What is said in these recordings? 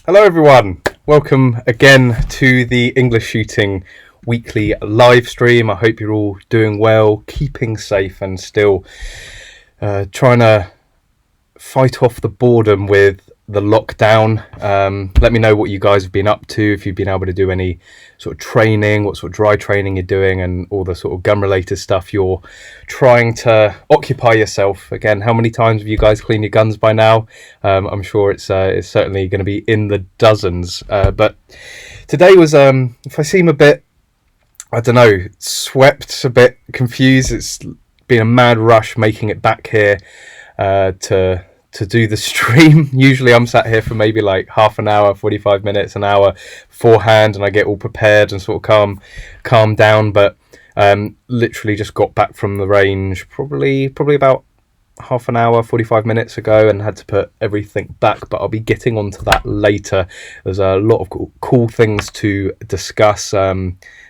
Hello everyone, welcome again to the English Shooting weekly live stream. I hope you're all doing well, keeping safe and still trying to fight off the boredom with the lockdown. Let me know what you guys have been up to, if you've been able to do any sort of training, what sort of dry training you're doing, and all the sort of gun related stuff you're trying to occupy yourself. Again, how many times have you guys cleaned your guns by now? I'm sure it's certainly going to be in the dozens. But today was, if I seem a bit, I don't know, swept, a bit confused, it's been a mad rush making it back here to do the stream. Usually I'm sat here for maybe like half an hour, 45 minutes, an hour beforehand, and I get all prepared and sort of calm down. But literally just got back from the range probably about half an hour, 45 minutes ago, and had to put everything back, but I'll be getting onto that later. There's a lot of cool things to discuss. I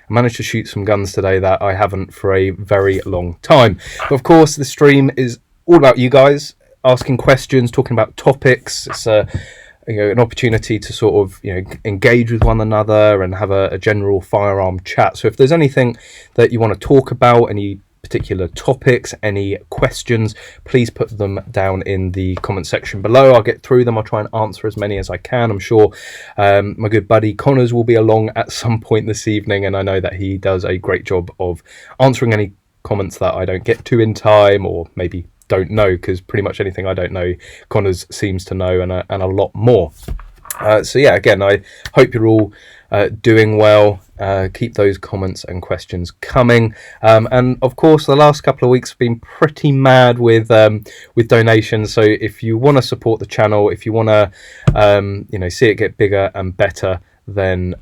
managed to shoot some guns today that I haven't for a very long time. But of course, the stream is all about you guys asking questions, talking about topics. It's an opportunity to sort of engage with one another and have a general firearm chat. So if there's anything that you want to talk about, any particular topics, any questions, please put them down in the comment section below. I'll get through them. I'll try and answer as many as I can. I'm sure my good buddy Connors will be along at some point this evening, and I know that he does a great job of answering any comments that I don't get to in time, or maybe don't know, because pretty much anything I don't know, Connors seems to know, and a lot more. So yeah, again, I hope you're all doing well. Keep those comments and questions coming, and of course the last couple of weeks have been pretty mad with donations. So if you want to support the channel, if you want to see it get bigger and better, then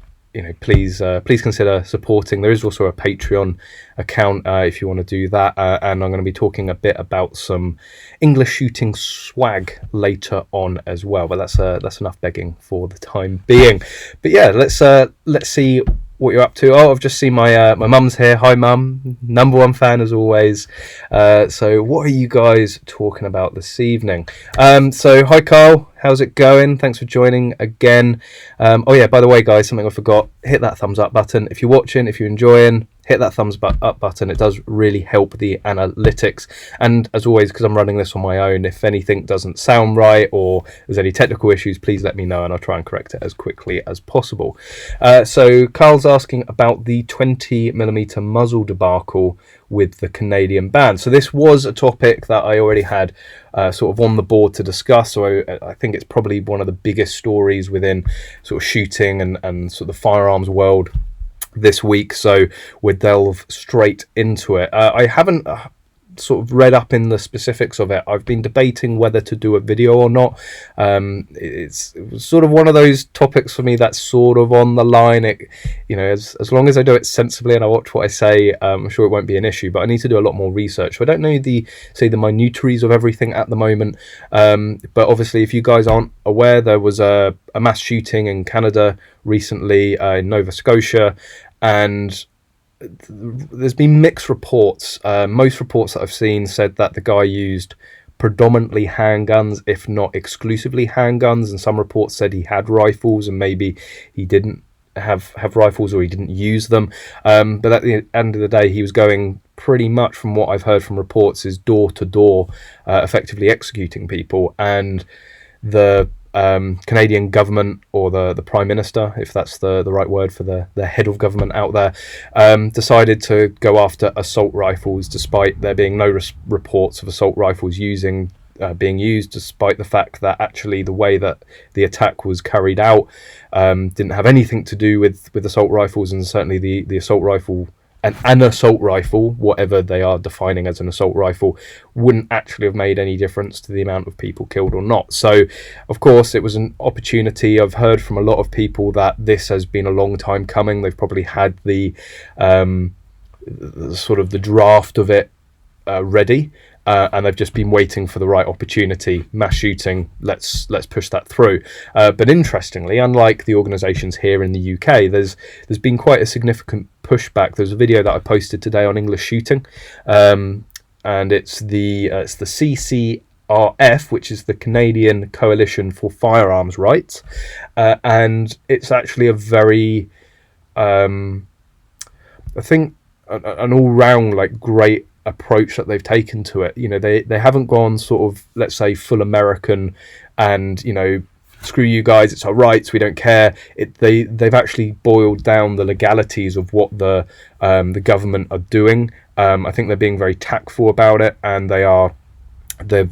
please consider supporting. There is also a Patreon account if you want to do that, and I'm going to be talking a bit about some English shooting swag later on as well, but that's enough begging for the time being. But yeah, let's see what you're up to. Oh, I've just seen my mum's here. Hi mum, number one fan as always. So what are you guys talking about this evening? So hi Carl, how's it going? Thanks for joining again. Oh yeah, by the way guys, something I forgot, hit that thumbs up button if you're watching, if you're enjoying. Hit that thumbs up button. It does really help the analytics. And as always, because I'm running this on my own, if anything doesn't sound right or there's any technical issues, please let me know and I'll try and correct it as quickly as possible. So Carl's asking about the 20mm muzzle debacle with the Canadian ban. So this was a topic that I already had sort of on the board to discuss. So I think it's probably one of the biggest stories within sort of shooting and sort of the firearms world this week, so we'll delve straight into it. I haven't sort of read up in the specifics of it. I've been debating whether to do a video or not. It was sort of one of those topics for me that's sort of on the line. As long as I do it sensibly and I watch what I say, I'm sure it won't be an issue, but I need to do a lot more research. So I don't know the minutiaries of everything at the moment, but obviously if you guys aren't aware, there was a mass shooting in Canada recently, in Nova Scotia, and there's been mixed reports. Most reports that I've seen said that the guy used predominantly handguns, if not exclusively handguns, and some reports said he had rifles and maybe he didn't have rifles or he didn't use them. But at the end of the day, he was going pretty much, from what I've heard from reports, is door to door, effectively executing people. And the Canadian government, or the Prime Minister, if that's the right word for the head of government out there, decided to go after assault rifles, despite there being no reports of assault rifles being used, despite the fact that actually the way that the attack was carried out didn't have anything to do with assault rifles, and certainly the assault rifle, an assault rifle, whatever they are defining as an assault rifle, wouldn't actually have made any difference to the amount of people killed or not. So, of course, it was an opportunity. I've heard from a lot of people that this has been a long time coming. They've probably had the sort of the draft of it ready, and they've just been waiting for the right opportunity. Mass shooting, let's push that through. But interestingly, unlike the organisations here in the UK, there's been quite a significant pushback. There's a video that I posted today on EnglishShooting, and it's the CCRF, which is the Canadian Coalition for Firearms Rights, and it's actually a very, I think, an all-round like great approach that they've taken to it. You know, they haven't gone sort of, let's say, full American and, you know, screw you guys, it's our rights, we don't care. They've actually boiled down the legalities of what the government are doing. I think they're being very tactful about it, and they're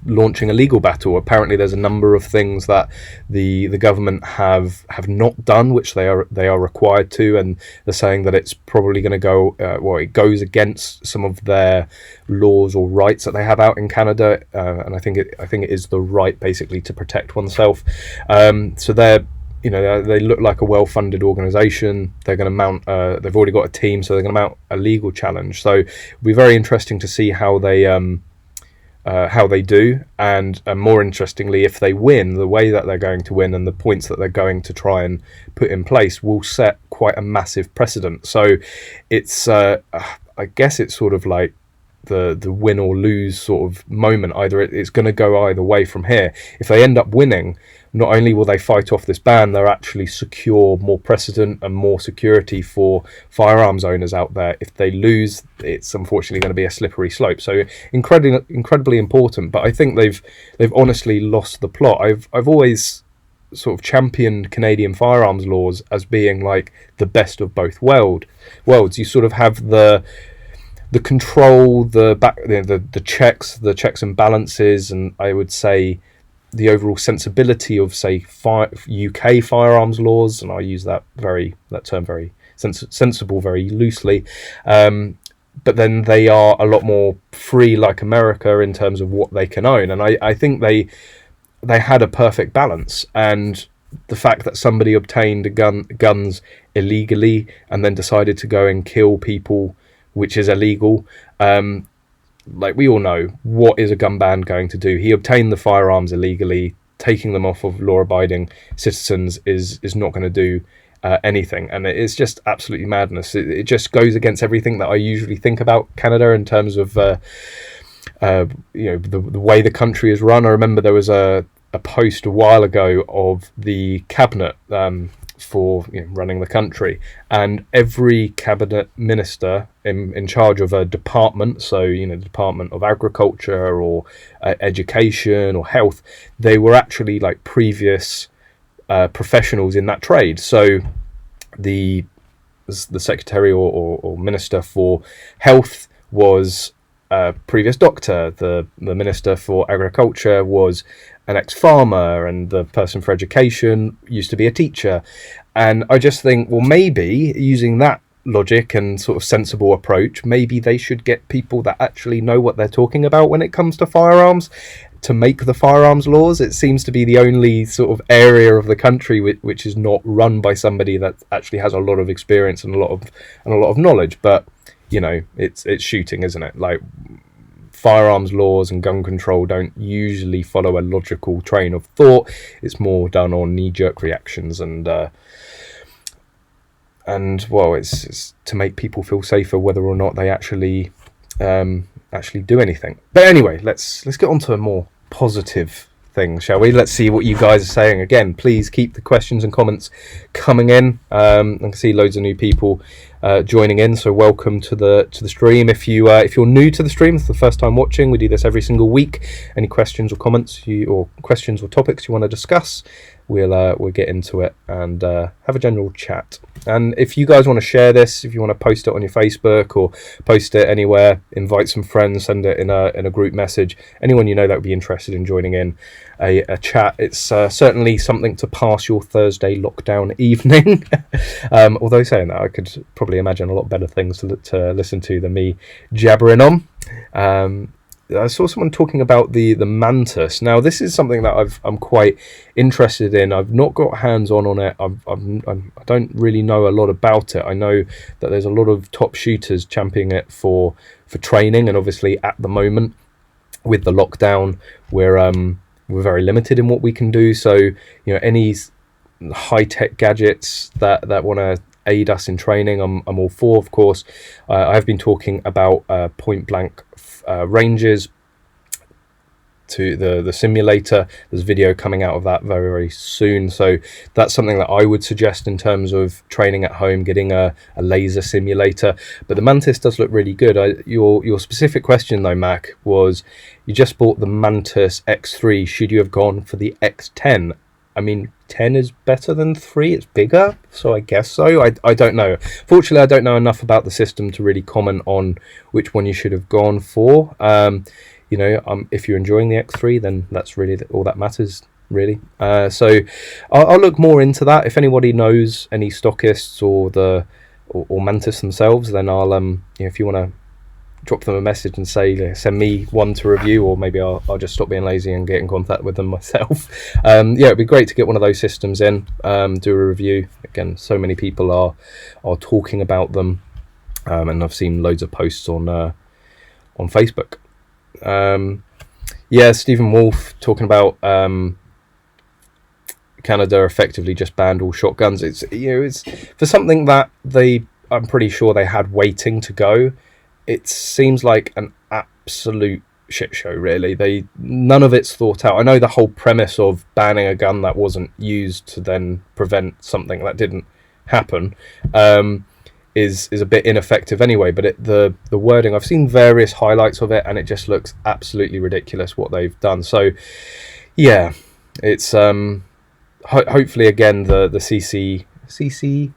launching a legal battle. Apparently there's a number of things that the government have not done, which they are required to, and they're saying that it's probably going to go it goes against some of their laws or rights that they have out in Canada, and I think it is the right basically to protect oneself. So they're, you know, they look like a well-funded organisation. They're going to mount, they've already got a team, so they're going to mount a legal challenge. So it'll be very interesting to see how they do, and more interestingly, if they win, the way that they're going to win and the points that they're going to try and put in place will set quite a massive precedent. So it's, I guess it's sort of like the win or lose sort of moment. Either it's going to go either way from here. If they end up winning, not only will they fight off this ban, they'll actually secure more precedent and more security for firearms owners out there. If they lose, it's unfortunately going to be a slippery slope. So incredibly important. But I think they've honestly lost the plot. I've always sort of championed Canadian firearms laws as being like the best of both worlds. You sort of have the control, the checks and balances, and I would say the overall sensibility of, say, UK firearms laws, and I use that term very sensible very loosely, but then they are a lot more free, like America, in terms of what they can own. And I think they had a perfect balance. And the fact that somebody obtained guns illegally and then decided to go and kill people, which is illegal, like we all know, what is a gun ban going to do? He obtained the firearms illegally. Taking them off of law-abiding citizens is not going to do anything, and it's just absolutely madness. It just goes against everything that I usually think about Canada in terms of you know, the way the country is run. I remember there was a post a while ago of the cabinet for, you know, running the country, and every cabinet minister in charge of a department, so, you know, the Department of Agriculture or Education or Health, they were actually like previous professionals in that trade. So the secretary or minister for health was a previous doctor, the minister for agriculture was an ex-farmer, and the person for education used to be a teacher. And I just think, well, maybe using that logic and sort of sensible approach, maybe they should get people that actually know what they're talking about when it comes to firearms to make the firearms laws. It seems to be the only sort of area of the country which is not run by somebody that actually has a lot of experience and a lot of knowledge. But, you know, it's shooting, isn't it? Like, firearms laws and gun control don't usually follow a logical train of thought. It's more done on knee-jerk reactions, and well, it's to make people feel safer, whether or not they actually do anything. But anyway, let's get on to a more positive thing, shall we? Let's see what you guys are saying. Again, please keep the questions and comments coming in. I can see loads of new people joining in, so welcome to the stream. If you're new to the stream, it's the first time watching, we do this every single week. Any questions or comments or questions or topics you want to discuss, we'll get into it and have a general chat. And if you guys want to share this, if you want to post it on your Facebook or post it anywhere, invite some friends, send it in a group message, anyone you know that would be interested in joining in a chat. It's certainly something to pass your Thursday lockdown evening. Although saying that, I could probably imagine a lot better things to listen to than me jabbering on. I saw someone talking about the Mantis. Now, this is something that I'm quite interested in. I've not got hands-on it. I don't really know a lot about it. I know that there's a lot of top shooters championing it for training, and obviously at the moment with the lockdown, we're very limited in what we can do. So, you know, any high-tech gadgets that want to aid us in training, I'm all for, of course. I've been talking about point blank ranges to the simulator. There's a video coming out of that very, very soon, so that's something that I would suggest in terms of training at home, getting a laser simulator. But the Mantis does look really good. Your specific question though, Mac, was you just bought the Mantis X3, should you have gone for the X10? I mean, 10 is better than 3, it's bigger, so I guess so. I don't know. Fortunately, I don't know enough about the system to really comment on which one you should have gone for. You know, if you're enjoying the X3, then that's really all that matters, really. So I'll look more into that. If anybody knows any stockists or Mantis themselves, then I'll you know, if you want to drop them a message and say send me one to review, or maybe I'll just stop being lazy and get in contact with them myself. Yeah, it'd be great to get one of those systems in, do a review. Again, so many people are talking about them, and I've seen loads of posts on Facebook. Yeah, Stephen Wolf talking about Canada effectively just banned all shotguns. It's, you know, it's for something that I'm pretty sure they had waiting to go. It seems like an absolute shit show, really. None of it's thought out. I know the whole premise of banning a gun that wasn't used to then prevent something that didn't happen is a bit ineffective anyway, but the wording, I've seen various highlights of it and it just looks absolutely ridiculous what they've done. So yeah, it's hopefully again the CCFR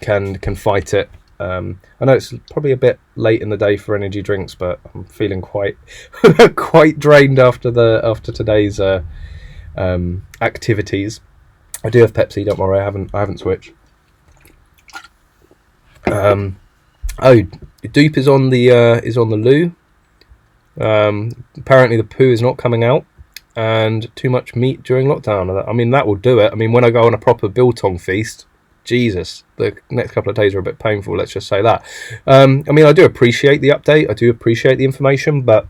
can fight it. I know it's probably a bit late in the day for energy drinks, but I'm feeling quite quite drained after today's activities. I do have Pepsi, don't worry, I haven't switched. Oh, Dupe is on the loo. Apparently the poo is not coming out, and too much meat during lockdown. I mean, that will do it. I mean, when I go on a proper biltong feast, Jesus, the next couple of days are a bit painful, let's just say that. I mean, I do appreciate the update, I do appreciate the information, but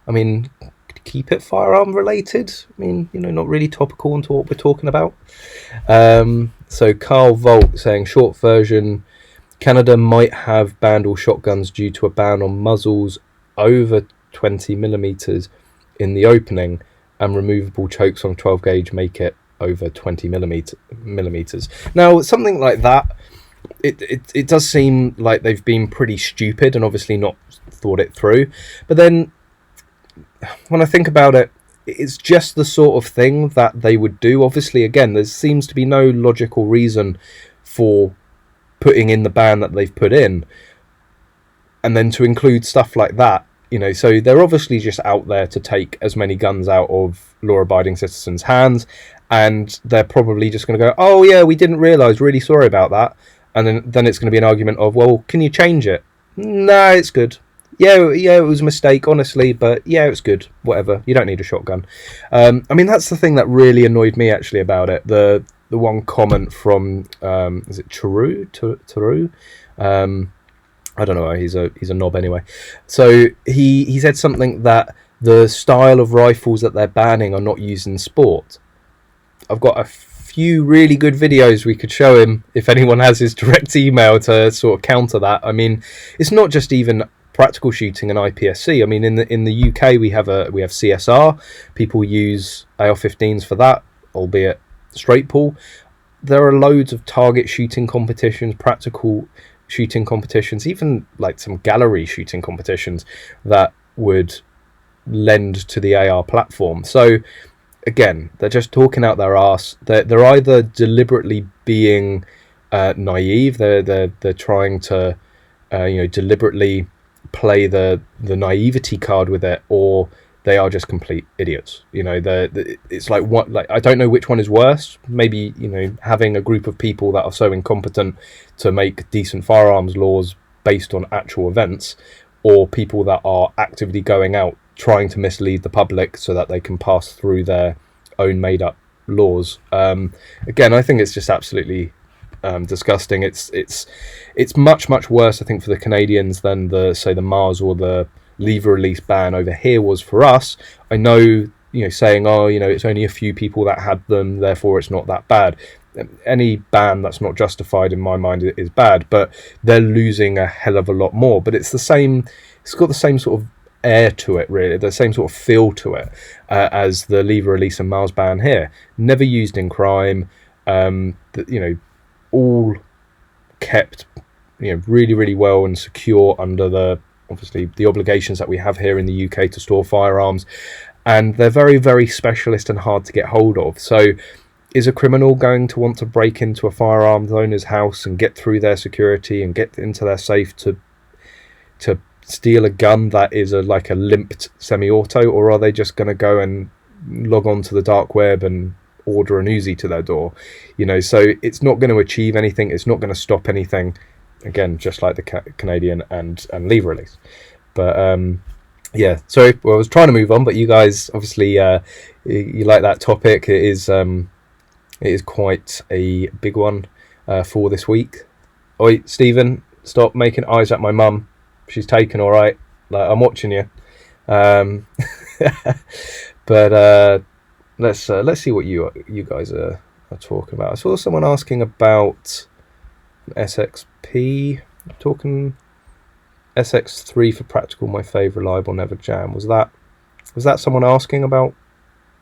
I mean, keep it firearm related. I mean, you know, not really topical onto what we're talking about. So Carl Volt saying, short version, Canada might have banned all shotguns due to a ban on muzzles over 20mm in the opening, and removable chokes on 12 gauge make it over 20mm. Now, something like that, it does seem like they've been pretty stupid and obviously not thought it through. But then when I think about it, it's just the sort of thing that they would do. Obviously, again, there seems to be no logical reason for putting in the ban that they've put in, and then to include stuff like that, you know. So they're obviously just out there to take as many guns out of law-abiding citizens' hands, and they're probably just going to go, oh yeah, we didn't realise, really sorry about that. And then it's going to be an argument of, well, can you change it? No, it's good. Yeah, it was a mistake, honestly, but yeah, it's good. Whatever. You don't need a shotgun. I mean, that's the thing that really annoyed me actually about it. The one comment from is it Taru? I don't know. He's a knob anyway. So he said something that the style of rifles that they're banning are not used in sport. I've got a few really good videos we could show him if anyone has his direct email to sort of counter that. I mean, it's not just even practical shooting and IPSC. I mean, in the UK we have CSR. People use AR-15s for that, albeit straight pull. There are loads of target shooting competitions, practical shooting competitions, even like some gallery shooting competitions that would lend to the AR platform. So again, they're just talking out their arse. They're either deliberately being naive. They're trying to deliberately play the naivety card with it, or they are just complete idiots. You know, it's like, what, like, I don't know which one is worse. Maybe, you know, having a group of people that are so incompetent to make decent firearms laws based on actual events, or people that are actively going out trying to mislead the public so that they can pass through their own made up laws. Again, I think it's just absolutely disgusting. It's much worse, I think, for the Canadians than the Mars or the lever release ban over here was for us. I know, you know, saying, oh, you know, it's only a few people that had them, therefore it's not that bad. Any ban that's not justified in my mind is bad, but they're losing a hell of a lot more. But it's the same, it's got the same sort of air to it, really, the same sort of feel to it as the lever release and Mars ban here. Never used in crime, you know, all kept, you know, really well and secure under the, obviously, the obligations that we have here in the UK to store firearms, and they're very specialist and hard to get hold of. So is a criminal going to want to break into a firearms owner's house and get through their security and get into their safe to steal a gun that is like a limped semi-auto, or are they just going to go and log on to the dark web and order an Uzi to their door? You know, so it's not going to achieve anything, it's not going to stop anything, again, just like the Canadian and lever release. But yeah, sorry, well, I was trying to move on, but you guys obviously you like that topic. It is quite a big one for this week. Oi, Stephen, stop making eyes at my mum. She's taken, all right. Like, I'm watching you. But let's see what you guys are talking about. I saw someone asking about SXP. Talking SX3 for practical, my favourite, reliable, never jam. Was that someone asking about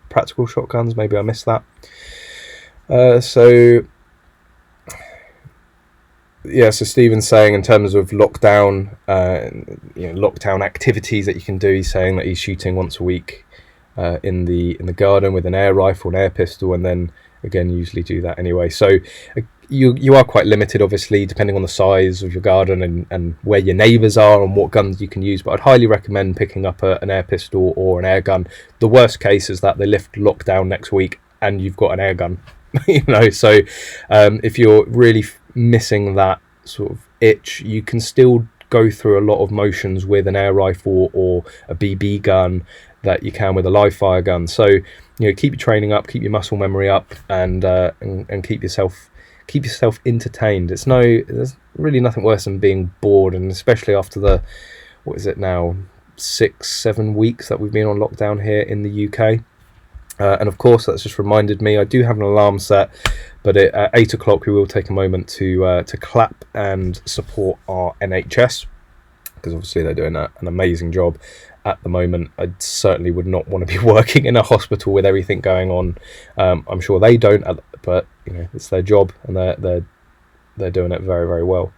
practical shotguns? Maybe I missed that. So yeah, so Stephen's saying in terms of lockdown, you know, lockdown activities that you can do, he's saying that he's shooting once a week in the garden with an air rifle, an air pistol, and then again usually do that anyway. So you are quite limited, obviously, depending on the size of your garden and where your neighbours are and what guns you can use. But I'd highly recommend picking up an air pistol or an air gun. The worst case is that they lift lockdown next week and you've got an air gun. You know, so if you're really missing that sort of itch, you can still go through a lot of motions with an air rifle or a BB gun that you can with a live fire gun. So, you know, keep your training up, keep your muscle memory up, and keep yourself entertained. There's really nothing worse than being bored, and especially after the, what is it now, 6-7 weeks that we've been on lockdown here in the UK. And of course, that's just reminded me, I do have an alarm set, but at 8 o'clock we will take a moment to clap and support our NHS, because obviously they're doing an amazing job at the moment. I certainly would not want to be working in a hospital with everything going on. I'm sure they don't, but you know, it's their job, and they're doing it very well.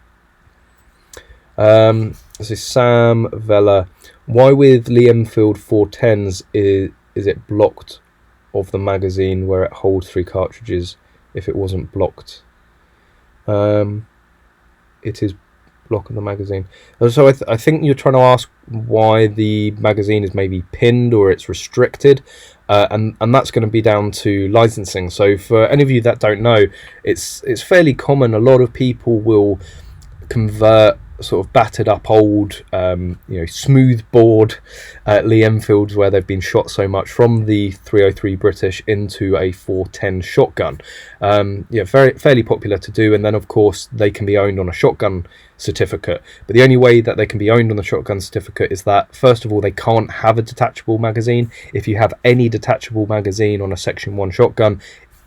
This is Sam Vella. Why with Lee Enfield 410s is it blocked of the magazine where it holds 3 cartridges? If it wasn't blocked, it is block of the magazine. So I think you're trying to ask why the magazine is maybe pinned or it's restricted, and that's going to be down to licensing. So for any of you that don't know, it's fairly common. A lot of people will convert sort of battered up old you know, smooth bore Lee Enfields where they've been shot so much from the 303 British into a 410 shotgun. Yeah, fairly popular to do, and then of course they can be owned on a shotgun certificate. But the only way that they can be owned on the shotgun certificate is that, first of all, they can't have a detachable magazine. If you have any detachable magazine on a Section 1 shotgun,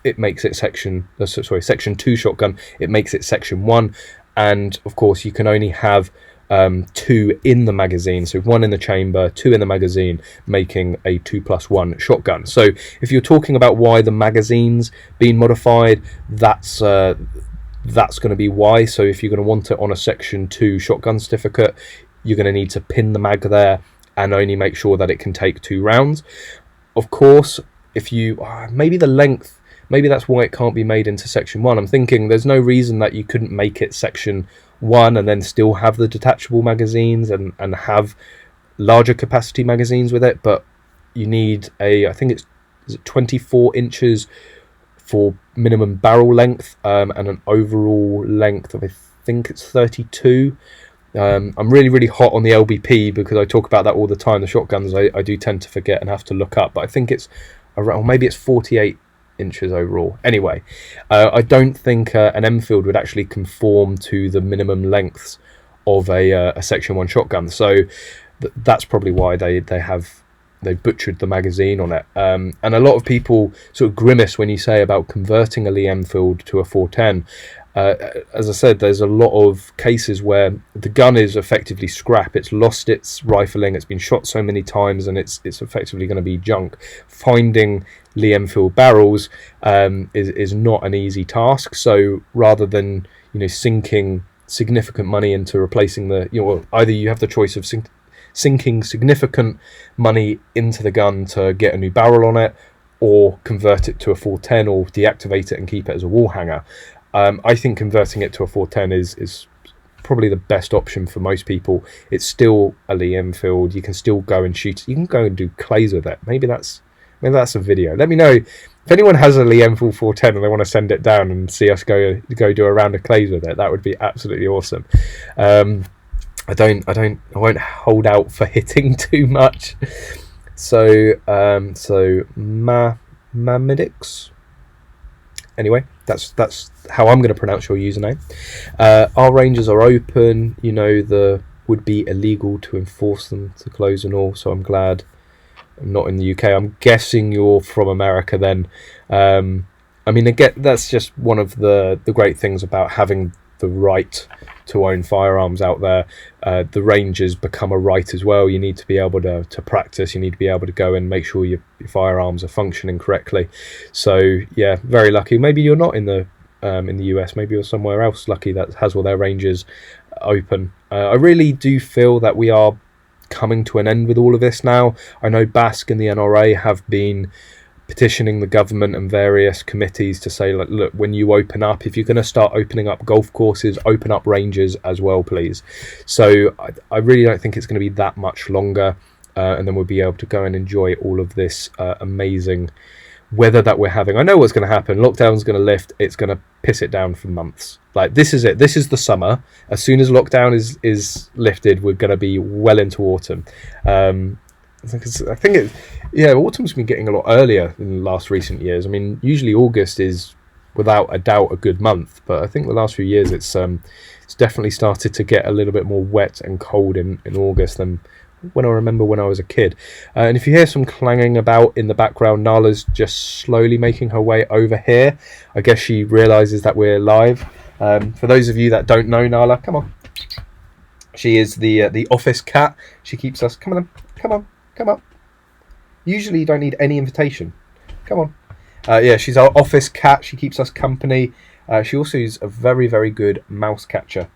it makes it Section 2 shotgun, it makes it Section 1. And of course you can only have 2 in the magazine, so 1 in the chamber, 2 in the magazine, making a 2+1 shotgun. So if you're talking about why the magazine's been modified, that's going to be why. So if you're going to want it on a Section 2 shotgun certificate, you're going to need to pin the mag there and only make sure that it can take 2 rounds. Of course, if you maybe the length, maybe that's why it can't be made into Section 1. I'm thinking there's no reason that you couldn't make it Section 1 and then still have the detachable magazines and have larger capacity magazines with it. But you need I think it's 24 inches for minimum barrel length, and an overall length of, I think it's 32. I'm really hot on the LBP because I talk about that all the time. The shotguns I do tend to forget and have to look up, but I think it's around, or maybe it's 48 inches overall. Anyway, I don't think an Enfield would actually conform to the minimum lengths of a Section 1 shotgun. So that's probably why they've butchered the magazine on it. And a lot of people sort of grimace when you say about converting a Lee Enfield to a 410. As I said, there's a lot of cases where the gun is effectively scrap. It's lost its rifling, it's been shot so many times, and it's effectively going to be junk. Finding Lee Enfield barrels is not an easy task. So rather than sinking significant money into replacing the either you have the choice of sinking significant money into the gun to get a new barrel on it, or convert it to a 410, or deactivate it and keep it as a wall hanger. I think converting it to a 410 is probably the best option for most people. It's still a Lee Enfield. You can still go and shoot. You can go and do clays with it. Maybe that's a video. Let me know if anyone has a Lee Enfield 410 and they want to send it down and see us go do a round of clays with it. That would be absolutely awesome. I won't hold out for hitting too much. So Mamidix. Anyway, that's how I'm going to pronounce your username. Our ranges are open. The would be illegal to enforce them to close and all. So I'm glad I'm not in the UK. I'm guessing you're from America then. I mean, again, that's just one of the great things about having the right to own firearms out there. The ranges become a right as well. You need to be able to practice. You need to be able to go and make sure your firearms are functioning correctly. So yeah, very lucky. Maybe you're not in the US. Maybe you're somewhere else lucky that has all their ranges open. I really do feel that we are coming to an end with all of this now. I know Basque and the NRA have been petitioning the government and various committees to say, like, look, when you open up, if you're going to start opening up golf courses, open up ranges as well, please. So I really don't think it's going to be that much longer, and then we'll be able to go and enjoy all of this amazing weather that we're having. I know what's going to happen. Lockdown's going to lift. It's going to piss it down for months. Like, this is it. This is the summer. As soon as lockdown is lifted, we're going to be well into autumn. I think autumn's been getting a lot earlier in the last recent years. I mean, usually August is without a doubt a good month, but I think the last few years it's definitely started to get a little bit more wet and cold in August than when I remember when I was a kid. And if you hear some clanging about in the background, Nala's just slowly making her way over here. I guess she realizes that we're live. For those of you that don't know Nala, come on. She is the office cat. She keeps us. Come up. Usually you don't need any invitation. Come on. Yeah, she's our office cat. She keeps us company. She also is a very, very good mouse catcher.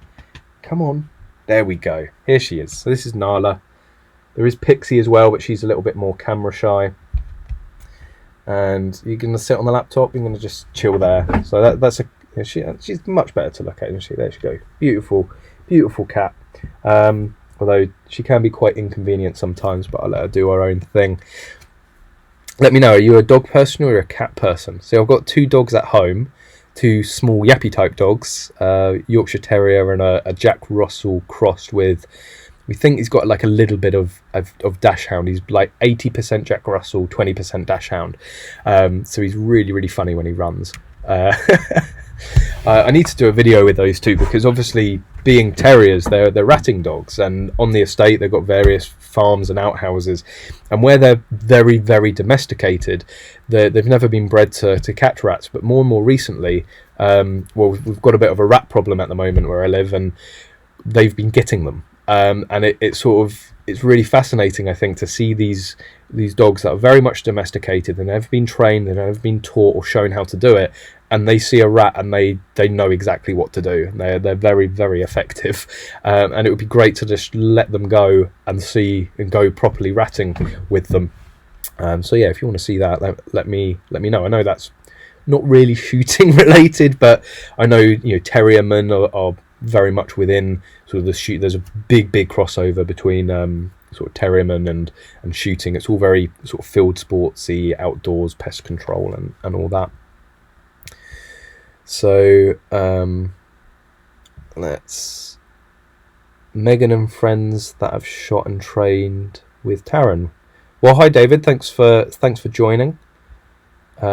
Come on. There we go. Here she is. So this is Nala. There is Pixie as well, but she's a little bit more camera shy. And you're going to sit on the laptop. You're going to just chill there. So she's much better to look at, isn't she? There she goes. Beautiful, beautiful cat. Although she can be quite inconvenient sometimes, but I'll let her do her own thing. Let me know, are you a dog person or a cat person? So I've got two dogs at home, two small yappy type dogs, Yorkshire Terrier and a Jack Russell crossed with, we think he's got like a little bit of Dachshund. He's like 80% Jack Russell, 20% Dachshund. So he's really, really funny when he runs. I need to do a video with those two because obviously being terriers, they're ratting dogs, and on the estate they've got various farms and outhouses, and where they're very, very domesticated, they've never been bred to catch rats, but more and more recently, we've got a bit of a rat problem at the moment where I live, and they've been getting them, and it's really fascinating, I think, to see these dogs that are very much domesticated. They've never been trained, they've never been taught or shown how to do it, and they see a rat and they know exactly what to do. They're very, very effective, and it would be great to just let them go and go properly ratting with them. So yeah, if you want to see that, let me know. I know that's not really shooting related, but I know terriermen are very much within sort of the shoot. There's a big crossover between sort of terriermen and shooting. It's all very sort of field sportsy, outdoors, pest control and all that. So let's Megan and friends that have shot and trained with Taran. Well, hi David, thanks for joining.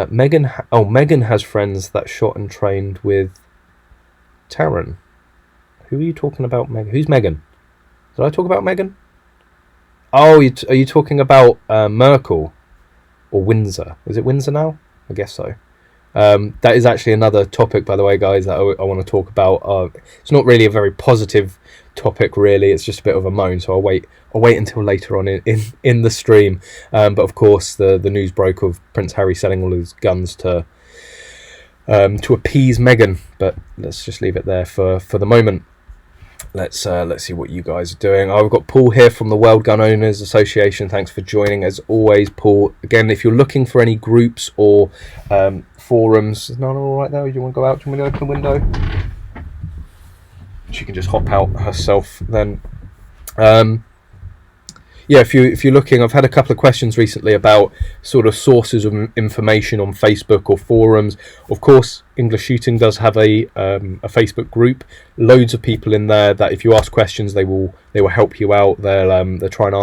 Megan has friends that shot and trained with Taran. Who are you talking about, Megan? Who's Megan? Did I talk about Megan? Oh, are you talking about Merkel or Windsor? Is it Windsor now? I guess so. That is actually another topic, by the way, guys, that I want to talk about. It's not really a very positive topic, really. It's just a bit of a moan, so I'll wait until later on in the stream. But of course, the news broke of Prince Harry selling all his guns to appease Meghan. But let's just leave it there for the moment. Let's see what you guys are doing. I've got Paul here from the World Gun Owners Association. Thanks for joining, as always, Paul. Again, if you're looking for any groups or forums, is Nana all right now? Do you want to go out? Do you want me to open the window? She can just hop out herself then. Yeah, if you're looking, I've had a couple of questions recently about sort of sources of information on Facebook or forums. Of course, English Shooting does have a Facebook group. Loads of people in there that if you ask questions, they will help you out. They'll try and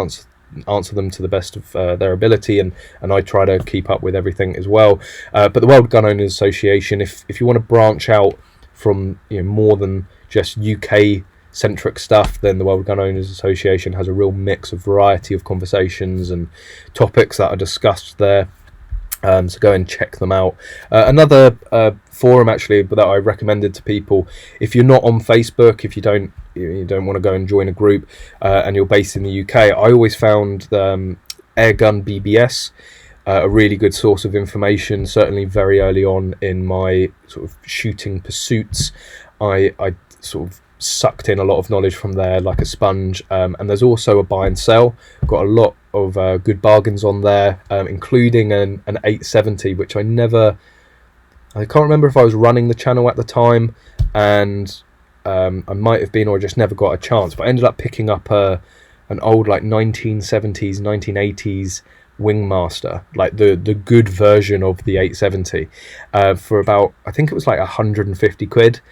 answer them to the best of their ability, and I try to keep up with everything as well. But the World Gun Owners Association, if you want to branch out from more than just UK centric stuff, then the World Gun Owners Association has a real mix of variety of conversations and topics that are discussed there. So go and check them out. Another forum actually that I recommended to people, if you're not on Facebook, if you don't want to go and join a group, and you're based in the UK, I always found Airgun BBS a really good source of information. Certainly very early on in my sort of shooting pursuits, I sort of sucked in a lot of knowledge from there like a sponge. And there's also a buy and sell. Got a lot of good bargains on there, including an 870, which I can't remember if I was running the channel at the time, and I might have been, or just never got a chance, but I ended up picking up an old like 1970s 1980s Wingmaster, like the good version of the 870, for about, I think it was like 150 quid.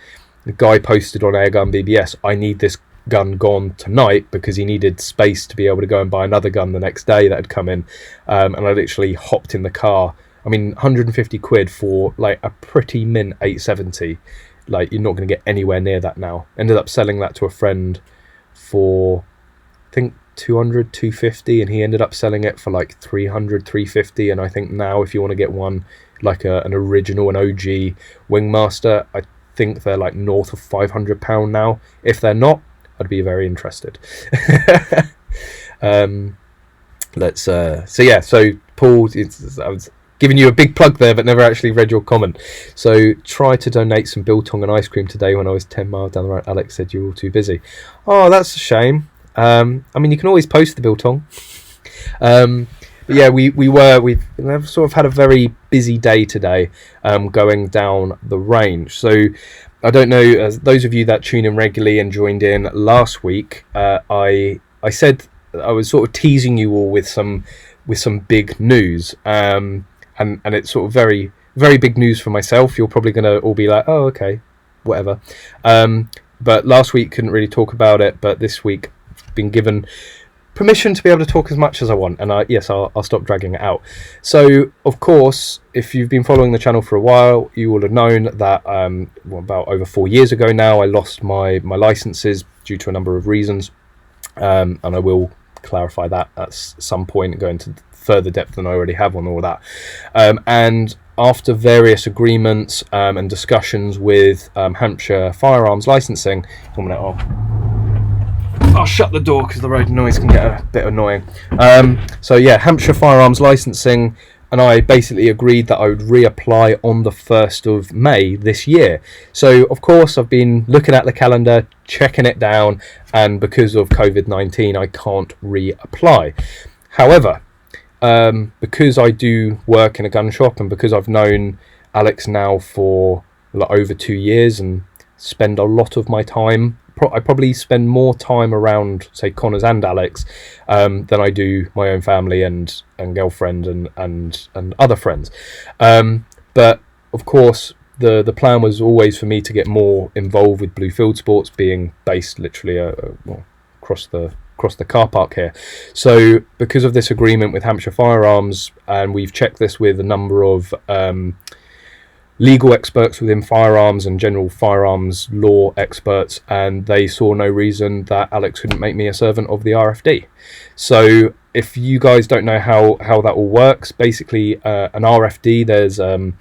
The guy posted on Airgun BBS, I need this gun gone tonight, because he needed space to be able to go and buy another gun the next day that had come in. And I literally hopped in the car. I mean, 150 quid for like a pretty mint 870. Like, you're not going to get anywhere near that now. Ended up selling that to a friend for, I think, 200, 250, and he ended up selling it for like 300, 350. And I think now if you want to get one, like an original, an OG Wingmaster, I think they're like north of £500 now. If they're not, I'd be very interested. So Paul, I was giving you a big plug there, but never actually read your comment. So try to donate some biltong and ice cream today when I was 10 miles down the road. Alex said you were all too busy. Oh, that's a shame. I mean, you can always post the biltong. Yeah, we've sort of had a very busy day today, going down the range. So I don't know, as those of you that tune in regularly and joined in last week, I said I was sort of teasing you all with some big news, and it's sort of very, very big news for myself. You're probably going to all be like, oh, okay, whatever. But last week couldn't really talk about it, but this week I've been given permission to be able to talk as much as I want, and I'll stop dragging it out. So of course, if you've been following the channel for a while, you will have known that about over 4 years ago now, I lost my licenses due to a number of reasons, and I will clarify that at some point and go into further depth than I already have on all that. And after various agreements and discussions with Hampshire Firearms licensing, I'll shut the door because the road noise can get a bit annoying. So yeah, Hampshire Firearms Licensing and I basically agreed that I would reapply on the 1st of May this year. So of course I've been looking at the calendar, checking it down, and because of COVID-19 I can't reapply. However, because I do work in a gun shop, and because I've known Alex now for like over 2 years and spend a lot of my time, I probably spend more time around, say, Connors and Alex than I do my own family and girlfriend and other friends. But of course, the plan was always for me to get more involved with Blue Field Sports, being based literally across the car park here. So because of this agreement with Hampshire Firearms, and we've checked this with a number of legal experts within firearms and general firearms law experts, and they saw no reason that Alex couldn't make me a servant of the RFD. So if you guys don't know how that all works, basically an RFD, there's a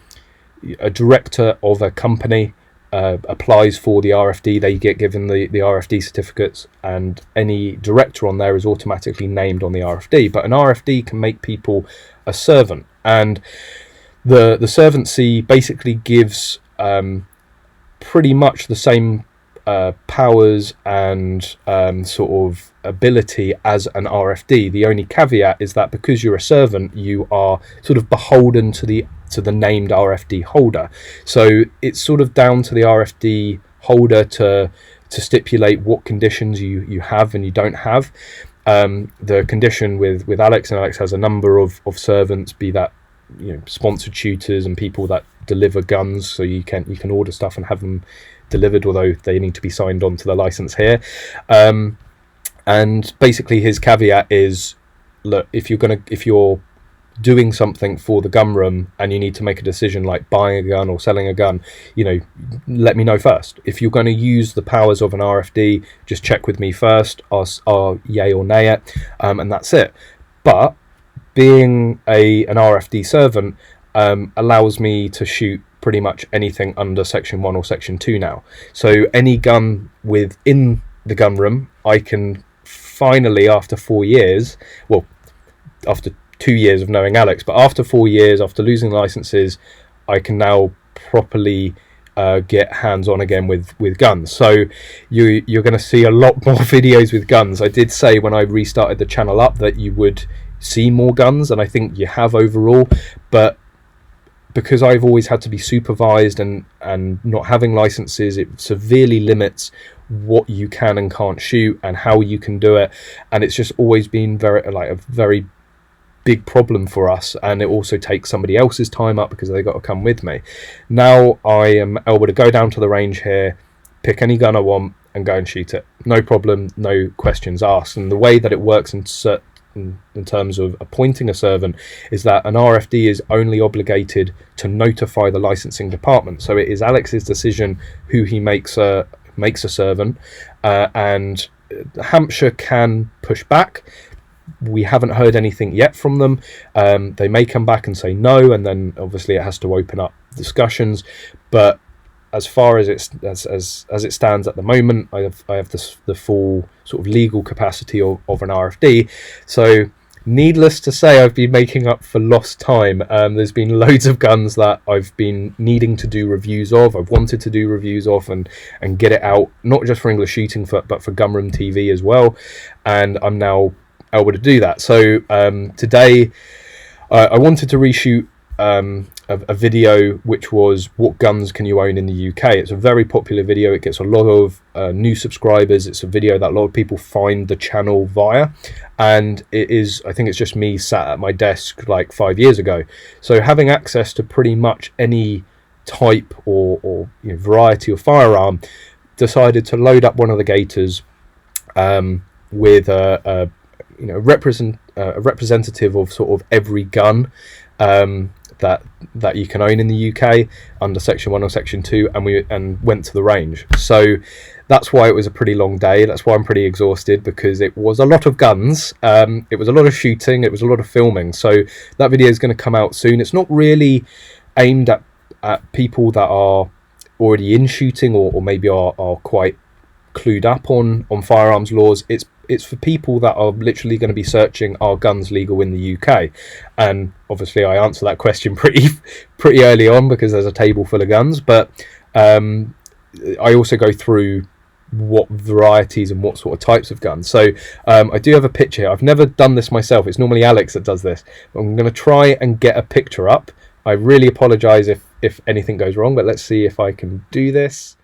director of a company applies for the RFD, they get given the RFD certificates, and any director on there is automatically named on the RFD. But an RFD can make people a servant, and the servancy basically gives pretty much the same powers and sort of ability as an RFD. The only caveat is that because you're a servant, you are sort of beholden to the named RFD holder. So it's sort of down to the RFD holder to stipulate what conditions you have and you don't have. The condition with Alex, and Alex has a number of servants, be that sponsored shooters and people that deliver guns, so you can order stuff and have them delivered, although they need to be signed on to the license here. And basically his caveat is, look, if you're doing something for the gun room and you need to make a decision like buying a gun or selling a gun, let me know first. If you're going to use the powers of an RFD, just check with me first, I'll yay or nay it, and that's it. But being an RFD servant allows me to shoot pretty much anything under Section 1 or Section 2 now. So any gun within the gun room, I can finally, after 4 years, well, after 2 years of knowing Alex, but after 4 years, after losing licenses, I can now properly get hands-on again with guns. So you're going to see a lot more videos with guns. I did say when I restarted the channel up that you would see more guns, and I think you have overall, but because I've always had to be supervised and not having licenses, it severely limits what you can and can't shoot and how you can do it, and it's just always been a very big problem for us, and it also takes somebody else's time up because they got to come with me. Now I am able to go down to the range here, pick any gun I want and go and shoot it, no problem, no questions asked. And the way that it works in terms of appointing a servant is that an RFD is only obligated to notify the licensing department. So it is Alex's decision who he makes a servant, and Hampshire can push back. We haven't heard anything yet from them. They may come back and say no, and then obviously it has to open up discussions. But as far as it stands at the moment, I have the full sort of legal capacity of an RFD. So needless to say, I've been making up for lost time. There's been loads of guns that I've been needing to do reviews of. I've wanted to do reviews of and get it out, not just for English Shooting, but for Gunroom TV as well. And I'm now able to do that. So today I wanted to reshoot a video which was what guns can you own in the UK. It's a very popular video. It gets a lot of new subscribers. It's a video that a lot of people find the channel via, and I think it's just me sat at my desk like 5 years ago, so having access to pretty much any type or variety of firearm, decided to load up one of the Gators with a representative of sort of every gun that you can own in the UK under Section 1 or Section 2, and went to the range. So that's why it was a pretty long day. That's why I'm pretty exhausted, because it was a lot of guns, it was a lot of shooting, it was a lot of filming. So that video is going to come out soon. It's not really aimed at people that are already in shooting or maybe are quite clued up on firearms laws. It's for people that are literally going to be searching, are guns legal in the UK? And obviously I answer that question pretty early on, because there's a table full of guns, but I also go through what varieties and what sort of types of guns. So I do have a picture here. I've never done this myself. It's normally Alex that does this, but I'm going to try and get a picture up. I really apologize if anything goes wrong, but let's see if I can do this.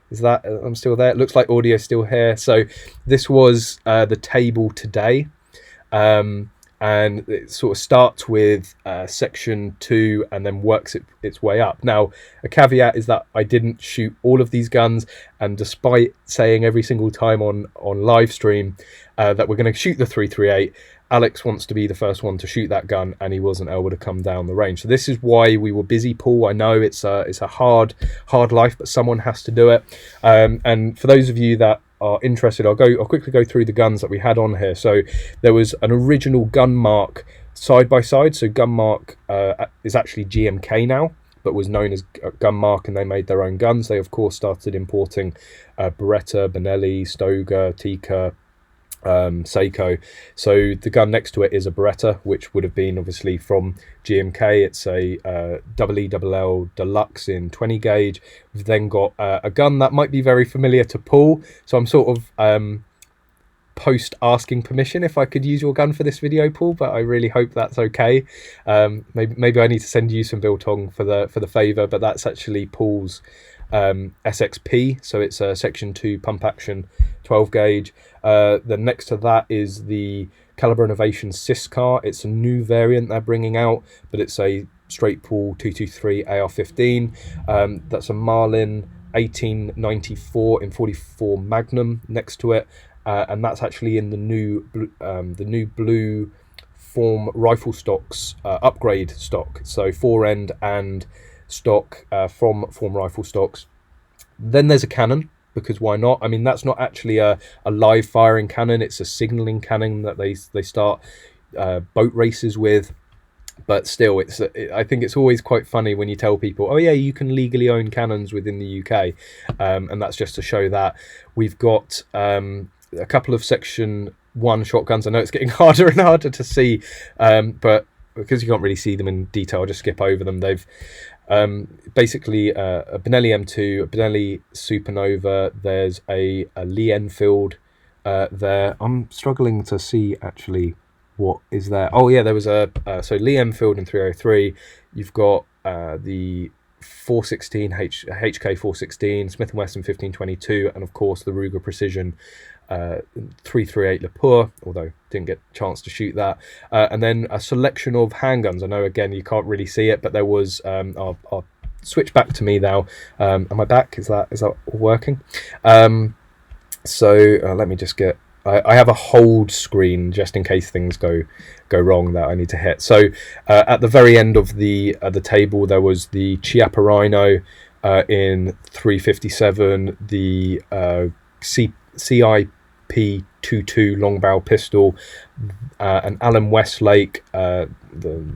Is that, I'm still there? It looks like audio still here. So this was the table today. and it sort of starts with section 2 and then works its way up. Now, a caveat is that I didn't shoot all of these guns, and despite saying every single time on live stream that we're going to shoot the 338, Alex wants to be the first one to shoot that gun, and he wasn't able to come down the range. So this is why we were busy, Paul. I know it's a hard life, but someone has to do it. And for those of you that are interested, I'll quickly go through the guns that we had on here. So there was an original Gunmark side by side. So Gunmark is actually GMK now, but was known as Gunmark, and they made their own guns. They of course started importing Beretta, Benelli, Stoeger, Tikka, Seiko. So the gun next to it is a Beretta, which would have been obviously from GMK. It's a EELL Deluxe in 20 gauge. We've then got a gun that might be very familiar to Paul, so I'm sort of post asking permission if I could use your gun for this video, Paul, but I really hope that's okay. Maybe I need to send you some biltong for the favor, but that's actually Paul's SXP, so it's a section 2 pump action 12 gauge. Then next to that is the Caliber Innovation Syscar. It's a new variant they're bringing out, but it's a straight pull 223 AR-15. That's a Marlin 1894 in 44 Magnum next to it, and that's actually in the new blue form rifle stocks upgrade stock, so fore end and stock from form rifle stocks. Then there's a Canon, because why not? I mean, that's not actually a live firing cannon, it's a signaling cannon that they start boat races with. But still, I think it's always quite funny when you tell people, oh yeah, you can legally own cannons within the UK, and that's just to show that. We've got a couple of section 1 shotguns. I know it's getting harder and harder to see, but because you can't really see them in detail, I'll just skip over them. They've basically a Benelli M2, a Benelli Supernova. There's a Lee Enfield there. I'm struggling to see actually what is there. Oh yeah, there was so Lee Enfield in 303. You've got the 416 HK 416, Smith & Wesson 1522, and of course the Ruger Precision 338 Lepore, although didn't get a chance to shoot that. And then a selection of handguns. I know again you can't really see it, but there was I'll switch back to me now. Am I back? Is that all working? So let me just get, I have a hold screen just in case things go wrong that I need to hit. So at the very end of the table there was the Chiappa Rhino in 357, the CIP22 long barrel pistol, an Allen Westlake, the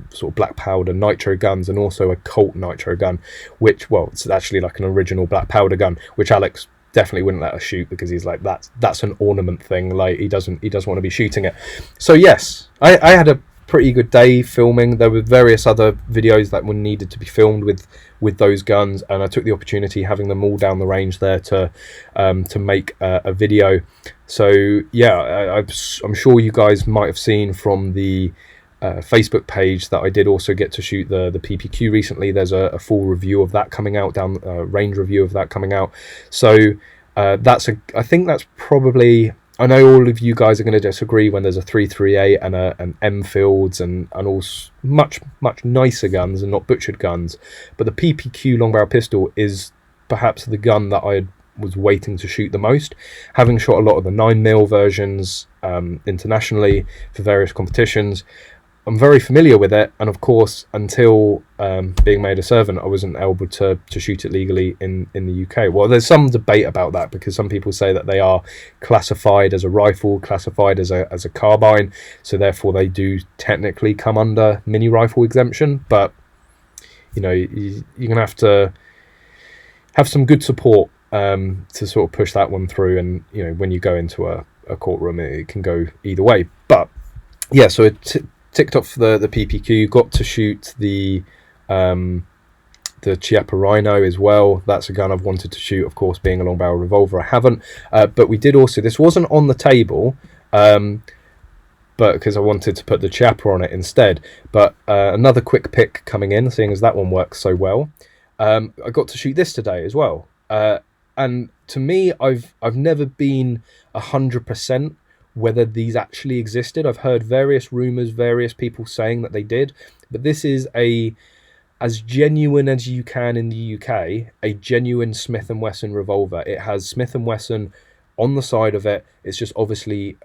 sort of black powder nitro guns, and also a Colt nitro gun, which, well, it's actually like an original black powder gun, which Alex definitely wouldn't let us shoot because he's like, that's an ornament thing, like he doesn't want to be shooting it. So yes, I had a pretty good day filming. There were various other videos that were needed to be filmed with those guns, and I took the opportunity, having them all down the range there, to make a video. So yeah, I'm sure you guys might have seen from the Facebook page that I did also get to shoot the PPQ recently. There's a full review of that coming out, range review of that coming out. So I think that's probably, I know all of you guys are going to disagree when there's a 338 and an Enfields and all much nicer guns and not butchered guns, but the PPQ long barrel pistol is perhaps the gun that I was waiting to shoot the most, having shot a lot of the 9mm versions internationally for various competitions. I'm very familiar with it, and of course, until being made a servant, I wasn't able to shoot it legally in the UK. Well, there's some debate about that, because some people say that they are classified as a rifle, classified as a carbine, so therefore they do technically come under mini rifle exemption. But you know, you're gonna have to have some good support to sort of push that one through, and you know, when you go into a courtroom, it can go either way. But yeah, so it ticked off the PPQ, got to shoot the Chiappa Rhino as well. That's a gun I've wanted to shoot, of course, being a long barrel revolver. I haven't, but we did also, this wasn't on the table, but because I wanted to put the Chiappa on it instead. But another quick pick coming in, seeing as that one works so well. I got to shoot this today as well, and to me, I've never been 100% whether these actually existed. I've heard various rumors, various people saying that they did, but this is as genuine as you can in the UK, a genuine Smith & Wesson revolver. It has Smith & Wesson on the side of it. It's just obviously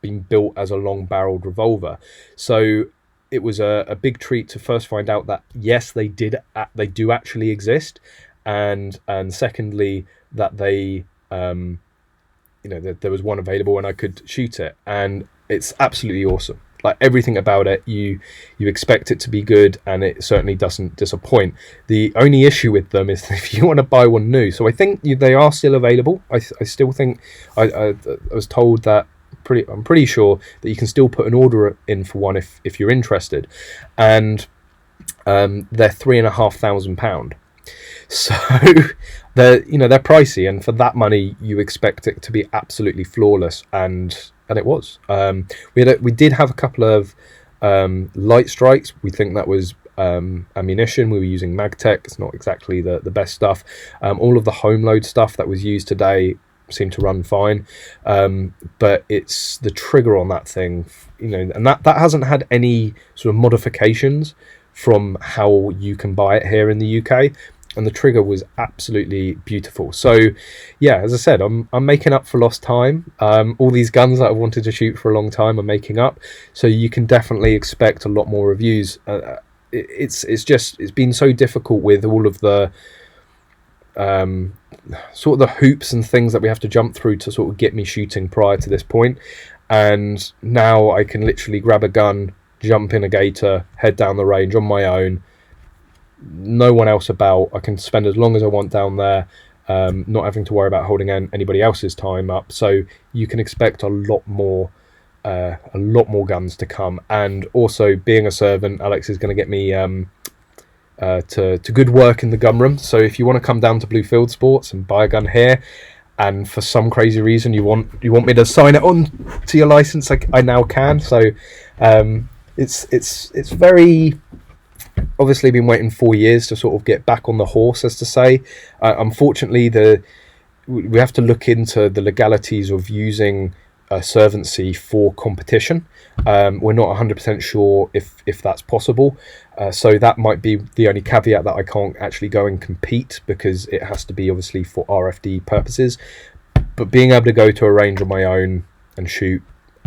been built as a long-barreled revolver. So it was a big treat to first find out that yes, they do actually exist, and secondly that they that there was one available and I could shoot it, and it's absolutely awesome. Like, everything about it, you expect it to be good, and it certainly doesn't disappoint. The only issue with them is if you want to buy one new. So I think they are still available. I still think I was told that I'm pretty sure that you can still put an order in for one if you're interested, and they're £3,500. So they're pricey, and for that money you expect it to be absolutely flawless, and it was. We did have a couple of light strikes. We think that was ammunition. We were using Magtech. It's not exactly the best stuff. All of the home load stuff that was used today seemed to run fine, but it's the trigger on that thing, and that hasn't had any sort of modifications from how you can buy it here in the UK, and the trigger was absolutely beautiful. So yeah, as I said, I'm making up for lost time. All these guns that I wanted to shoot for a long time, I'm making up, so you can definitely expect a lot more reviews. It's been so difficult with all of the sort of the hoops and things that we have to jump through to sort of get me shooting prior to this point, and now I can literally grab a gun, jump in a gator, head down the range on my own, no one else about. I can spend as long as I want down there, not having to worry about holding anybody else's time up. So you can expect a lot more guns to come. And also, being a servant, Alex is going to get me to good work in the gun room. So if you want to come down to Bluefield Sports and buy a gun here, and for some crazy reason you want me to sign it on to your license, I now can. So it's very, obviously been waiting 4 years to sort of get back on the horse, as to say. Unfortunately, we have to look into the legalities of using servancy for competition. We're not 100% sure if that's possible, so that might be the only caveat, that I can't actually go and compete, because it has to be obviously for RFD purposes. But being able to go to a range on my own and shoot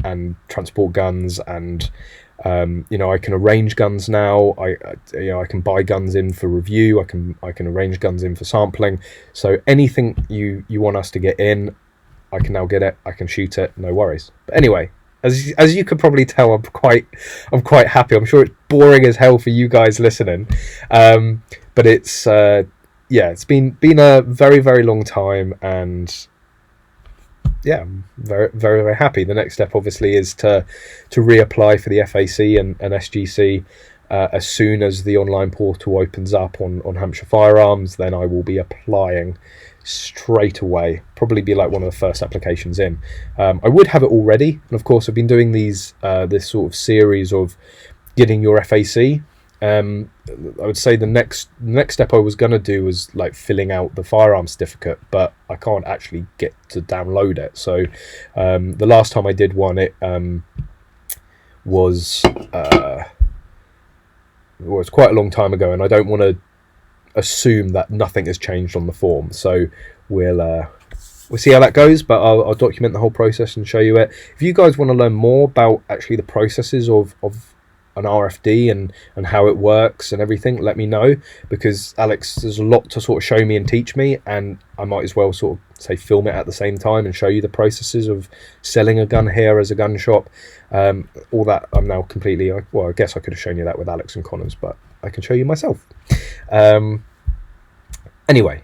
and transport guns, and I can arrange guns now. I can buy guns in for review. I can arrange guns in for sampling. So anything you want us to get in, I can now get it. I can shoot it. No worries. But anyway, as you could probably tell, I'm quite happy. I'm sure it's boring as hell for you guys listening, but it's it's been a very, very long time, and yeah, I'm very, very, very happy. The next step obviously is to reapply for the FAC and SGC as soon as the online portal opens up on Hampshire Firearms. Then I will be applying straight away, probably be like one of the first applications in. I would have it already, and of course I've been doing this sort of series of getting your FAC. I would say the next step I was going to do was like filling out the firearm certificate, but I can't actually get to download it. So the last time I did one, it was quite a long time ago, and I don't want to assume that nothing has changed on the form. So we'll see how that goes, but I'll document the whole process and show you it. If you guys want to learn more about actually the processes of an RFD and how it works and everything, let me know, because Alex, there's a lot to sort of show me and teach me, and I might as well sort of say film it at the same time and show you the processes of selling a gun here as a gun shop. All that I'm now completely, well, I guess I could have shown you that with Alex and Connors, but I can show you myself. Anyway,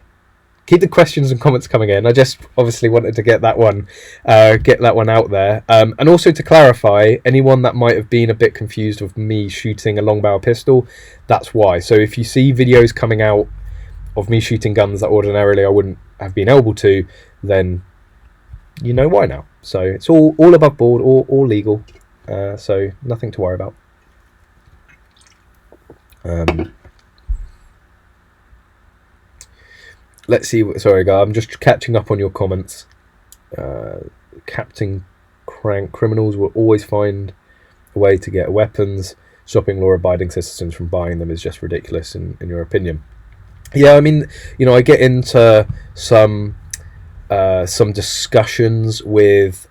keep the questions and comments coming in. I just obviously wanted to get that one out there, and also to clarify, anyone that might have been a bit confused of me shooting a long barrel pistol, that's why. So if you see videos coming out of me shooting guns that ordinarily I wouldn't have been able to, then you know why now. So it's all above board, all legal, so nothing to worry about. Let's see. Sorry, guys, I'm just catching up on your comments. Captain criminals will always find a way to get weapons. Stopping law-abiding citizens from buying them is just ridiculous, in your opinion. Yeah, I mean, you know, I get into some discussions with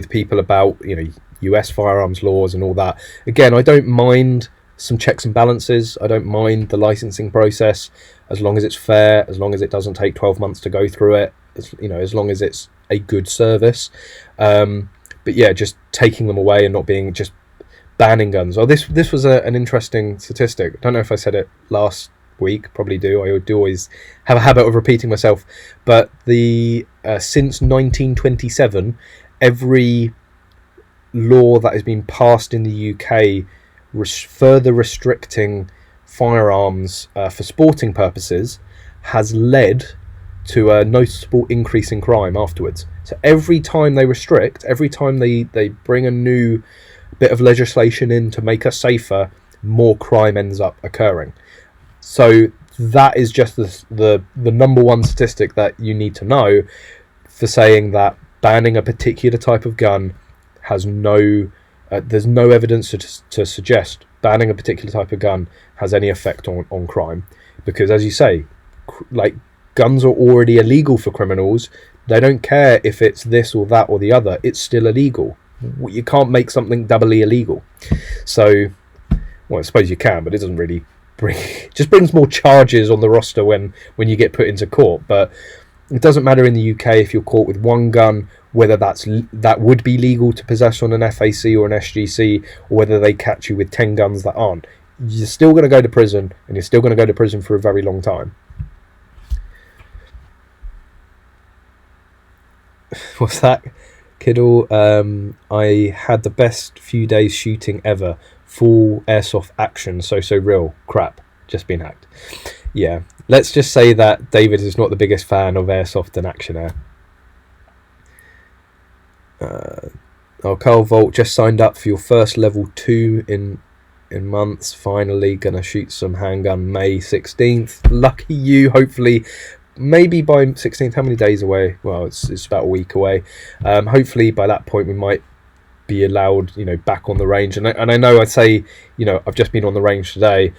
people about, you know, US firearms laws and all that. Again, I don't mind some checks and balances. I don't mind the licensing process, as long as it's fair, as long as it doesn't take 12 months to go through it, you know, as long as it's a good service. But yeah, just taking them away and not being just banning guns. Oh, this was an interesting statistic. I don't know if I said it last week. Probably do. I do always have a habit of repeating myself. But since 1927, every law that has been passed in the UK further restricting firearms for sporting purposes has led to a noticeable increase in crime afterwards. So every time they restrict, every time they bring a new bit of legislation in to make us safer, more crime ends up occurring. So that is just the number one statistic that you need to know for saying that banning a particular type of gun has there's no evidence to suggest banning a particular type of gun has any effect on crime. Because as you say, like, guns are already illegal for criminals. They don't care if it's this or that or the other. It's still illegal. You can't make something doubly illegal. So, well, I suppose you can, but it doesn't really just brings more charges on the roster when you get put into court. But it doesn't matter in the UK if you're caught with one gun, whether that would be legal to possess on an FAC or an SGC, or whether they catch you with 10 guns that aren't. You're still going to go to prison, and you're still going to go to prison for a very long time. What's that, Kiddle? I had the best few days shooting ever. Full airsoft action, so real. Crap, just been hacked. Yeah, let's just say that David is not the biggest fan of airsoft and action air. Carl Volt just signed up for your first level 2 in months. Finally gonna shoot some handgun May 16th. Lucky you. Hopefully, maybe by 16th. How many days away? Well, it's about a week away. Hopefully by that point we might be allowed, you know, back on the range. And I know I'd say, you know, I've just been on the range today.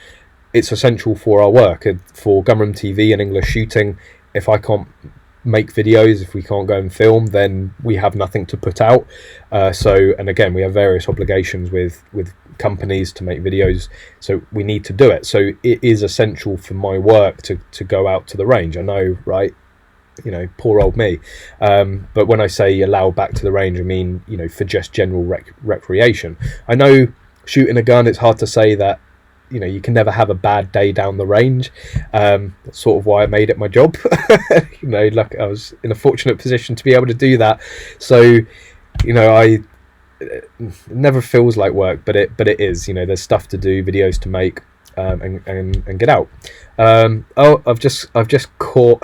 It's essential for our work, for Gunroom TV and English Shooting. If I can't make videos, if we can't go and film, then we have nothing to put out. And again, we have various obligations with companies to make videos, so we need to do it. So it is essential for my work to go out to the range. I know, right? You know, poor old me. But when I say allow back to the range, I mean, you know, for just general recreation. I know shooting a gun, it's hard to say that, you know, you can never have a bad day down the range. That's sort of why I made it my job. You know, like, I was in a fortunate position to be able to do that. So, you know, it never feels like work, but it is. You know, there's stuff to do, videos to make, and get out. I've just caught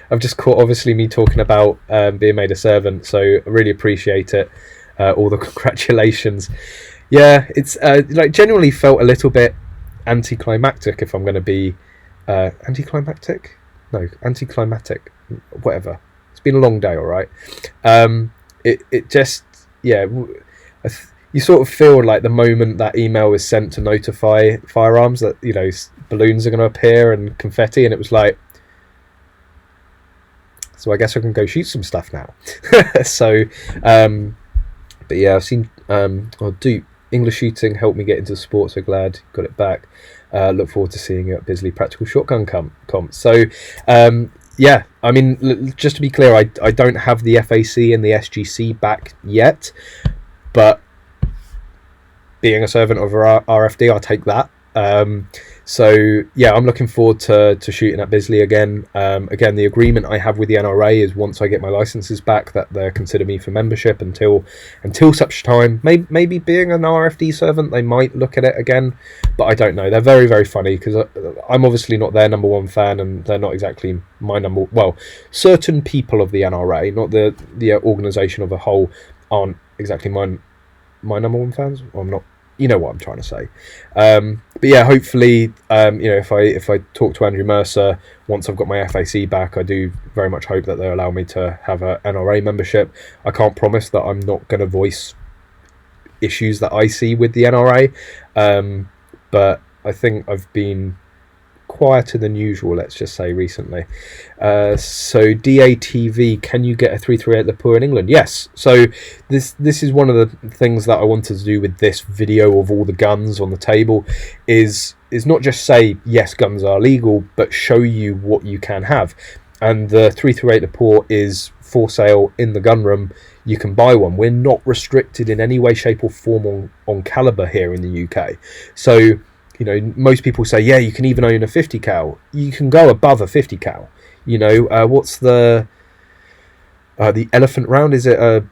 obviously me talking about being made a servant, so I really appreciate it. All the congratulations. Yeah, it's like genuinely felt a little bit anticlimactic, if I'm going to be anticlimactic, whatever. It's been a long day, all right. It just, yeah, you sort of feel like the moment that email was sent to notify Firearms that, you know, balloons are going to appear and confetti, and it was like, so I guess I can go shoot some stuff now. So, but yeah, I've seen Dupe English Shooting helped me get into the sport, so glad got it back. Look forward to seeing you at Bisley Practical Shotgun Comp. So, yeah, I mean, just to be clear, I don't have the FAC and the SGC back yet, but being a servant of RFD, I'll take that. So yeah, I'm looking forward to shooting at Bisley again. Again, the agreement I have with the NRA is once I get my licenses back, that they'll consider me for membership until such time. Maybe being an RFD servant, they might look at it again, but I don't know. They're very, very funny because I'm obviously not their number one fan, and they're not exactly my number. Well, certain people of the NRA, not the organisation of a whole, aren't exactly my number one fans. I'm not. you know what I'm trying to say. But yeah, hopefully, you know, if I talk to Andrew Mercer once I've got my FAC back, I do very much hope that they'll allow me to have a NRA membership. I can't promise that I'm not going to voice issues that I see with the NRA, but I think I've been quieter than usual, let's just say, recently. So DATV, can you get a 338 Lapua in England? Yes. So this is one of the things that I wanted to do with this video of all the guns on the table, is not just say yes, guns are legal, but show you what you can have. And the 338 Lapua is for sale in the gun room. You can buy one. We're not restricted in any way, shape or form on caliber here in the UK. So, you know, most people say, yeah, you can even own a 50 cal. You can go above a 50 cal. You know, what's the elephant round? Is it a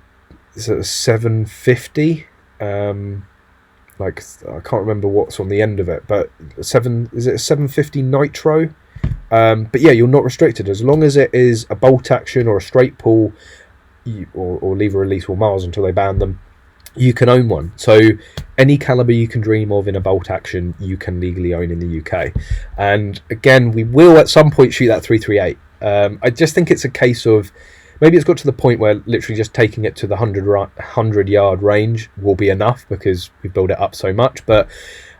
750? Like, I can't remember what's on the end of it, but is it a 750 nitro? But yeah, you're not restricted as long as it is a bolt action or a straight pull, or lever release or Mars until they ban them. You can own one. So any caliber you can dream of in a bolt action, you can legally own in the UK. And again, we will at some point shoot that 338. I just think it's a case of, maybe it's got to the point where literally just taking it to the 100 yard range will be enough, because we build it up so much. But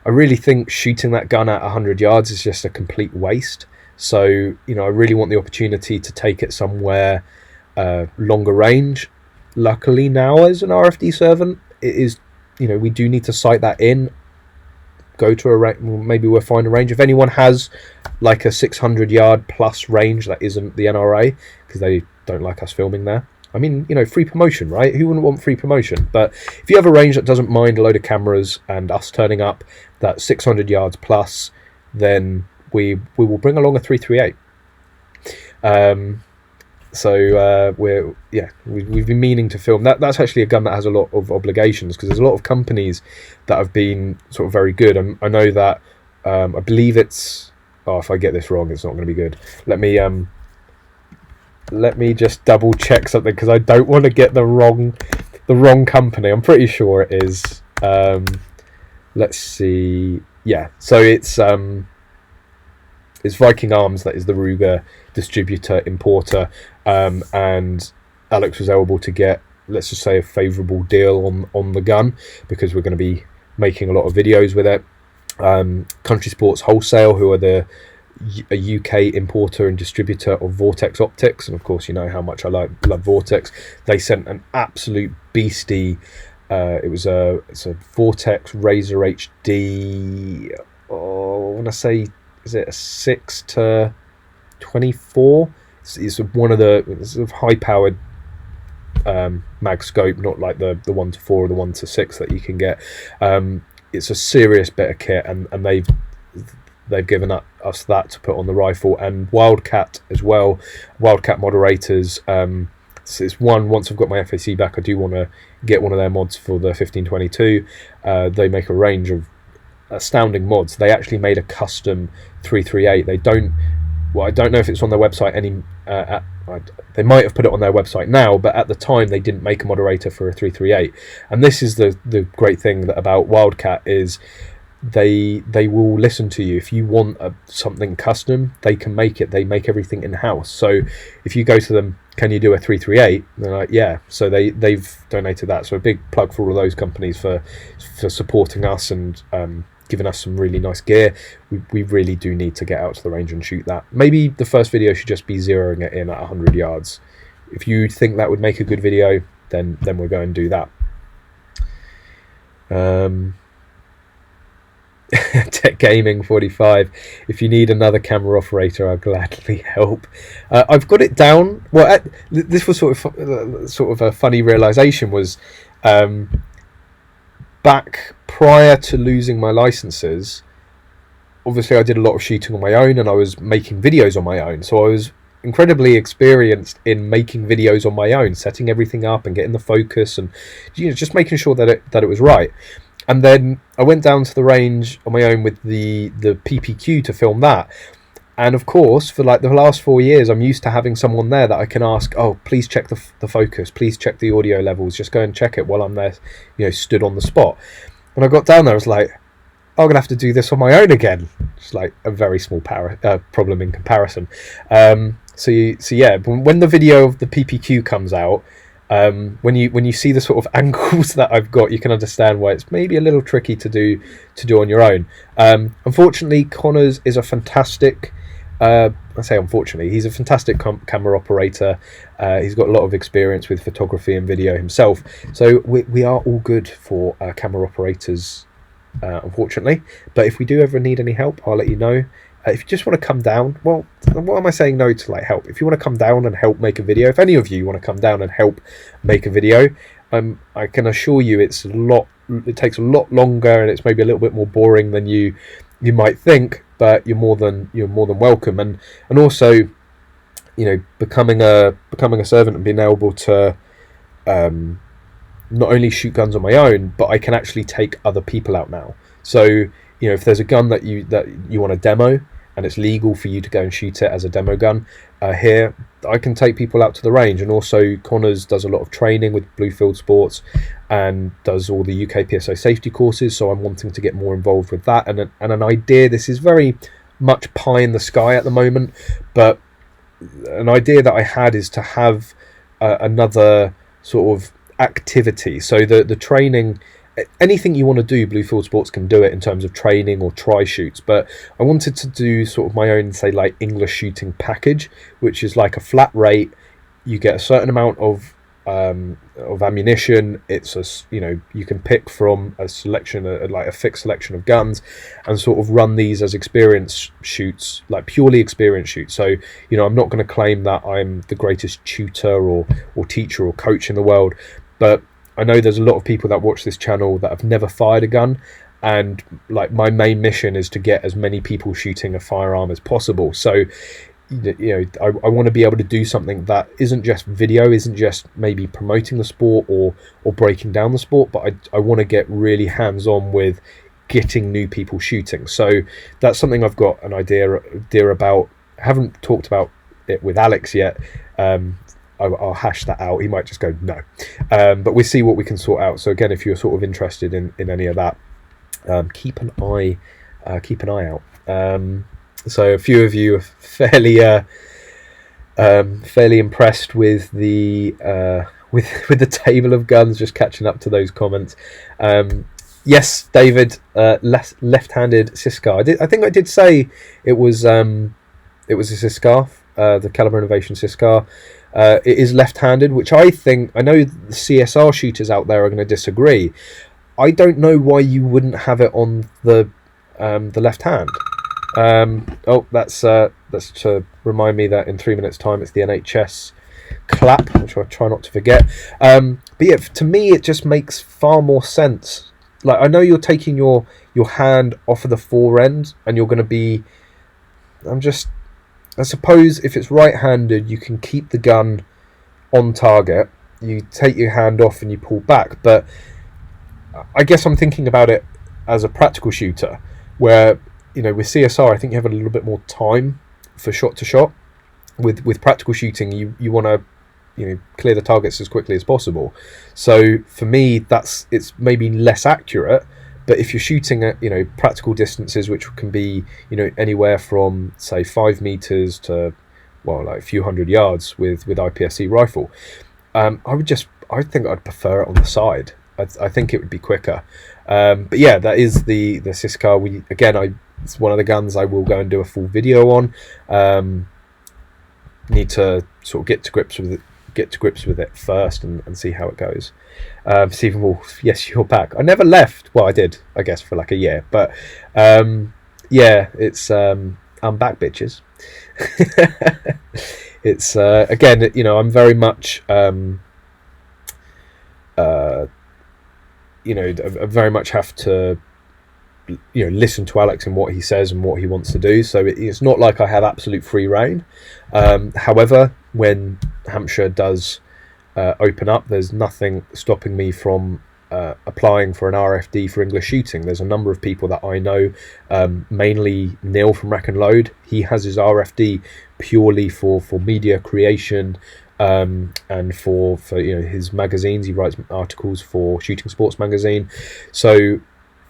I really think shooting that gun at 100 yards is just a complete waste. So, you know, I really want the opportunity to take it somewhere longer range. Luckily now, as an RFD servant, it is, you know, we do need to sight that in, go to a range. Maybe we'll find a range. If anyone has like a 600 yard plus range that isn't the NRA, because they don't like us filming there, I mean, you know, free promotion, right? Who wouldn't want free promotion? But if you have a range that doesn't mind a load of cameras and us turning up that 600 yards plus, then we will bring along a 338. So we've been meaning to film that. That's actually a gun that has a lot of obligations, because there's a lot of companies that have been sort of very good. And I know that I believe it's, if I get this wrong, it's not going to be good. Let me just double check something, because I don't want to get the wrong company. I'm pretty sure it is. Let's see. Yeah, so it's Viking Arms that is the Ruger distributor importer, and Alex was able to get, let's just say, a favourable deal on the gun, because we're going to be making a lot of videos with it. Country Sports Wholesale, who are a UK importer and distributor of Vortex optics, and of course you know how much I love Vortex. They sent an absolute beastie. It's a Vortex Razor HD. I want to say, is it a 6-24? It's one of the sort of high-powered mag scope, not like the 1-4 or the 1-6 that you can get. It's a serious bit of kit, and they've given us that to put on the rifle, and Wildcat as well. Wildcat moderators. It's one, once I've got my FAC back, I do want to get one of their mods for the 1522. They make a range of astounding mods. They actually made a custom 338. They don't, well, I don't know if it's on their website they might have put it on their website now, but at the time they didn't make a moderator for a 338. And this is the great thing about Wildcat, is they will listen to you. If you want something custom, they can make it. They make everything in-house. So if you go to them, can you do a 338? They're like, yeah. So they've donated that. So a big plug for all of those companies for supporting us and giving us some really nice gear. We really do need to get out to the range and shoot that. Maybe the first video should just be zeroing it in at 100 yards. If you think that would make a good video, then we'll go and do that. Tech Gaming 45. If you need another camera operator, I'll gladly help. I've got it down. Well, this was sort of a funny realization. Was back prior to losing my licenses, obviously I did a lot of shooting on my own, and I was making videos on my own. So I was incredibly experienced in making videos on my own, setting everything up and getting the focus, and just making sure that it was right. And then I went down to the range on my own with the PPQ to film that. And of course, for like the last 4 years, I'm used to having someone there that I can ask, oh, please check the focus, please check the audio levels, just go and check it while I'm there, stood on the spot. when I got down there, I was like, I'm gonna have to do this on my own again. It's like a very small problem in comparison. So yeah, when the video of the PPQ comes out, when you see the sort of angles that I've got, you can understand why it's maybe a little tricky to do on your own. Unfortunately, Connors is a fantastic. I say unfortunately, he's a fantastic camera operator. He's got a lot of experience with photography and video himself. So we are all good for camera operators, unfortunately. But if we do ever need any help, I'll let you know. If you just want to come down, well, what am I saying no to, like, help? If you want to come down and help make a video, if any of you want to come down and help make a video, I can assure you it takes a lot longer, and it's maybe a little bit more boring than you might think, but you're more than welcome. And also, you know, becoming a servant and being able to not only shoot guns on my own, but I can actually take other people out now. So, you know, if there's a gun that you want to demo and it's legal for you to go and shoot it as a demo gun, here I can take people out to the range. And also Connors does a lot of training with Bluefield Sports and does all the UK PSO safety courses, so I'm wanting to get more involved with that. And an idea, this is very much pie in the sky at the moment, but an idea that I had is to have another sort of activity. So the training, anything you want to do, Bluefield Sports can do it in terms of training or try shoots, but I wanted to do sort of my own, say, like English shooting package, which is like a flat rate. You get a certain amount of ammunition. It's you can pick from a selection, like a fixed selection of guns, and sort of run these as experience shoots, like purely experience shoots. So, you know, I'm not going to claim that I'm the greatest tutor or teacher or coach in the world, but I know there's a lot of people that watch this channel that have never fired a gun, and like my main mission is to get as many people shooting a firearm as possible. So, you know, I want to be able to do something that isn't just video, isn't just maybe promoting the sport or breaking down the sport, but I want to get really hands-on with getting new people shooting. So that's something I've got an idea about. I haven't talked about it with Alex yet. I'll hash that out. He might just go no, but we'll see what we can sort out. So again, if you're sort of interested in any of that, keep an eye out. So a few of you are fairly impressed with the with the table of guns. Just catching up to those comments. Yes, David, left-handed Siskar. I think I did say it was a Siskar, the Caliber Innovation Siskar. It is left-handed, which I know the CSR shooters out there are going to disagree. I don't know why you wouldn't have it on the left hand. That's to remind me that in 3 minutes time it's the NHS clap, which I try not to forget. But yeah, to me it just makes far more sense. Like, I know you're taking your hand off of the fore end, and you're going to be, I suppose if it's right-handed, you can keep the gun on target. You take your hand off and you pull back. But I guess I'm thinking about it as a practical shooter, where, you know, with CSR, I think you have a little bit more time for shot to shot. With practical shooting, you want to, you know, clear the targets as quickly as possible. So for me, it's maybe less accurate. But if you're shooting at, you know, practical distances, which can be, you know, anywhere from, say, 5 meters to, well, like a few hundred yards with IPSC rifle, I think I'd prefer it on the side. I think it would be quicker. But yeah, that is the Siskar. It's one of the guns I will go and do a full video on. Need to sort of get to grips with it first and see how it goes. Stephen Wolf, yes, you're back. I never left. Well, I did, I guess, for like a year, but yeah, it's I'm back, bitches. It's again, you know, I'm very much you know, I very much have to, you know, listen to Alex and what he says and what he wants to do. So it's not like I have absolute free reign. However, when Hampshire does open up, there's nothing stopping me from applying for an RFD for English shooting. There's a number of people that I know, mainly Neil from Rack and Load. He has his RFD purely for media creation, and for you know, his magazines. He writes articles for Shooting Sports magazine. So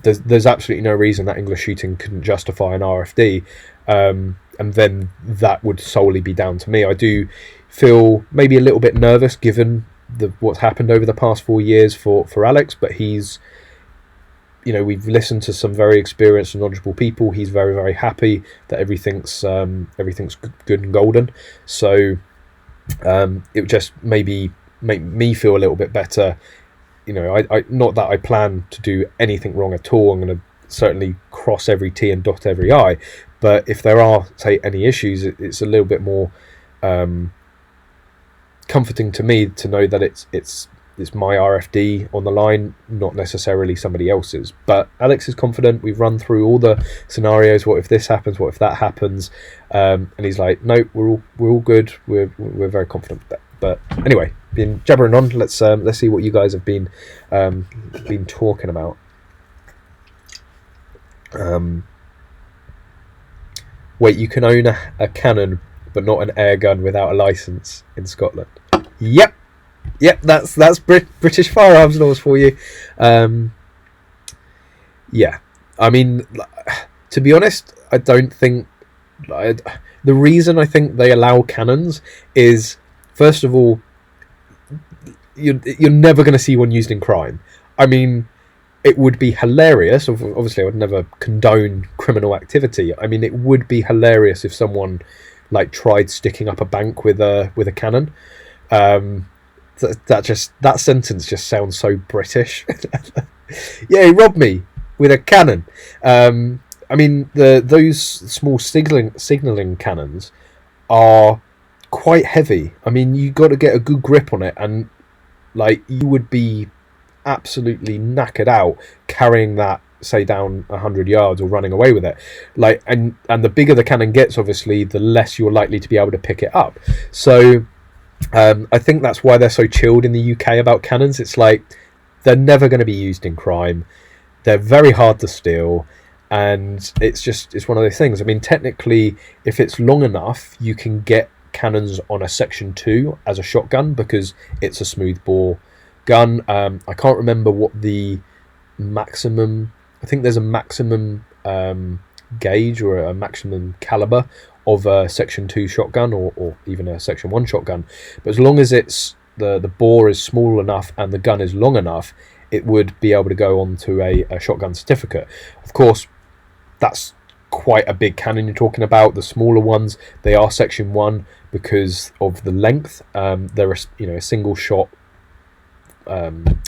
there's absolutely no reason that English Shooting couldn't justify an RFD, and then that would solely be down to me. I do feel maybe a little bit nervous given what's happened over the past 4 years for Alex, but he's, you know, we've listened to some very experienced and knowledgeable people. He's very, very happy that everything's good and golden. So it would just maybe make me feel a little bit better. You know, I not that I plan to do anything wrong at all. I'm going to certainly cross every T and dot every I. But if there are, say, any issues, it's a little bit more comforting to me to know that it's my RFD on the line, not necessarily somebody else's. But Alex is confident. We've run through all the scenarios. What if this happens? What if that happens? And he's like, no, we're all good. We're very confident. But anyway, been jabbering on. Let's see what you guys have been talking about. Wait, you can own a Canon but not an air gun without a license in Scotland. Yep, that's British firearms laws for you. Yeah, I mean, to be honest, I don't think the reason I think they allow cannons is, first of all, you're never going to see one used in crime. I mean, it would be hilarious. Obviously, I would never condone criminal activity. I mean, it would be hilarious if someone like tried sticking up a bank with a cannon. That sentence just sounds so British. Yeah, he robbed me with a cannon. I mean, those small signaling cannons are quite heavy. I mean, you got to get a good grip on it, and like you would be absolutely knackered out carrying that, say, down 100 yards or running away with it. Like, and the bigger the cannon gets, obviously, the less you're likely to be able to pick it up. So I think that's why they're so chilled in the UK about cannons. It's like they're never going to be used in crime. They're very hard to steal, and it's one of those things. I mean, technically, if it's long enough, you can get cannons on a Section 2 as a shotgun because it's a smooth bore gun. I can't remember what the maximum, I think there's a maximum gauge or a maximum caliber of a Section 2 shotgun or even a Section 1 shotgun, but as long as it's the bore is small enough and the gun is long enough, it would be able to go onto a shotgun certificate. Of course, that's quite a big cannon you're talking about. The smaller ones, they are Section 1 because of the length. They're a single shot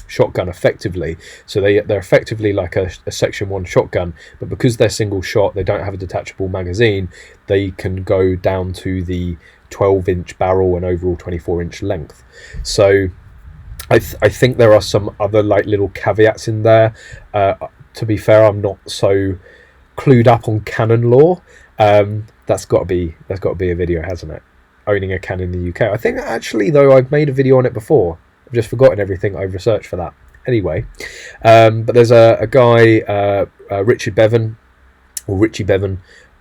shotgun effectively, so they're effectively like a Section 1 shotgun, but because they're single shot, they don't have a detachable magazine, they can go down to the 12-inch barrel and overall 24-inch length. So I think there are some other like little caveats in there. To be fair, I'm not so clued up on Canon law. That's got to be a video, hasn't it? Owning a Canon in the UK. I think actually though I've made a video on it before. I've just forgotten everything I've researched for that. Anyway, but there's a guy, Richie Bevan,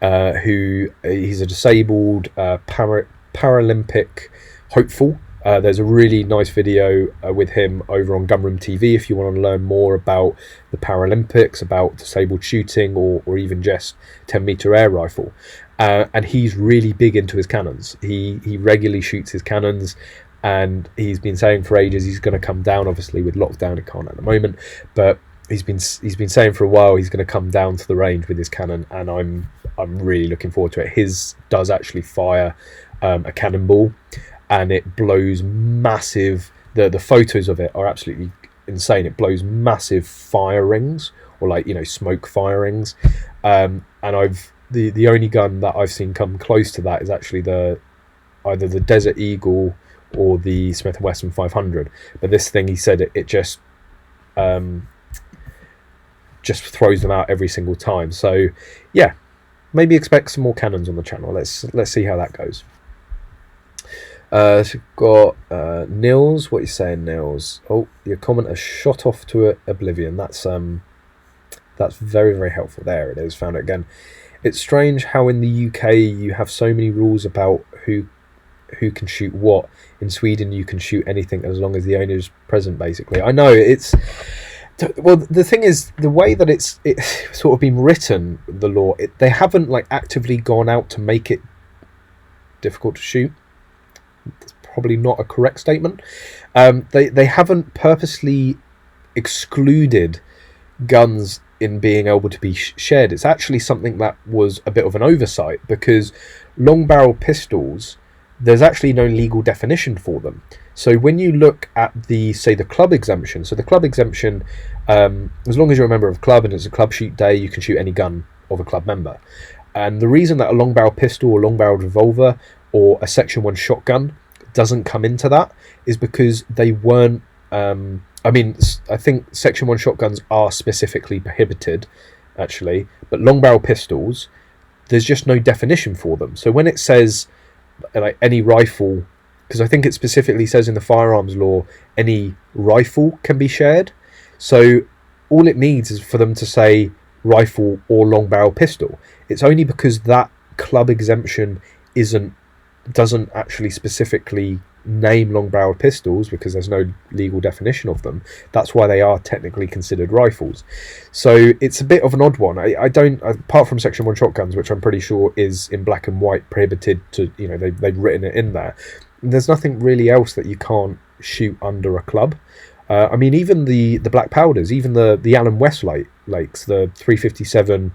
who he's a disabled Paralympic hopeful. There's a really nice video with him over on Gunroom TV if you want to learn more about the Paralympics, about disabled shooting, or even just 10-meter air rifle. And he's really big into his cannons. He regularly shoots his cannons, and he's been saying for ages he's going to come down. Obviously, with lockdown, he can't at the moment, but he's been saying for a while he's going to come down to the range with his cannon, and I'm really looking forward to it. His does actually fire a cannonball, and it blows massive. The photos of it are absolutely insane. It blows massive fire rings, or like, you know, smoke fire rings. And the only gun that I've seen come close to that is actually either the Desert Eagle or the Smith & Wesson 500. But this thing, he said, it just throws them out every single time. So yeah, maybe expect some more cannons on the channel. Let's see how that goes. So we've got Nils. What are you saying, Nils? Oh, your comment has shot off to oblivion. That's very, very helpful. There it is. Found it again. It's strange how in the UK you have so many rules about who can shoot what. In Sweden you can shoot anything as long as the owner is present, basically. I know, it's Well, the thing is, the way that it's sort of been written, the law, they haven't like actively gone out to make it difficult to shoot. That's probably not a correct statement. They haven't purposely excluded guns in being able to be shared. It's actually something that was a bit of an oversight, because long barrel pistols, there's actually no legal definition for them. So when you look at the club exemption, so the club exemption, as long as you're a member of a club and it's a club shoot day, you can shoot any gun of a club member. And the reason that a long barrel pistol or long barreled revolver or a Section 1 shotgun doesn't come into that is because they weren't, I mean, I think Section 1 shotguns are specifically prohibited, actually, but long barrel pistols, there's just no definition for them. So when it says like any rifle, because I think it specifically says in the firearms law, any rifle can be shared. So all it needs is for them to say rifle or long barrel pistol. It's only because that club exemption doesn't actually specifically name long barreled pistols, because there's no legal definition of them. That's why they are technically considered rifles. So it's a bit of an odd one. I don't, apart from Section 1 shotguns, which I'm pretty sure is in black and white prohibited to, you know, they've written it in there. There's nothing really else that you can't shoot under a club. I mean, even the black powders, even the Allen Westlakes, the 357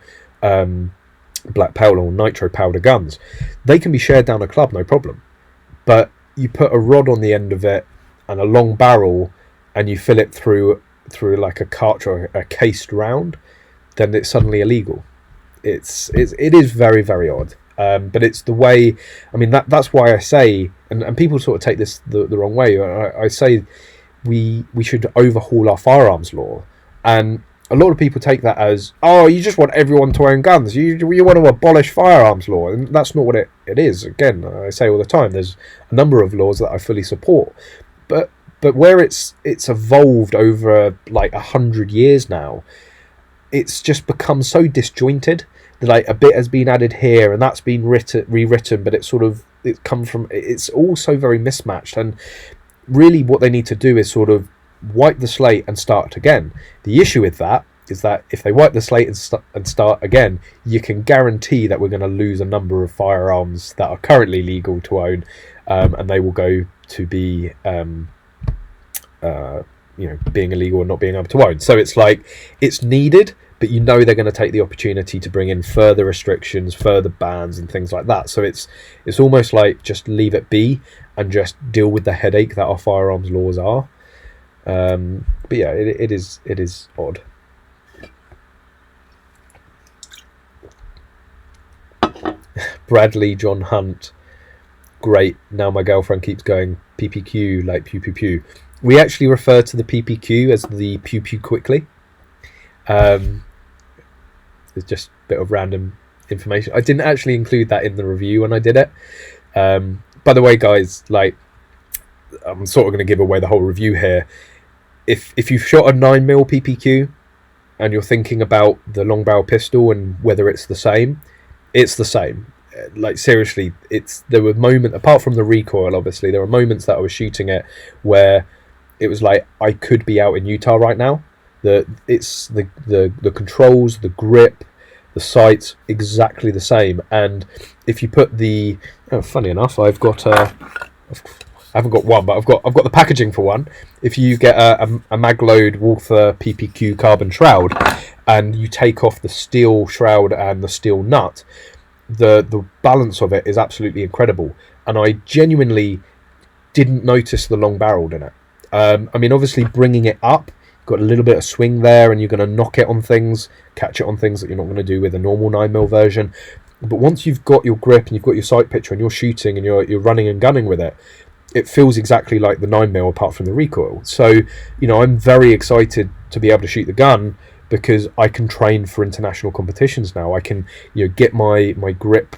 black powder or nitro powder guns, they can be shared down a club, no problem. But you put a rod on the end of it and a long barrel, and you fill it through like a cartridge or a cased round, then it's suddenly illegal. It is very, very odd. But it's the way. I mean, that's why I say, and people sort of take this the wrong way. I say we should overhaul our firearms law, and a lot of people take that as, oh, you just want everyone to own guns. You want to abolish firearms law, and that's not what it is. Again, I say all the time, there's a number of laws that I fully support, but where it's evolved over like 100 years now, it's just become so disjointed that like a bit has been added here and that's been rewritten, but it's all so very mismatched. And really what they need to do is sort of wipe the slate and start again. The issue with that is that if they wipe the slate and start again, you can guarantee that we're going to lose a number of firearms that are currently legal to own, and they will go to be being illegal and not being able to own. So it's like, it's needed, but you know they're going to take the opportunity to bring in further restrictions, further bans and things like that. So it's almost like just leave it be and just deal with the headache that our firearms laws are. But yeah, it is odd. Bradley John Hunt, great. Now my girlfriend keeps going PPQ like pew pew pew. We actually refer to the PPQ as the pew pew quickly. It's just a bit of random information. I didn't actually include that in the review when I did it. By the way, guys, like, I'm sort of going to give away the whole review here. If you've shot a 9mm PPQ and you're thinking about the long barrel pistol and whether it's the same, it's the same. Like, seriously, there were moments, apart from the recoil, obviously, there were moments that I was shooting it where it was like I could be out in Utah right now. The controls, the grip, the sights, exactly the same. And if you put funny enough, I haven't got one, but I've got the packaging for one. If you get a Magload Walther PPQ carbon shroud and you take off the steel shroud and the steel nut, the balance of it is absolutely incredible. And I genuinely didn't notice the long barreled in it. I mean, obviously bringing it up, got a little bit of swing there, and you're going to knock it on things, catch it on things that you're not going to do with a normal 9mm version. But once you've got your grip and you've got your sight picture and you're shooting and you're running and gunning with it, it feels exactly like the 9mm apart from the recoil. So, you know, I'm very excited to be able to shoot the gun because I can train for international competitions now. I can, you know, get my grip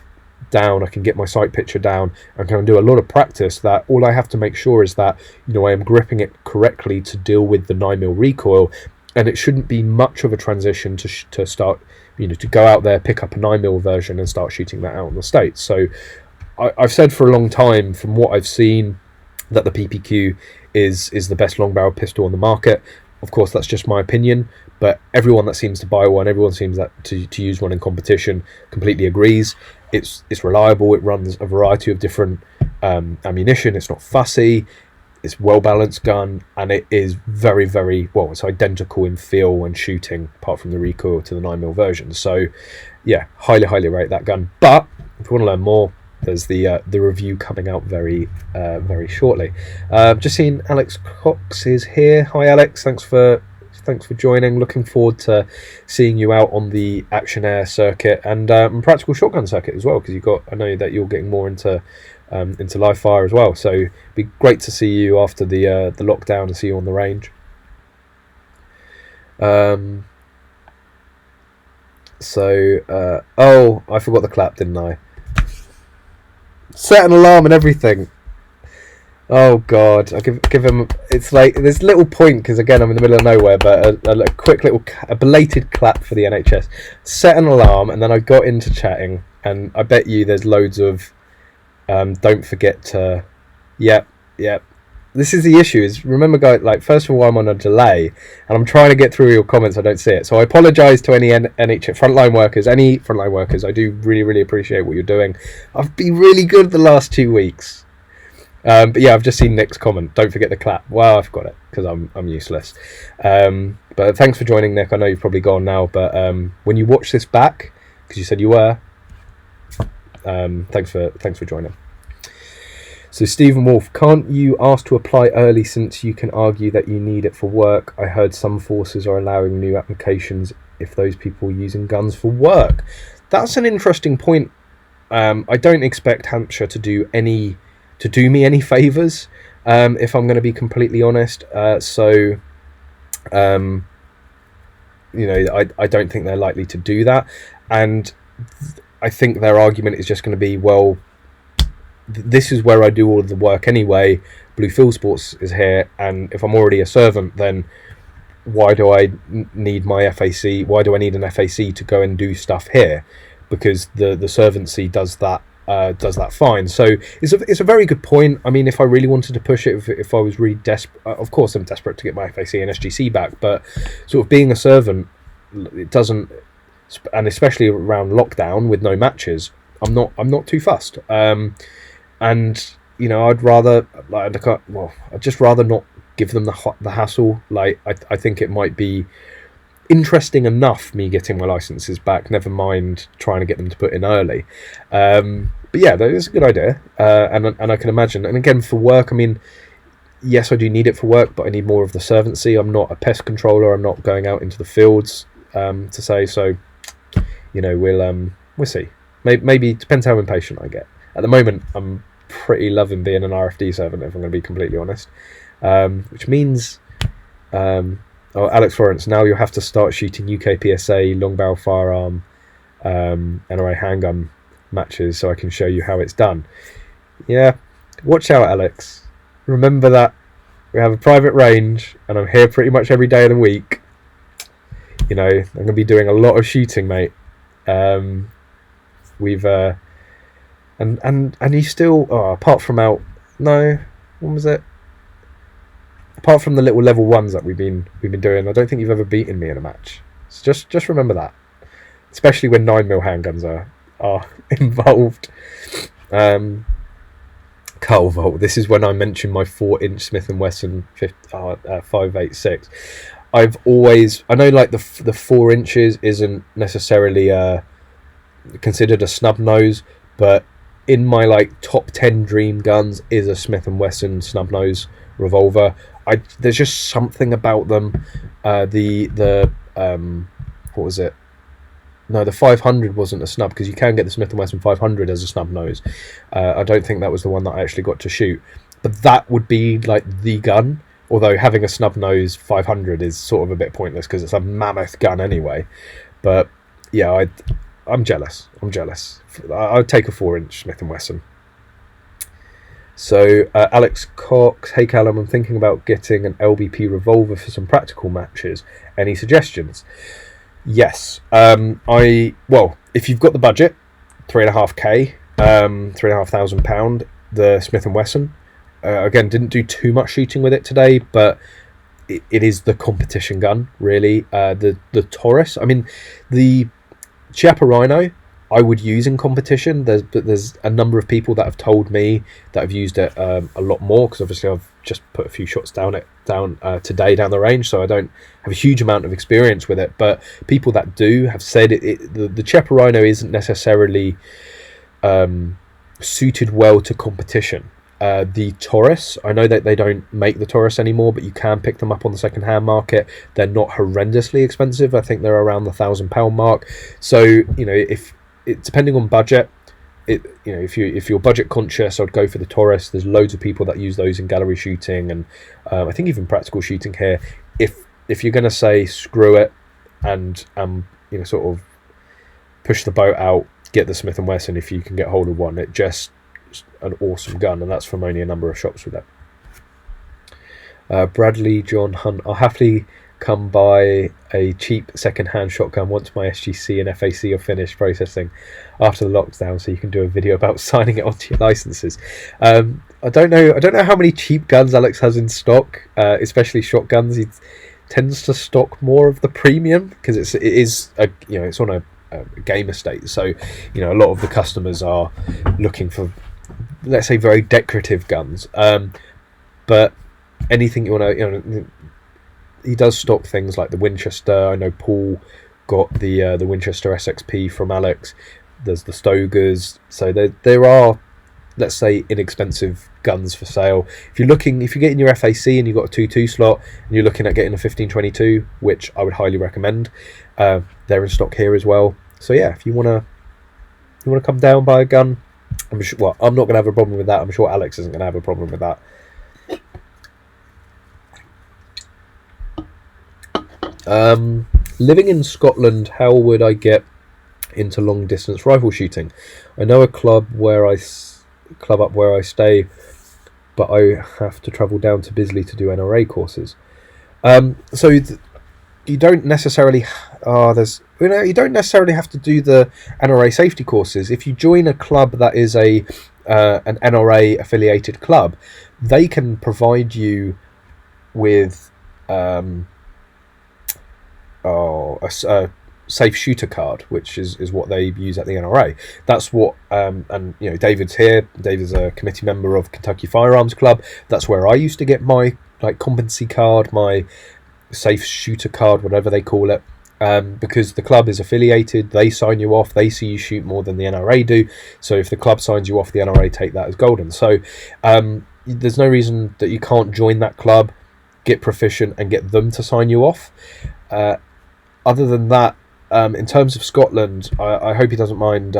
down, I can get my sight picture down, I can do a lot of practice that all I have to make sure is that, you know, I am gripping it correctly to deal with the 9mm recoil, and it shouldn't be much of a transition to start, you know, to go out there, pick up a 9mm version and start shooting that out in the States. So I've said for a long time, from what I've seen, that the PPQ is the best long barrel pistol on the market. Of course, that's just my opinion, but everyone that seems to buy one, everyone seems to use one in competition completely agrees. It's reliable. It runs a variety of different ammunition. It's not fussy. It's well balanced gun, and it is very, very well. It's identical in feel and shooting, apart from the recoil, to the 9mm version. So, yeah, highly rate that gun. But if you want to learn more, there's the review coming out very shortly. Just seen Alex Cox is here. Hi, Alex. Thanks for joining. Looking forward to seeing you out on the Action Air circuit and practical shotgun circuit as well, because I know that you're getting more into live fire as well. So it'd be great to see you after the lockdown and see you on the range. Oh, I forgot the clap, didn't I? Set an alarm and everything. Oh god, I give him. It's like this little point, because again I'm in the middle of nowhere, but a quick little belated clap for the NHS. Set an alarm, and then I got into chatting, and I bet you there's loads of don't forget to. Yep. This is the issue. Is remember, guys. Like, first of all, I'm on a delay, and I'm trying to get through your comments. I don't see it, so I apologise to any NHS frontline workers. Any frontline workers, I do really appreciate what you're doing. I've been really good the last 2 weeks. But yeah, I've just seen Nick's comment. Don't forget the clap. Well, I've got it because I'm useless. But thanks for joining, Nick. I know you've probably gone now, but when you watch this back, because you said you were, thanks for joining. So Stephen Wolf, can't you ask to apply early since you can argue that you need it for work? I heard some forces are allowing new applications if those people are using guns for work. That's an interesting point. I don't expect Hampshire to do me any favours, if I'm going to be completely honest. I don't think they're likely to do that, and I think their argument is just going to be, well, this is where I do all of the work anyway. Blue Field Sports is here, and if I'm already a servant, then why do I need my FAC? Why do I need an FAC to go and do stuff here? Because the servancy does that fine. So it's a very good point. I mean, if I really wanted to push it, if I was really desperate, of course I'm desperate to get my FAC and SGC back, but sort of being a servant, it doesn't, and especially around lockdown with no matches, I'm not too fussed. And I'd just rather not give them the hassle. Like, I think it might be interesting enough me getting my licenses back, never mind trying to get them to put in early. But yeah, that is a good idea, and I can imagine. And again, for work, I mean, yes, I do need it for work, but I need more of the servancy. I'm not a pest controller. I'm not going out into the fields to say. So, we'll see. Maybe depends how impatient I get. At the moment, I'm pretty loving being an RFD servant, if I'm going to be completely honest. Which means, Alex Florence, now you'll have to start shooting UK PSA, long barrel firearm, NRA handgun matches so I can show you how it's done. Yeah, watch out, Alex. Remember that we have a private range, and I'm here pretty much every day of the week. I'm going to be doing a lot of shooting, mate. We've and you still, apart from when was it? Apart from the little level ones that we've been doing, I don't think you've ever beaten me in a match. So just remember that, especially when 9mm handguns are involved. Carl Volt, this is when I mentioned my 4-inch Smith & Wesson 5.86. I know like the 4 inches isn't necessarily considered a snub nose, but in my like top 10 dream guns is a Smith & Wesson snub nose revolver. There's just something about them. What was it? No, the 500 wasn't a snub, because you can get the Smith & Wesson 500 as a snub nose. I don't think that was the one that I actually got to shoot, but that would be like the gun. Although having a snub nose 500 is sort of a bit pointless because it's a mammoth gun anyway. But yeah, I'm jealous. I'd take a 4-inch Smith & Wesson. So Alex Cox, hey Callum, I'm thinking about getting an LBP revolver for some practical matches. Any suggestions? Yes. If you've got the budget, £3,500, £3,500, the Smith & Wesson. Again, didn't do too much shooting with it today, but it is the competition gun, really. The Taurus, I mean, the Chiappa Rhino I would use in competition. There's a number of people that have told me that have used it a lot more, because obviously I've just put a few shots down today down the range, so I don't have a huge amount of experience with it. But people that do have said the Chiappa Rhino isn't necessarily suited well to competition. The Taurus, I know that they don't make the Taurus anymore, but you can pick them up on the second-hand market. They're not horrendously expensive. I think they're around the £1,000 mark. So, you know, if depending on budget, if you're budget conscious, I'd go for the Taurus. There's loads of people that use those in gallery shooting, and I think even practical shooting here. If you're going to say screw it and you know, sort of push the boat out, get the Smith & Wesson if you can get hold of one. It just an awesome gun, and that's from only a number of shops with it. Bradley John Hunt, I'll happily come by a cheap second-hand shotgun once my SGC and FAC are finished processing after the lockdown, so you can do a video about signing it onto your licenses. I don't know how many cheap guns Alex has in stock, especially shotguns. He tends to stock more of the premium, because it's on a game estate, so you know, a lot of the customers are looking for, let's say, very decorative guns, but anything you want to, he does stock things like the Winchester. I know Paul got the Winchester SXP from Alex. There's the Stogers, so there are, let's say, inexpensive guns for sale. If you're getting your FAC and you've got a 2.2 slot and you're looking at getting a 15-22, which I would highly recommend, they're in stock here as well. So yeah, if you want to come down, buy a gun, I'm not going to have a problem with that. I'm sure Alex isn't going to have a problem with that. Living in Scotland, how would I get into long distance rifle shooting? I know a club up where I stay, but I have to travel down to Bisley to do NRA courses. So you don't necessarily you don't necessarily have to do the NRA safety courses. If you join a club that is an NRA affiliated club, they can provide you with a safe shooter card, which is what they use at the NRA. That's what and you know, David's here. David's a committee member of Kentucky Firearms Club. That's where I used to get my competency card, my safe shooter card, whatever they call it, because the club is affiliated. They sign you off. They see you shoot more than the NRA do. So if the club signs you off, the NRA take that as golden. So there's no reason that you can't join that club, get proficient, and get them to sign you off. Other than that, in terms of Scotland, I hope he doesn't mind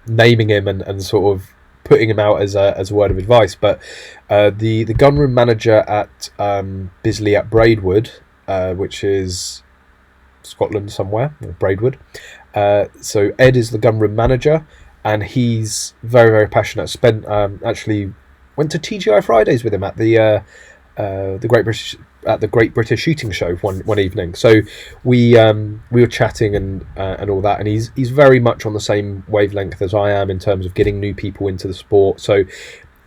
naming him and sort of putting him out as a word of advice. But the gunroom manager at Bisley at Braidwood, which is Scotland somewhere, Braidwood. So Ed is the gunroom manager, and he's very, very passionate. Actually went to TGI Fridays with him at the Great British Shooting Show one evening. So we were chatting and all that, and he's very much on the same wavelength as I am in terms of getting new people into the sport. So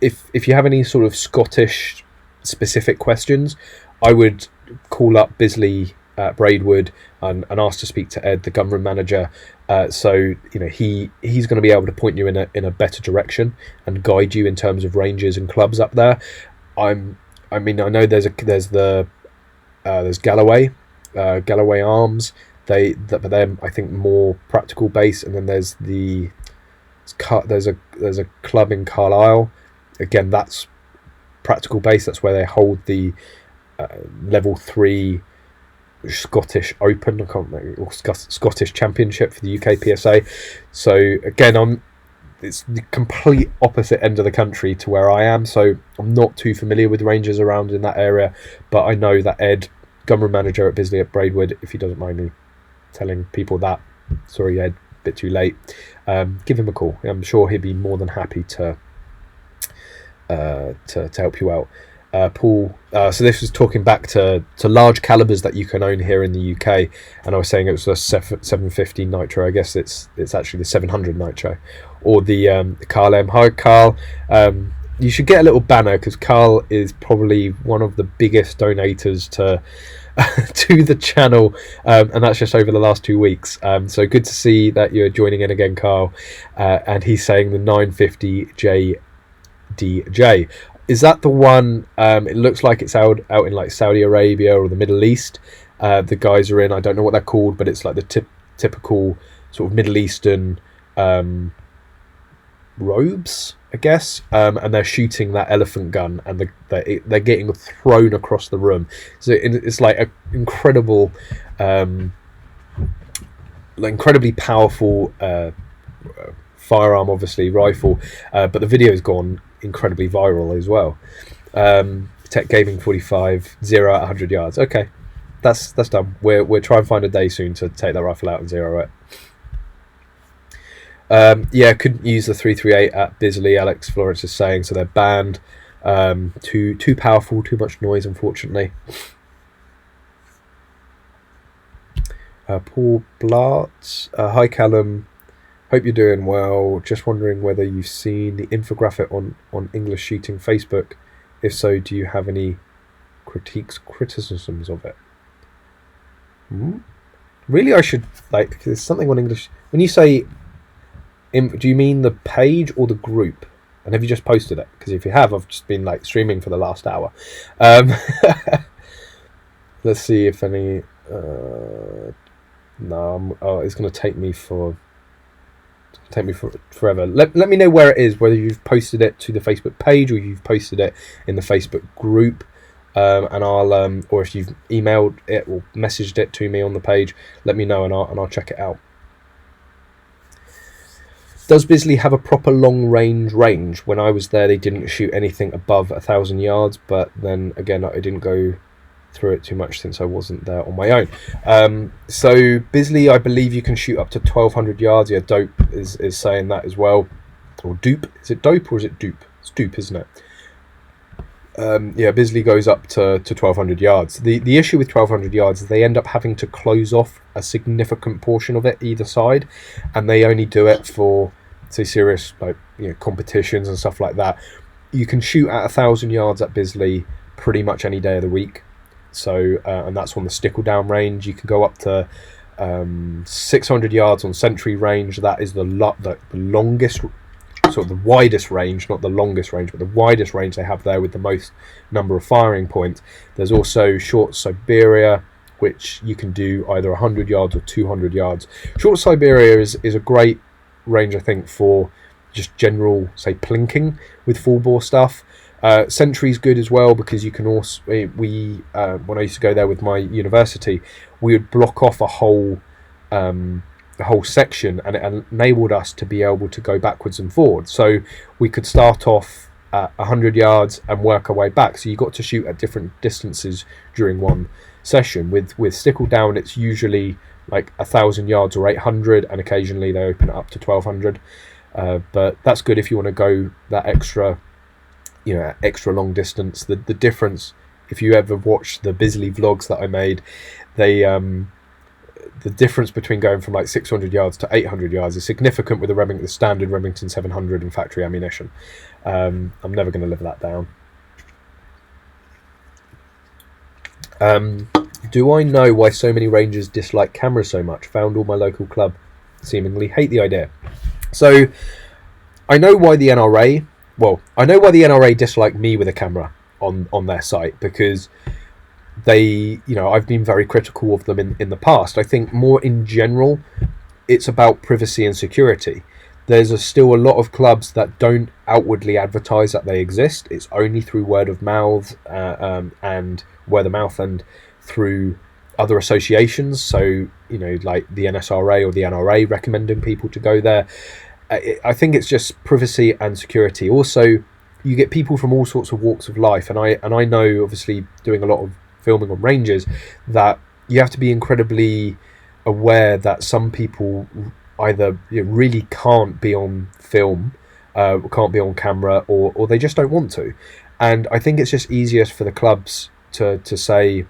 if you have any sort of Scottish specific questions, I would call up Bisley at Braidwood and ask to speak to Ed, the gunroom manager. So you know, he's going to be able to point you in a better direction and guide you in terms of ranges and clubs up there. I know there's Galloway Arms. But they're, I think, more practical base, and then there's a club in Carlisle. Again, that's practical base. That's where they hold the level 3 Scottish Open, or Scottish Championship for the UK PSA. So again, it's the complete opposite end of the country to where I am, so I'm not too familiar with ranges around in that area, but I know that Ed, gunroom manager at Bisley at Braidwood, if he doesn't mind me telling people that, sorry Ed, a bit too late, give him a call. I'm sure he'd be more than happy to help you out. Paul, so this was talking back to large calibers that you can own here in the UK, and I was saying it was a 750 nitro. I guess it's actually the 700 nitro, or the Callum. Hi Carl, you should get a little banner, because Carl is probably one of the biggest donators to to the channel, and that's just over the last 2 weeks. So good to see that you're joining in again, Carl. And he's saying the 950 JDJ. Is that the one? It looks like it's out in like Saudi Arabia or the Middle East. The guys are in. I don't know what they're called, but it's like the typical sort of Middle Eastern robes, I guess, and they're shooting that elephant gun, and they're getting thrown across the room. So it's like an incredibly powerful firearm, obviously rifle, but the video's gone incredibly viral as well. Tech Gaming 45, 0 at 100 yards. Okay, that's done. We'll try and find a day soon to take that rifle out and zero it. Yeah, couldn't use the 338 at Bisley, Alex Florence is saying, so they're banned. Too powerful, too much noise, unfortunately. Paul Blart, hi Callum, hope you're doing well. Just wondering whether you've seen the infographic on English Shooting Facebook. If so, do you have any criticisms of it? Really, I should, like, there's something on English. When you say, do you mean the page or the group? And have you just posted it? Because if you have, I've just been like streaming for the last hour. Let's see if any. No, it's going to take me forever. Let me know where it is, whether you've posted it to the Facebook page or you've posted it in the Facebook group, and I'll or if you've emailed it or messaged it to me on the page, let me know and I'll check it out. Does Bisley have a proper long range? When I was there, they didn't shoot anything above 1,000 yards, but then again, I didn't go through it too much since I wasn't there on my own. So Bisley, I believe you can shoot up to 1,200 yards. Yeah, Dope is saying that as well. Or Dupe. Is it Dope or is it Dupe? It's Dupe, isn't it? Yeah, Bisley goes up to 1,200 yards. The issue with 1,200 yards is they end up having to close off a significant portion of it either side, and they only do it for, say, serious, like, you know, competitions and stuff like that. You can shoot at 1,000 yards at Bisley pretty much any day of the week. So and that's on the stickle down range. You can go up to 600 yards on Sentry range. That is the longest, sort of the widest range, not the longest range, but the widest range they have there with the most number of firing points. There's also Short Siberia, which you can do either 100 yards or 200 yards. Short Siberia is a great range, I think, for just general, say, plinking with full bore stuff. Sentry's good as well, because you can also, when I used to go there with my university, we would block off a whole section, and it enabled us to be able to go backwards and forwards. So we could start off at 100 yards and work our way back. So you got to shoot at different distances during one session. With stickle down, it's usually like 1,000 yards or 800, and occasionally they open it up to 1,200. But that's good if you want to go that extra long distance. The difference, if you ever watched the Bisley vlogs that I made, the difference between going from like 600 yards to 800 yards is significant with the standard Remington 700 and factory ammunition. I'm never going to live that down. Do I know why so many rangers dislike cameras so much? Found all my local club seemingly hate the idea. So I know why the NRA dislike me with a camera on their site, because they, I've been very critical of them in the past. I think more in general, it's about privacy and security. There's still a lot of clubs that don't outwardly advertise that they exist. It's only through word of mouth and through other associations. So, like the NSRA or the NRA recommending people to go there. I think it's just privacy and security. Also, you get people from all sorts of walks of life, and I know, obviously, doing a lot of filming on ranges, that you have to be incredibly aware that some people either really can't be on film, can't be on camera, or they just don't want to. And I think it's just easiest for the clubs to say,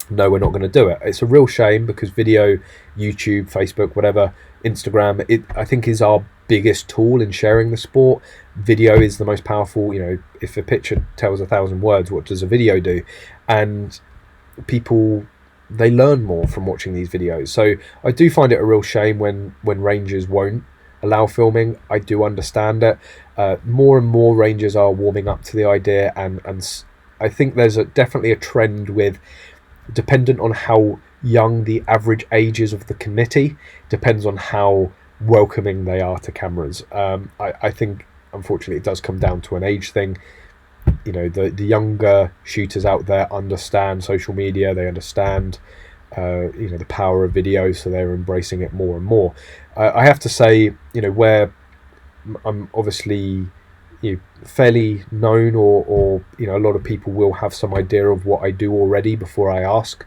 no, we're not going to do it. It's a real shame, because video, YouTube, Facebook, whatever, Instagram, I think is our biggest tool in sharing the sport. Video is the most powerful. You know, if a picture tells 1,000 words, what does a video do? And people, they learn more from watching these videos. So I do find it a real shame when rangers won't allow filming. I do understand it. More and more rangers are warming up to the idea, and I think there's definitely a trend with, dependent on how young the average age is of the committee, depends on how welcoming they are to cameras. I think unfortunately it does come down to an age thing. You know, the younger shooters out there understand social media, they understand you know, the power of video, so they're embracing it more and more. I have to say, you know, where I'm obviously, you know, fairly known, or you know, a lot of people will have some idea of what I do already before I ask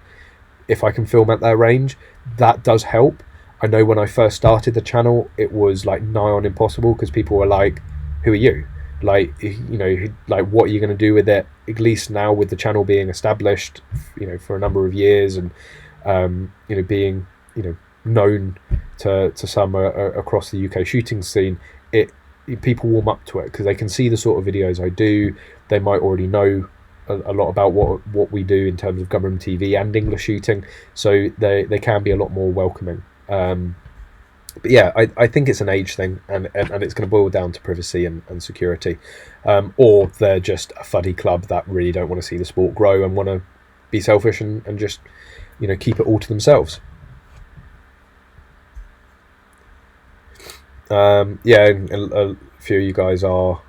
if I can film at their range. That does help. I know when I first started the channel, it was like nigh on impossible, because people were like, who are you? Like, you know, like, what are you going to do with it? At least now, with the channel being established, you know, for a number of years, and you know, being, you know, known to some across the UK shooting scene, people warm up to it because they can see the sort of videos I do. They might already know a lot about what we do in terms of government TV and English shooting, so they can be a lot more welcoming. But yeah, I think it's an age thing, and it's going to boil down to privacy and security, or they're just a fuddy club that really don't want to see the sport grow and want to be selfish and just, you know, keep it all to themselves. Yeah, and a few of you guys are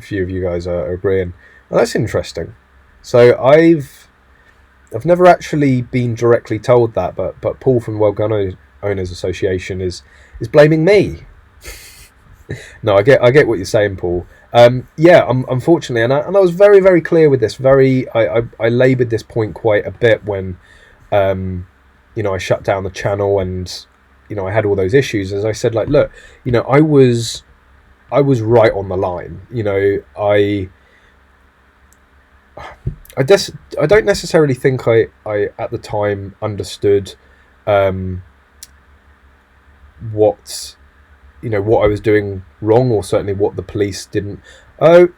few of you guys are agreeing. Well, that's interesting. So I've never actually been directly told that, but Paul from World Gun Owners Association is blaming me. No, I get what you're saying, Paul. Yeah, unfortunately, and I was very, very clear with this. I laboured this point quite a bit when, you know, I shut down the channel, and, you know, I had all those issues. As I said, like, look, you know, I was right on the line. You know, I don't necessarily think I at the time understood what, you know, what I was doing wrong, or certainly what the police didn't. Oh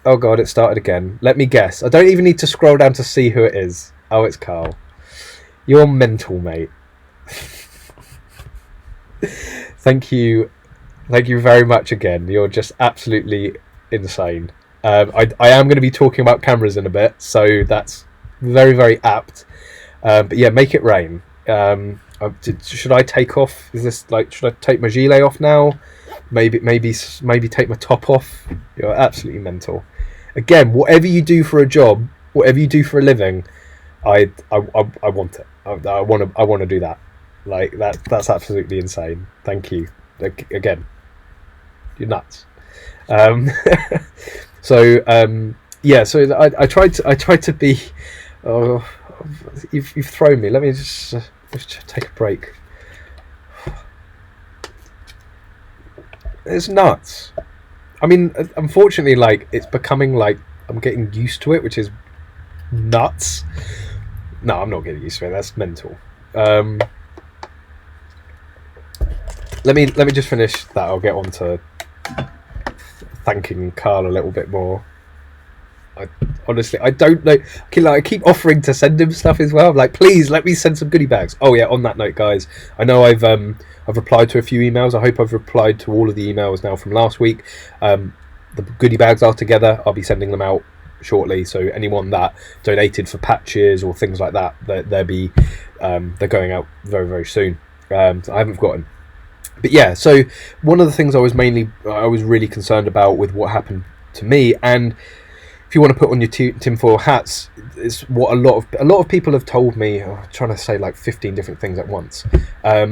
God, it started again. Let me guess. I don't even need to scroll down to see who it is. Oh, it's Carl. You're mental, mate. Thank you very much again. You're just absolutely insane. I am going to be talking about cameras in a bit, so that's very, very apt. But yeah, make it rain. Should I take off? Is this like, should I take my gilet off now? Maybe take my top off. You're absolutely mental. Again, whatever you do for a job, whatever you do for a living, I want it. I want to do that. Like, that's absolutely insane. Thank you. Again, you're nuts. So yeah, so I tried to be. Oh, you've thrown me. Let me just take a break. It's nuts. I mean, unfortunately, like, it's becoming like I'm getting used to it, which is nuts. No, I'm not getting used to it. That's mental. Let me just finish that. I'll get on to thanking Carl a little bit more. Honestly, I don't know. I keep offering to send him stuff as well. I'm like, please let me send some goodie bags. Oh yeah, on that note, guys, I know I've replied to a few emails. I hope I've replied to all of the emails now from last week. The goodie bags are together. I'll be sending them out shortly. So anyone that donated for patches or things like that, they're going out very, very soon. I haven't forgotten. But yeah, so one of the things I was really concerned about with what happened to me, and if you want to put on your tinfoil hats, is what a lot of people have told me. I'm trying to say like 15 different things at once. A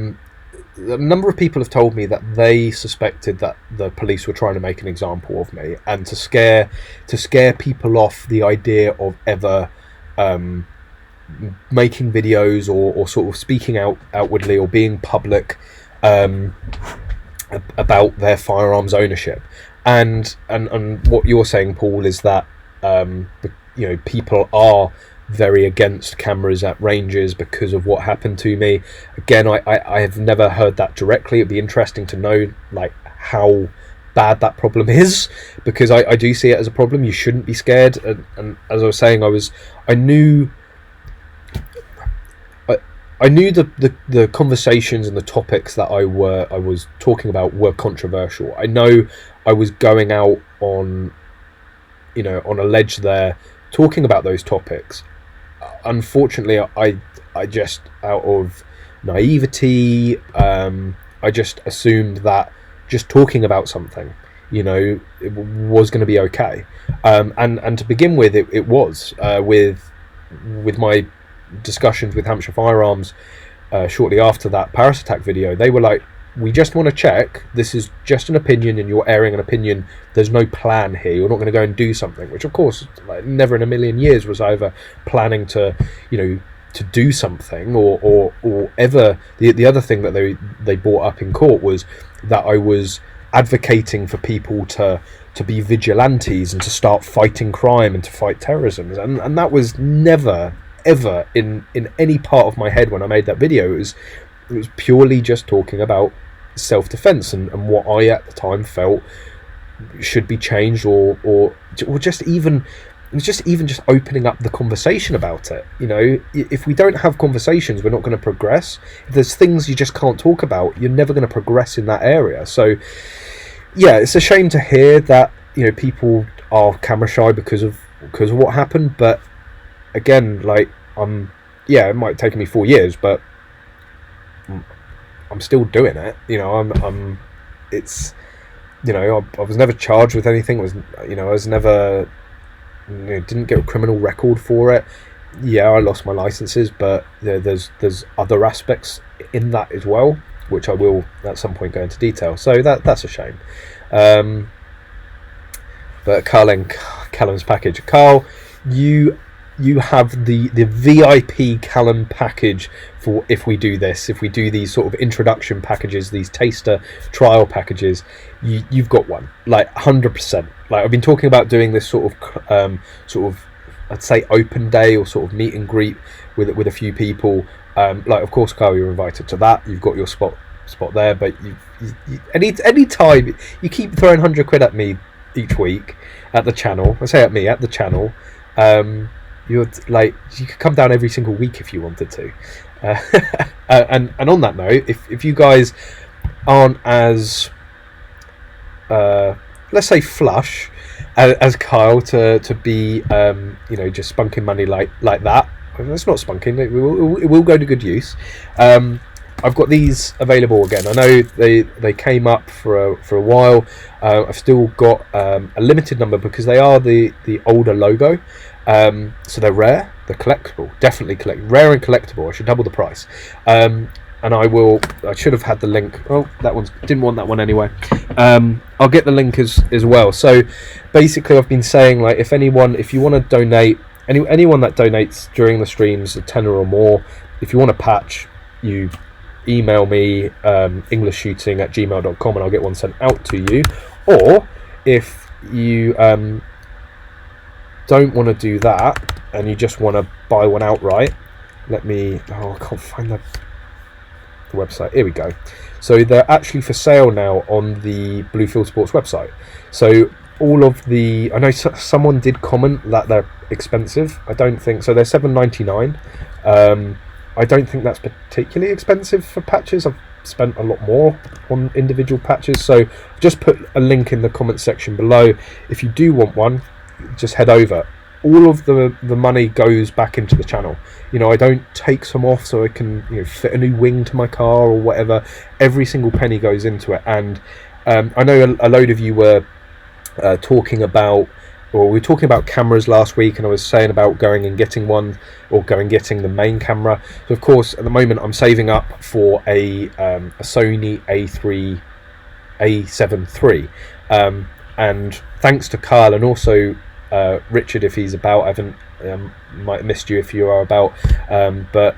number of people have told me that they suspected that the police were trying to make an example of me, and to scare people off the idea of ever making videos or sort of speaking outwardly or being public about their firearms ownership. And what you're saying, Paul, is that you know, people are very against cameras at ranges because of what happened to me. Again, I have never heard that directly. It'd be interesting to know like how bad that problem is, because I do see it as a problem. You shouldn't be scared, and as I was saying, I knew the conversations and the topics that I was talking about were controversial. I know I was going out on, you know, on a ledge there talking about those topics. Unfortunately, I just, out of naivety, I just assumed that just talking about something, you know, it was going to be okay. And to begin with, it was with my discussions with Hampshire Firearms shortly after that Paris attack video. They were like, we just want to check, this is just an opinion and you're airing an opinion, there's no plan here, you're not going to go and do something, which of course, like, never in a million years was I ever planning to, you know, to do something, or ever. The other thing that they brought up in court was that I was advocating for people to be vigilantes and to start fighting crime and to fight terrorism, and that was never ever in any part of my head when I made that video. It was purely just talking about self-defense and what I at the time felt should be changed, or just even, it was just even just opening up the conversation about it. You know, if we don't have conversations, we're not going to progress. If there's things you just can't talk about, you're never going to progress in that area. So yeah, it's a shame to hear that, you know, people are camera shy because of what happened. But again, like, yeah, it might have taken me 4 years, but I'm still doing it. You know, it's, you know, I was never charged with anything. I was never, you know, didn't get a criminal record for it. Yeah, I lost my licenses, but there's other aspects in that as well, which I will at some point go into detail. So that's a shame. But Callum's package. Carl, you have the VIP Callum package for if we do these sort of introduction packages, these taster trial packages. You've got one, like 100%. Like, I've been talking about doing this sort of I'd say open day or sort of meet and greet with a few people. Like, of course, Carl, you're invited to that. You've got your spot there, but you any time you keep throwing 100 quid at me each week at the channel. I say at me, at the channel. You're like, you could come down every single week if you wanted to. And on that note, if you guys aren't as let's say flush as Kyle to be you know, just spunking money like that, it's not spunking, it will go to good use. I've got these available again. I know they came up for a while. I've still got a limited number because they are the older logo. So they're rare, they're collectible, definitely rare and collectible. I should double the price. And I should have had the link. Oh, that one, didn't want that one anyway. I'll get the link as well. So basically, I've been saying, like, if you want to donate, anyone that donates during the streams, a tenner or more, if you want a patch, you email me EnglishShooting@gmail.com and I'll get one sent out to you. Or if you don't want to do that and you just want to buy one outright, I can't find the website. Here we go. So they're actually for sale now on the Bluefield Sports website. So all of the, I know someone did comment that they're expensive. I don't think so. They're $7.99. I don't think that's particularly expensive for patches. I've spent a lot more on individual patches, so just put a link in the comment section below. If you do want one, just head over. All of the money goes back into the channel. You know, I don't take some off so I can, you know, fit a new wing to my car or whatever. Every single penny goes into it. And I know a load of you were talking about, or we were talking about cameras last week, and I was saying about going and getting one, or getting the main camera. So of course, at the moment, I'm saving up for a Sony A7 III, and thanks to Kyle and also Richard, if he's about. I haven't might have missed you if you are about, but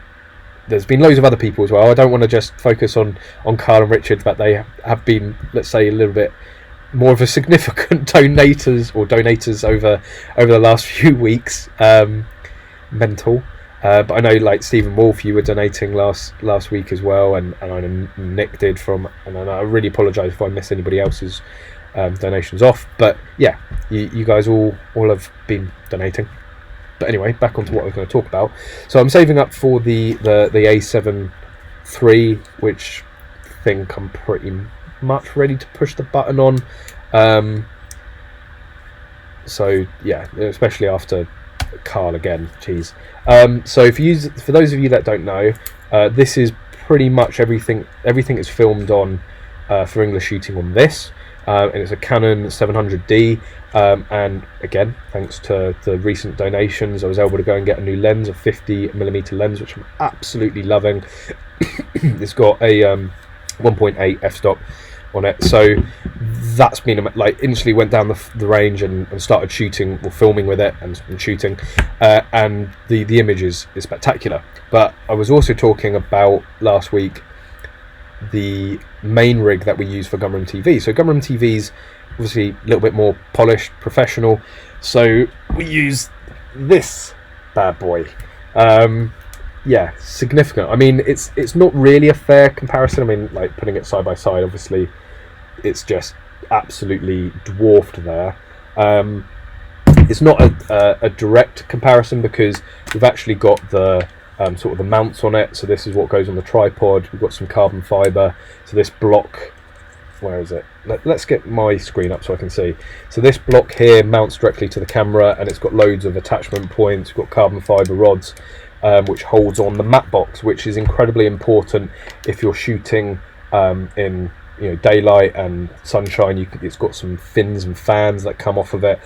there's been loads of other people as well. I don't want to just focus on Kyle and Richard, but they have been, let's say, a little bit more of a significant donators over the last few weeks. mental. But I know, like Stephen Wolf, you were donating last week as well, and I know Nick did from, and I really apologise if I miss anybody else's donations off. But yeah, you guys all have been donating. But anyway, back onto what I was going to talk about. So I'm saving up for the A7 III, which I think I'm pretty much ready to push the button on. So yeah, especially after Carl again, jeez. So for those of you that don't know, this is pretty much everything is filmed on for English shooting on this, and it's a Canon 700D, and again, thanks to the recent donations, I was able to go and get a new lens, a 50mm lens, which I'm absolutely loving. It's got a 1.8 f-stop on it, so that's been like, instantly went down the range and started shooting or filming with it and shooting, and the image is spectacular. But I was also talking about last week the main rig that we use for Gunroom TV. So Gunroom TV's obviously a little bit more polished, professional, so we use this bad boy. Yeah, significant. I mean, it's not really a fair comparison. I mean, like, putting it side by side, obviously it's just absolutely dwarfed there. It's not a direct comparison because we've actually got the sort of the mounts on it. So this is what goes on the tripod. We've got some carbon fibre. So this block, where is it? Let's get my screen up so I can see. So this block here mounts directly to the camera, and it's got loads of attachment points. We've got carbon fibre rods, which holds on the matte box, which is incredibly important if you're shooting in daylight and sunshine. It's got some fins and fans that come off of it,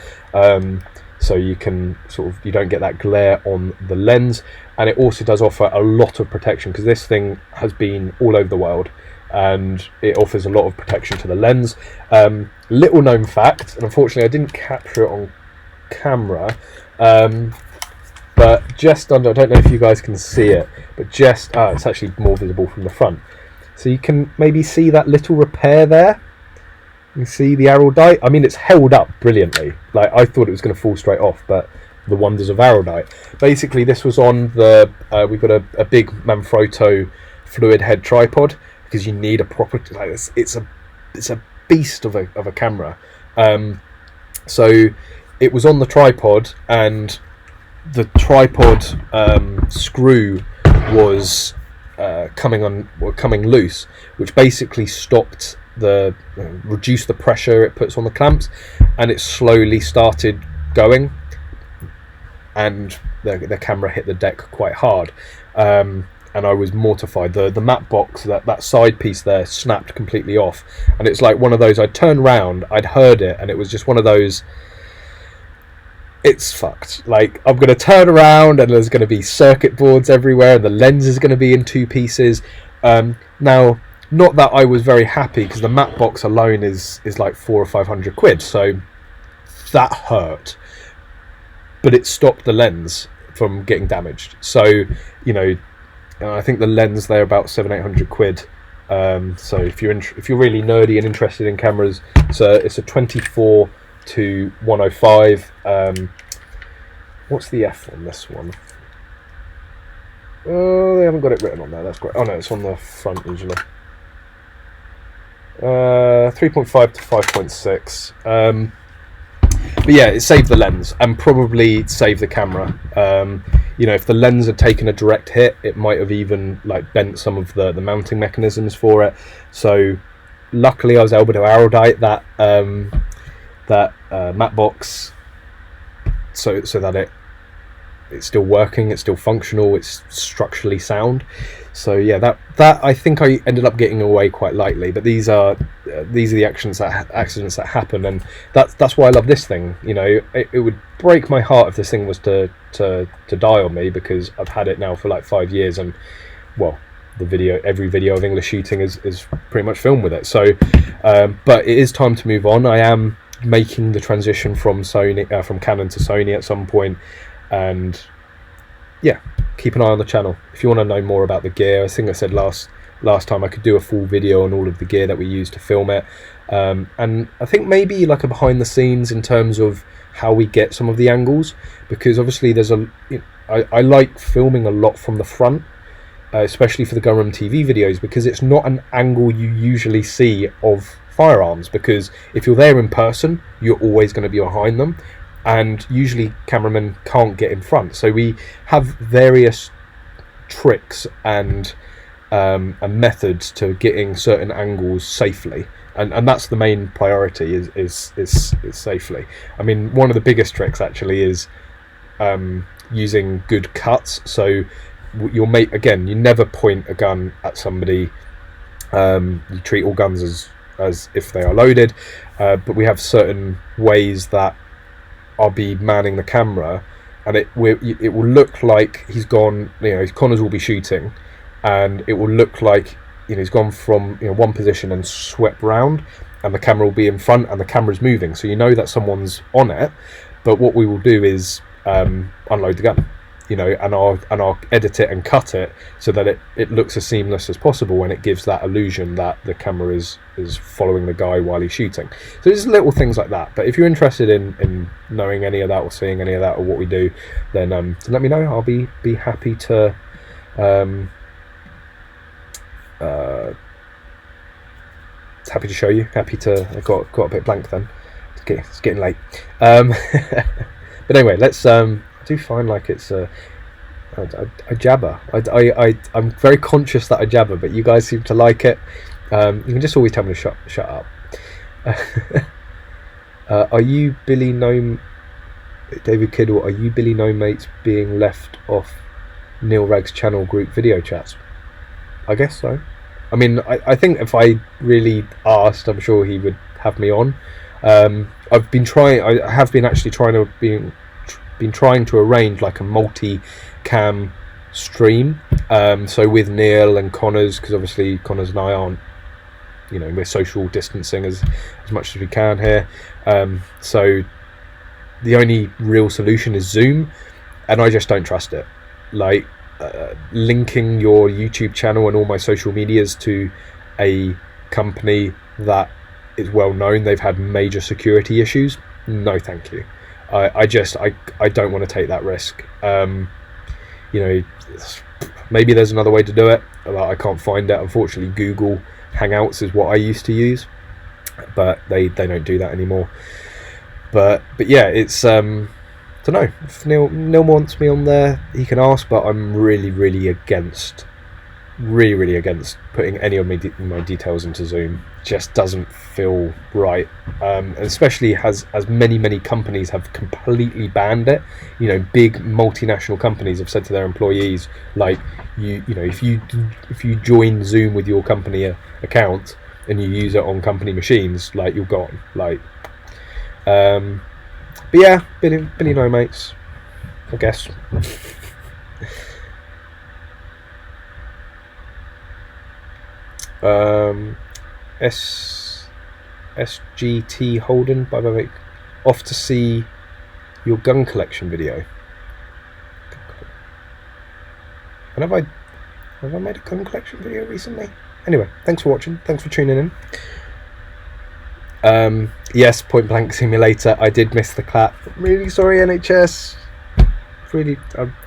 so you can you don't get that glare on the lens. And it also does offer a lot of protection because this thing has been all over the world, and it offers a lot of protection to the lens. Little known fact, and unfortunately I didn't capture it on camera, but just under, I don't know if you guys can see it, but just it's actually more visible from the front. So you can maybe see that little repair there. You see the Araldite? I mean, it's held up brilliantly. Like, I thought it was going to fall straight off, but the wonders of Araldite. Basically, this was on the, we've got a big Manfrotto fluid head tripod, because you need a proper, like, it's a beast of a camera. So it was on the tripod, and the tripod screw was coming loose, which basically stopped reduced the pressure it puts on the clamps, and it slowly started going, and the camera hit the deck quite hard, and I was mortified. The matte box, that side piece there, snapped completely off, and it's like one of those, I'd turned round, I'd heard it, and it was just one of those, it's fucked. Like, I'm going to turn around and there's going to be circuit boards everywhere, and the lens is going to be in two pieces. Now, not that I was very happy, because the matte box alone is like 400 or 500 quid, so that hurt. But it stopped the lens from getting damaged. So, I think the lens there about 700-800 quid. So if you're really nerdy and interested in cameras, it's a 24 to 105. What's the F on this one? Oh, they haven't got it written on there. That's great. Oh no, it's on the front usually. 3.5 to 5.6. But yeah, it saved the lens and probably saved the camera. If the lens had taken a direct hit, it might have even like bent some of the mounting mechanisms for it. So luckily I was able to Araldite that matte box so that it's still working, it's still functional, it's structurally sound. So yeah, that I think I ended up getting away quite lightly. But these are the accidents that happen, and that's why I love this thing. It would break my heart if this thing was to die on me, because I've had it now for like 5 years, and well, every video of English shooting is pretty much filmed with it. So but it is time to move on. I am making the transition from Canon to Sony at some point, and yeah, keep an eye on the channel if you want to know more about the gear. I think I said last time I could do a full video on all of the gear that we use to film it, and I think maybe like a behind the scenes in terms of how we get some of the angles, because obviously there's a I like filming a lot from the front, especially for the Garum TV videos, because it's not an angle you usually see of firearms, because if you're there in person, you're always going to be behind them, and usually cameramen can't get in front. So we have various tricks and methods to getting certain angles safely, and that's the main priority, is safely. I mean, one of the biggest tricks actually is using good cuts. So you'll make, again, you never point a gun at somebody. You treat all guns as if they are loaded, but we have certain ways that I'll be manning the camera, and it will look like he's gone, Connors will be shooting, and it will look like he's gone from one position and swept round, and the camera will be in front and the camera's moving, so you know that someone's on it. But what we will do is unload the gun, and I'll edit it and cut it so that it looks as seamless as possible, and it gives that illusion that the camera is following the guy while he's shooting. So there's little things like that. But if you're interested in knowing any of that or seeing any of that or what we do, then let me know. I'll be happy to happy to show you. I got a bit blank then. It's getting late. But anyway, let's. I do find like it's a jabber. I'm very conscious that I jabber, but you guys seem to like it. You can just always tell me to shut up. Are you Billy No? David Kiddle, are you Billy No Mates being left off Neil Ragg's channel group video chats? I guess so. I mean, I think if I really asked, I'm sure he would have me on. I've been trying. I have been actually trying to arrange like a multi-cam stream. So with Neil and Connors, because obviously Connors and I aren't, we're social distancing as much as we can here. So the only real solution is Zoom, and I just don't trust it. Like linking your YouTube channel and all my social medias to a company that is well known, they've had major security issues. No, thank you. I don't want to take that risk. Maybe there's another way to do it, but I can't find it. Unfortunately, Google Hangouts is what I used to use, but they don't do that anymore. But yeah, it's I don't know. If Neil wants me on there, he can ask, but I'm really against putting any of my details into Zoom. Just doesn't feel right, especially as many companies have completely banned it. Big multinational companies have said to their employees, like, if you join Zoom with your company account and you use it on company machines, like, you're gone. Like, but yeah, Billy No Mates, I guess. SGT Holden, by the way, off to see your gun collection video. And have I made a gun collection video recently? Anyway, thanks for watching. Thanks for tuning in. Yes, Point Blank Simulator. I did miss the clap. I'm really sorry, NHS. Really,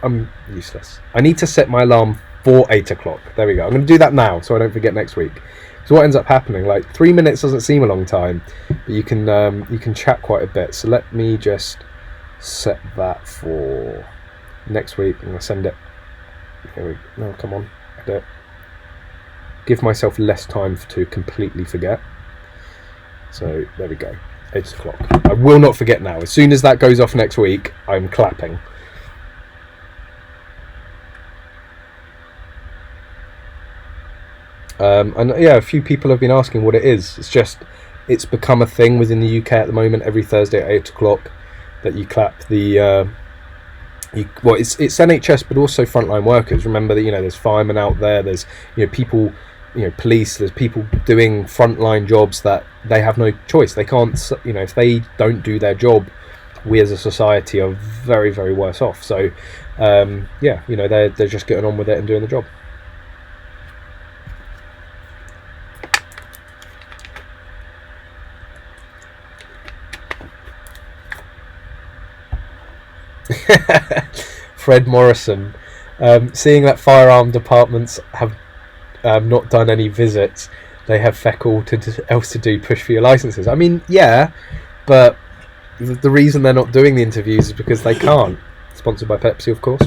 I'm useless. I need to set my alarm for 8 o'clock. There we go. I'm going to do that now so I don't forget next week. So what ends up happening, like 3 minutes doesn't seem a long time, but you can chat quite a bit. So let me just set that for next week. I'm going to send it. Here we go. No, come on. Edit. Give myself less time to completely forget. So there we go. 8 o'clock. I will not forget now. As soon as that goes off next week, I'm clapping. And yeah, a few people have been asking what it is. It's become a thing within the UK at the moment. Every Thursday at 8 o'clock, that you clap the. It's NHS, but also frontline workers. Remember that there's firemen out there. There's people, police. There's people doing frontline jobs that they have no choice. They can't. If they don't do their job, we as a society are very worse off. So yeah, they're just getting on with it and doing the job. Fred Morrison, seeing that firearm departments have not done any visits, they have feck all else to do, push for your licenses. I mean, yeah, but the reason they're not doing the interviews is because they can't. Sponsored by Pepsi, of course.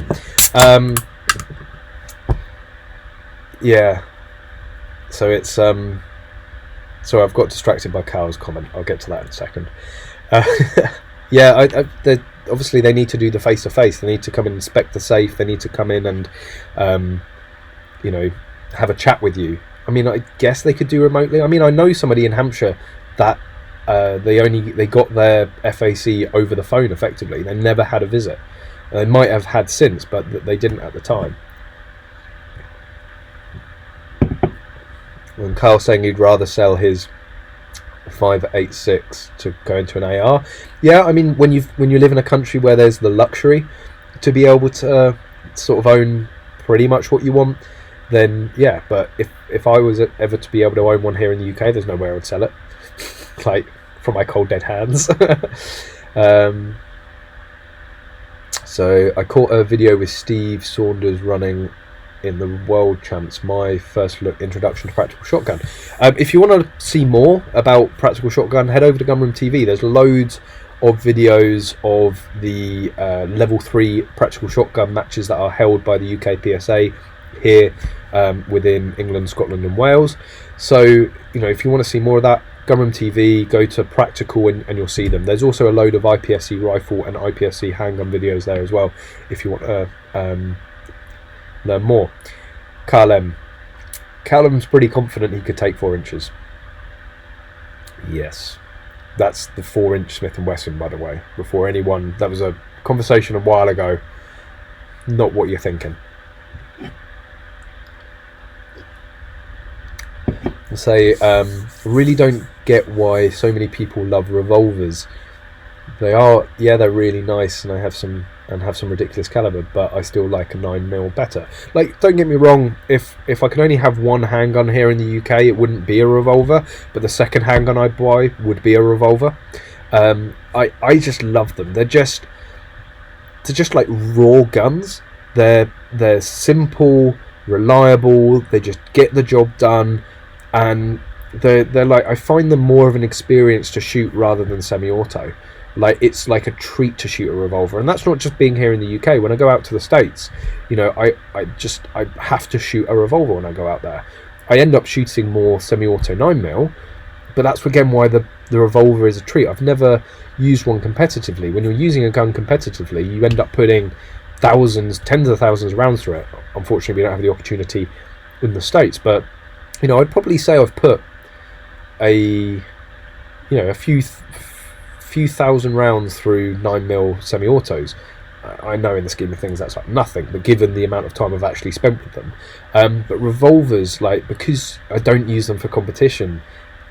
Yeah. So it's so I've got distracted by Carl's comment. I'll get to that in a second. Yeah, obviously they need to do the face-to-face. They need to come and inspect the safe. They need to come in and, you know, have a chat with you. I mean, I guess they could do remotely. I mean, I know somebody in Hampshire that they got their FAC over the phone effectively. They never had a visit. They might have had since, but they didn't at the time. When Carl's saying he'd rather sell his 5.86 to go into an AR, yeah, I mean, when you live in a country where there's the luxury to be able to sort of own pretty much what you want, then yeah. But if I was ever to be able to own one here in the UK, there's nowhere I would sell it, like from my cold dead hands. So I caught a video with Steve Saunders running in the World Champs, my first look introduction to practical shotgun. If you want to see more about practical shotgun, head over to Gunroom TV. There's loads of videos of the level 3 practical shotgun matches that are held by the UK PSA here within England, Scotland and Wales. So, you know, if you want to see more of that, Gunroom TV, go to practical and you'll see them. There's also a load of IPSC rifle and IPSC handgun videos there as well if you want to learn more. Callum's pretty confident he could take 4 inches. Yes, that's the 4-inch Smith & Wesson, by the way. Before anyone, that was a conversation a while ago. Not what you're thinking. Say, really don't get why so many people love revolvers. They're really nice, and have some ridiculous caliber, but I still like a 9mm better. Like, don't get me wrong, if I could only have one handgun here in the UK, it wouldn't be a revolver, but the second handgun I'd buy would be a revolver. I just love them. They're just like raw guns. They're simple, reliable, they just get the job done, and they're like, I find them more of an experience to shoot rather than semi-auto. Like, it's like a treat to shoot a revolver, and that's not just being here in the UK. When I go out to the States, you know, I have to shoot a revolver when I go out there. I end up shooting more semi-auto 9mm, but that's again why the revolver is a treat. I've never used one competitively. When you're using a gun competitively, you end up putting thousands, tens of thousands of rounds through it. Unfortunately, we don't have the opportunity in the States, but you know, I'd probably say I've put a few thousand rounds through 9mm semi-autos. I know in the scheme of things that's like nothing, but given the amount of time I've actually spent with them. But revolvers, like, because I don't use them for competition,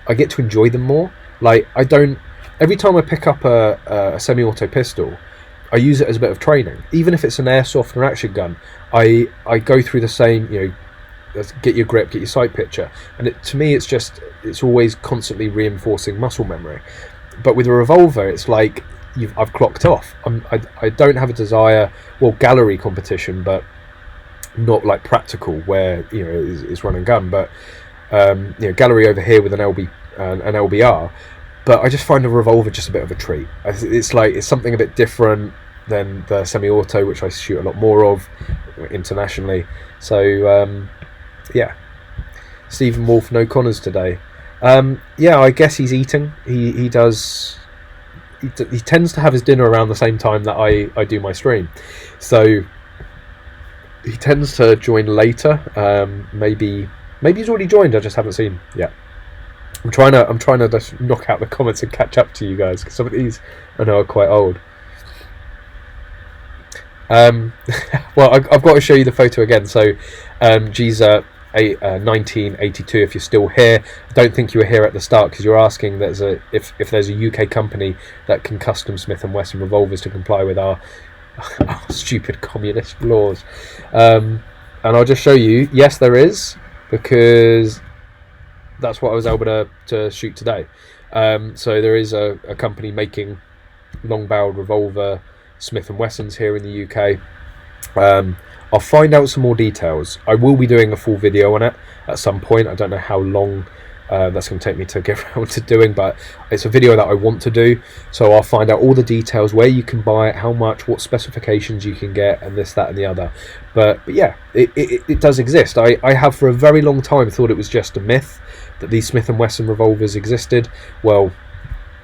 I get to enjoy them more. Like, every time I pick up a semi-auto pistol, I use it as a bit of training. Even if it's an airsoft or action gun, I go through the same, you know, get your grip, get your sight picture, and to me it's always constantly reinforcing muscle memory. But with a revolver, it's like I've clocked off. I don't have a desire, well, gallery competition, but not like practical where, you know, is run and gun, but you know, gallery over here with an LBR. But I just find a revolver just a bit of a treat. It's something a bit different than the semi-auto, which I shoot a lot more of internationally. So yeah, Stephen Wolf, no Connors today. Yeah, I guess he's eating. He tends to have his dinner around the same time that I do my stream, so he tends to join later. Maybe he's already joined. I just haven't seen yet. I'm trying to just knock out the comments and catch up to you guys, because some of these I know are quite old. Well, I've got to show you the photo again. So, Giza 1982. If you're still here, I don't think you were here at the start, because you're asking if there's a UK company that can custom Smith & Wesson revolvers to comply with our stupid communist laws. And I'll just show you. Yes, there is, because that's what I was able to shoot today. So there is a company making long-barreled revolver Smith & Wessons here in the UK. I'll find out some more details. I will be doing a full video on it at some point. I don't know how long that's going to take me to get around to doing, but it's a video that I want to do, so I'll find out all the details, where you can buy it, how much, what specifications you can get, and this, that and the other. But yeah, it does exist. I have for a very long time thought it was just a myth that these Smith & Wesson revolvers existed. Well,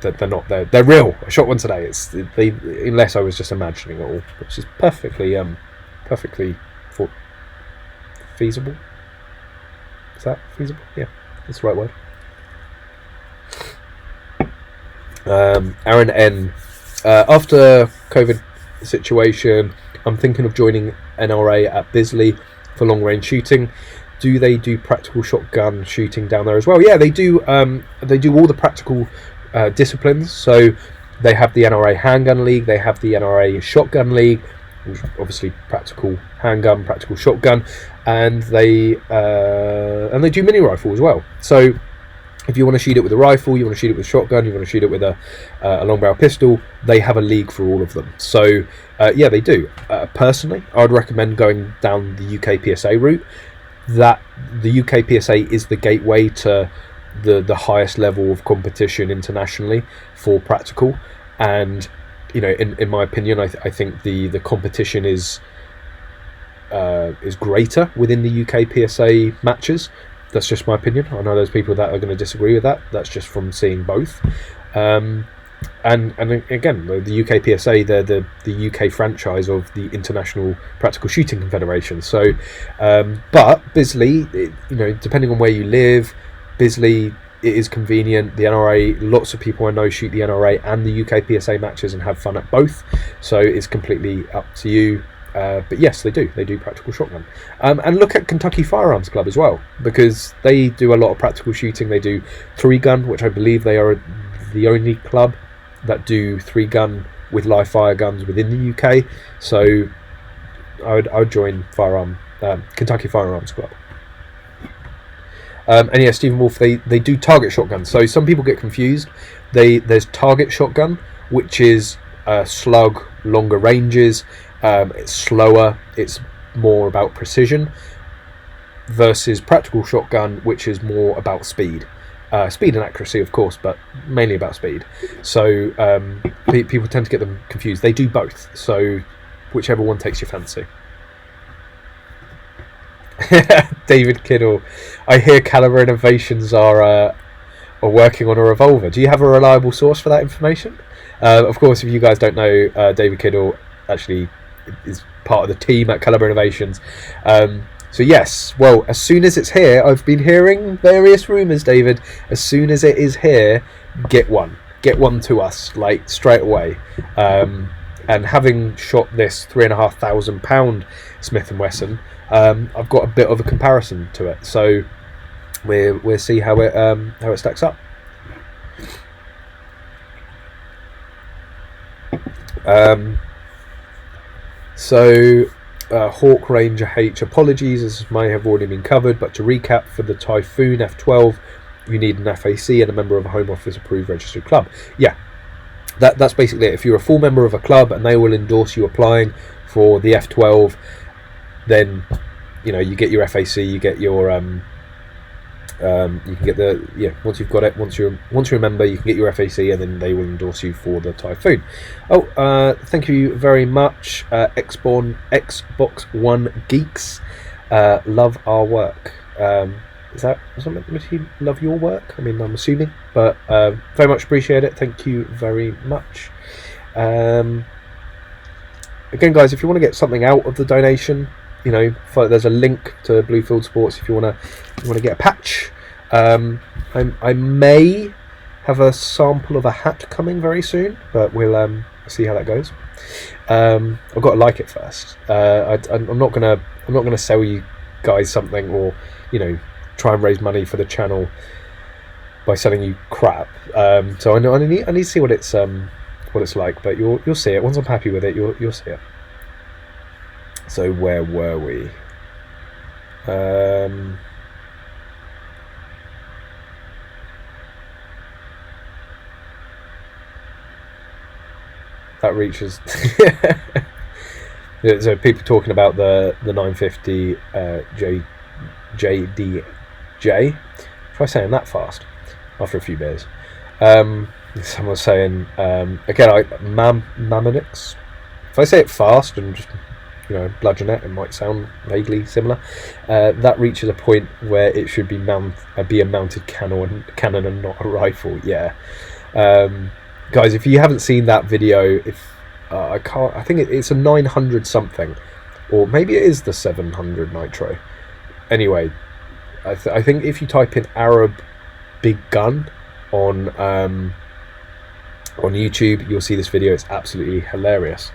they're not. They're real. I shot one today. Unless I was just imagining it all, which is perfectly feasible. Is that feasible? Yeah, that's the right word. Aaron N. After COVID situation, I'm thinking of joining NRA at Bisley for long range shooting. Do they do practical shotgun shooting down there as well? Yeah, they do. They do all the practical disciplines. So they have the NRA Handgun League, they have the NRA Shotgun League, which is obviously practical handgun, practical shotgun, and they do mini rifle as well. So if you want to shoot it with a rifle, you want to shoot it with a shotgun, you want to shoot it with a long barrel pistol, they have a league for all of them. So yeah, they do. Personally, I would recommend going down the UK PSA route. That the UK PSA is the gateway to the highest level of competition internationally for practical, and you know, in my opinion, I think the competition is greater within the UK PSA matches. That's just my opinion. I know there's people that are going to disagree with that. That's just from seeing both. And again, the UK PSA, they're the UK franchise of the International Practical Shooting Confederation. So, but Bisley, you know, depending on where you live, Bisley, it is convenient. The NRA, lots of people I know shoot the NRA and the UK PSA matches and have fun at both. So it's completely up to you. But yes, they do practical shotgun. And look at Kentucky Firearms Club as well, because they do a lot of practical shooting. They do 3-gun, which I believe they are the only club that do 3-gun with live fire guns within the UK. So I would join Kentucky Firearms Club. And yeah, Stephen Wolf, they do target shotguns. So some people get confused. There's target shotgun, which is slug, longer ranges. It's slower, it's more about precision, versus practical shotgun, which is more about speed. Speed and accuracy, of course, but mainly about speed. So people tend to get them confused. They do both, so whichever one takes your fancy. David Kiddle, I hear Caliber Innovations are working on a revolver. Do you have a reliable source for that information? Of course, if you guys don't know, David Kiddle actually is part of the team at Caliber Innovations. So yes, well, as soon as it's here, I've been hearing various rumours, David. As soon as it is here, get one to us, like straight away. And having shot this £3,500 Smith & Wesson, I've got a bit of a comparison to it. So we'll see how it stacks up. Hawk Ranger H, apologies, this may have already been covered, but to recap, for the Typhoon F12 you need an FAC and a member of a Home Office approved registered club. Yeah, that's basically it. If you're a full member of a club and they will endorse you applying for the F12, then you know you get your FAC, you get your you can get the once you've got it, once you're a member, you can get your FAC, and then they will endorse you for the Typhoon. Thank you very much, Xbox One Geeks. Love our work. Is that meant to love your work? I mean, I'm assuming, but very much appreciate it. Thank you very much. Again, guys, if you want to get something out of the donation, you know, there's a link to Bluefield Sports if you want to get a patch. I may have a sample of a hat coming very soon, but we'll see how that goes. I've got to like it first. I'm not gonna sell you guys something, or you know, try and raise money for the channel by selling you crap. So I need to see what it's like, but you'll see it once I'm happy with it. You'll see it. So where were we? That reaches So people talking about the 950 JDJ. Try saying that fast after a few beers. Someone was saying again, Mamonix. If I say it fast and just bludgeon it might sound vaguely similar. That reaches a point where it should be a mounted cannon and not a rifle. Yeah, guys, if you haven't seen that video, I think it's a 900 something, or maybe it is the 700 nitro. Anyway, I think if you type in Arab big gun on YouTube, you'll see this video. It's absolutely hilarious.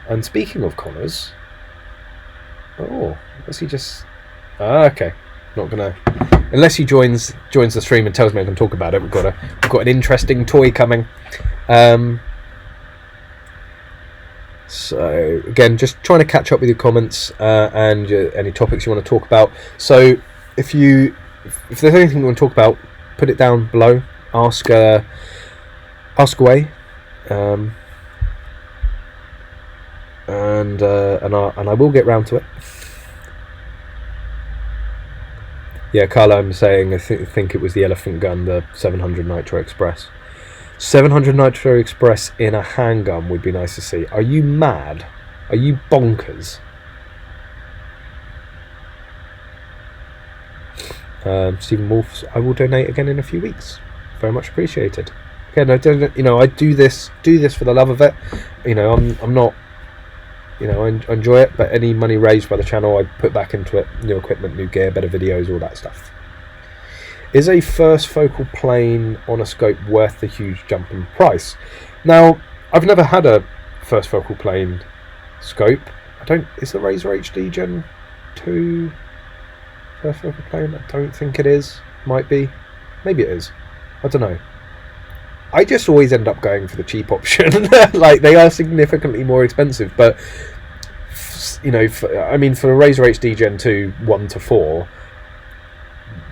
And speaking of Connors, let's he just okay, not gonna, unless he joins the stream and tells me I can talk about it. We've got an interesting toy coming. So again, just trying to catch up with your comments and any topics you want to talk about. So if there's anything you want to talk about, put it down below. Ask away, and I will get round to it. Yeah, Callum saying I think it was the elephant gun, the 700 Nitro Express. 700 Nitro Express in a handgun would be nice to see. Are you mad? Are you bonkers? Stephen Wolf, I will donate again in a few weeks. Very much appreciated. Again, I do this for the love of it. I'm not. I enjoy it, but any money raised by the channel, I put back into it. New equipment, new gear, better videos, all that stuff. Is a first focal plane on a scope worth the huge jump in price? Now, I've never had a first focal plane scope. Is the Razor HD Gen 2 first focal plane? I don't think it is. Might be. Maybe it is. I don't know. I just always end up going for the cheap option. Like, they are significantly more expensive, but for a Razor HD Gen 2 1 to 4,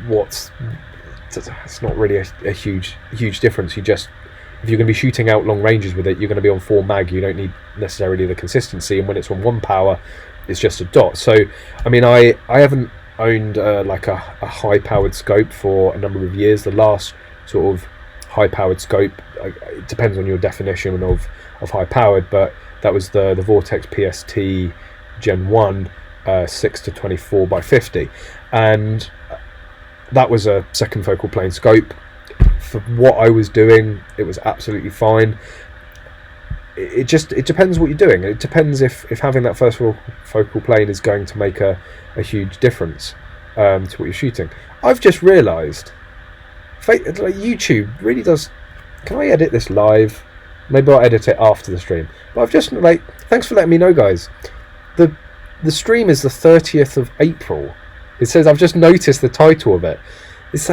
it's not really a huge difference. If you're going to be shooting out long ranges with it, you're going to be on 4 mag. You don't need necessarily the consistency, and when it's on 1 power, it's just a dot. So I haven't owned like a high powered scope for a number of years. The last sort of high powered scope, it depends on your definition of high powered, but that was the Vortex PST Gen 1 6 to 24 by 50, and that was a second focal plane scope. For what I was doing, it was absolutely fine. It depends what you're doing. It depends if having that first focal plane is going to make a huge difference to what you're shooting. I've just realised, YouTube really does. Can I edit this live? Maybe I'll edit it after the stream. But I've just thanks for letting me know, guys. The stream is the 30th of April. It says, I've just noticed the title of it. It's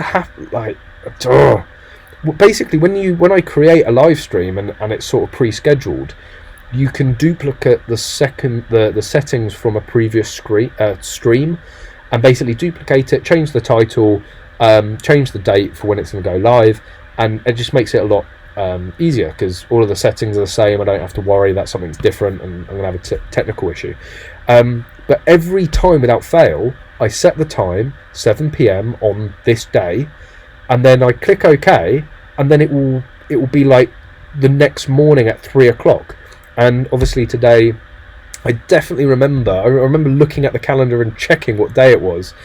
basically when I create a live stream and it's sort of pre-scheduled, you can duplicate the settings from a previous stream, and basically duplicate it, change the title, change the date for when it's going to go live, and it just makes it a lot easier, because all of the settings are the same. I don't have to worry that something's different and I'm going to have a technical issue. But every time without fail, I set the time 7 PM on this day, and then I click OK, and then it will be like the next morning at 3 o'clock. And obviously today, I definitely remember. I remember looking at the calendar and checking what day it was.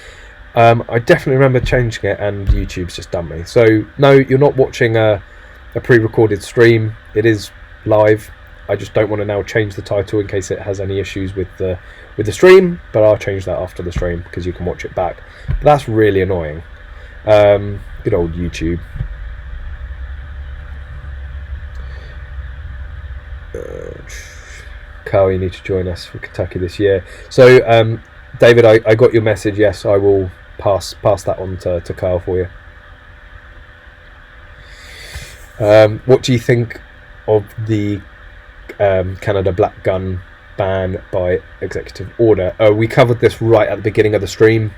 I definitely remember changing it, and YouTube's just done me. So no, you're not watching a pre-recorded stream. It is live. I just don't want to now change the title in case it has any issues with the stream, but I'll change that after the stream because you can watch it back. But that's really annoying. Good old YouTube. Carl, you need to join us for Kentucky this year. So David, I got your message. Yes, I will pass that on to Carl for you. What do you think of the Canada black gun ban by executive order? We covered this right at the beginning of the stream.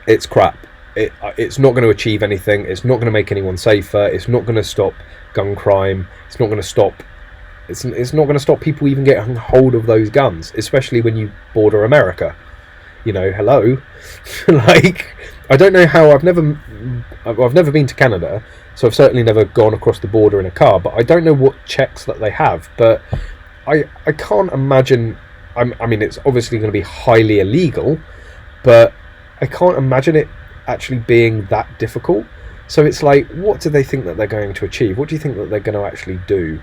It's crap. It's not going to achieve anything. It's not going to make anyone safer. It's not going to stop gun crime. It's not going to stop it's not going to stop people even getting hold of those guns, especially when you border America. You know, hello. Like, I don't know how. I've never been to Canada, so I've certainly never gone across the border in a car. But I don't know what checks that they have. But I can't imagine. I mean, it's obviously going to be highly illegal, but I can't imagine it actually being that difficult. So it's like, what do they think that they're going to achieve? What do you think that they're going to actually do?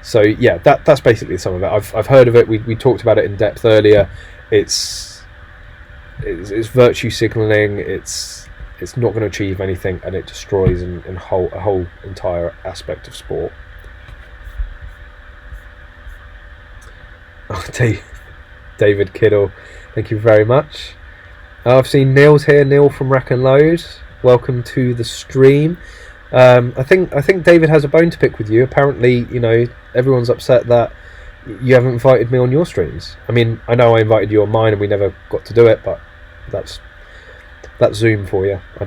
So yeah, that's basically some of it. I've heard of it. We talked about it in depth earlier. It's virtue signaling. It's not going to achieve anything, and it destroys a whole entire aspect of sport. Oh, David Kiddle, thank you very much. I've seen Neil's here. Neil from Rack and Load. Welcome to the stream. I think David has a bone to pick with you. Apparently, you know, everyone's upset that you haven't invited me on your streams. I mean, I know I invited you on mine and we never got to do it, but that's Zoom for you. I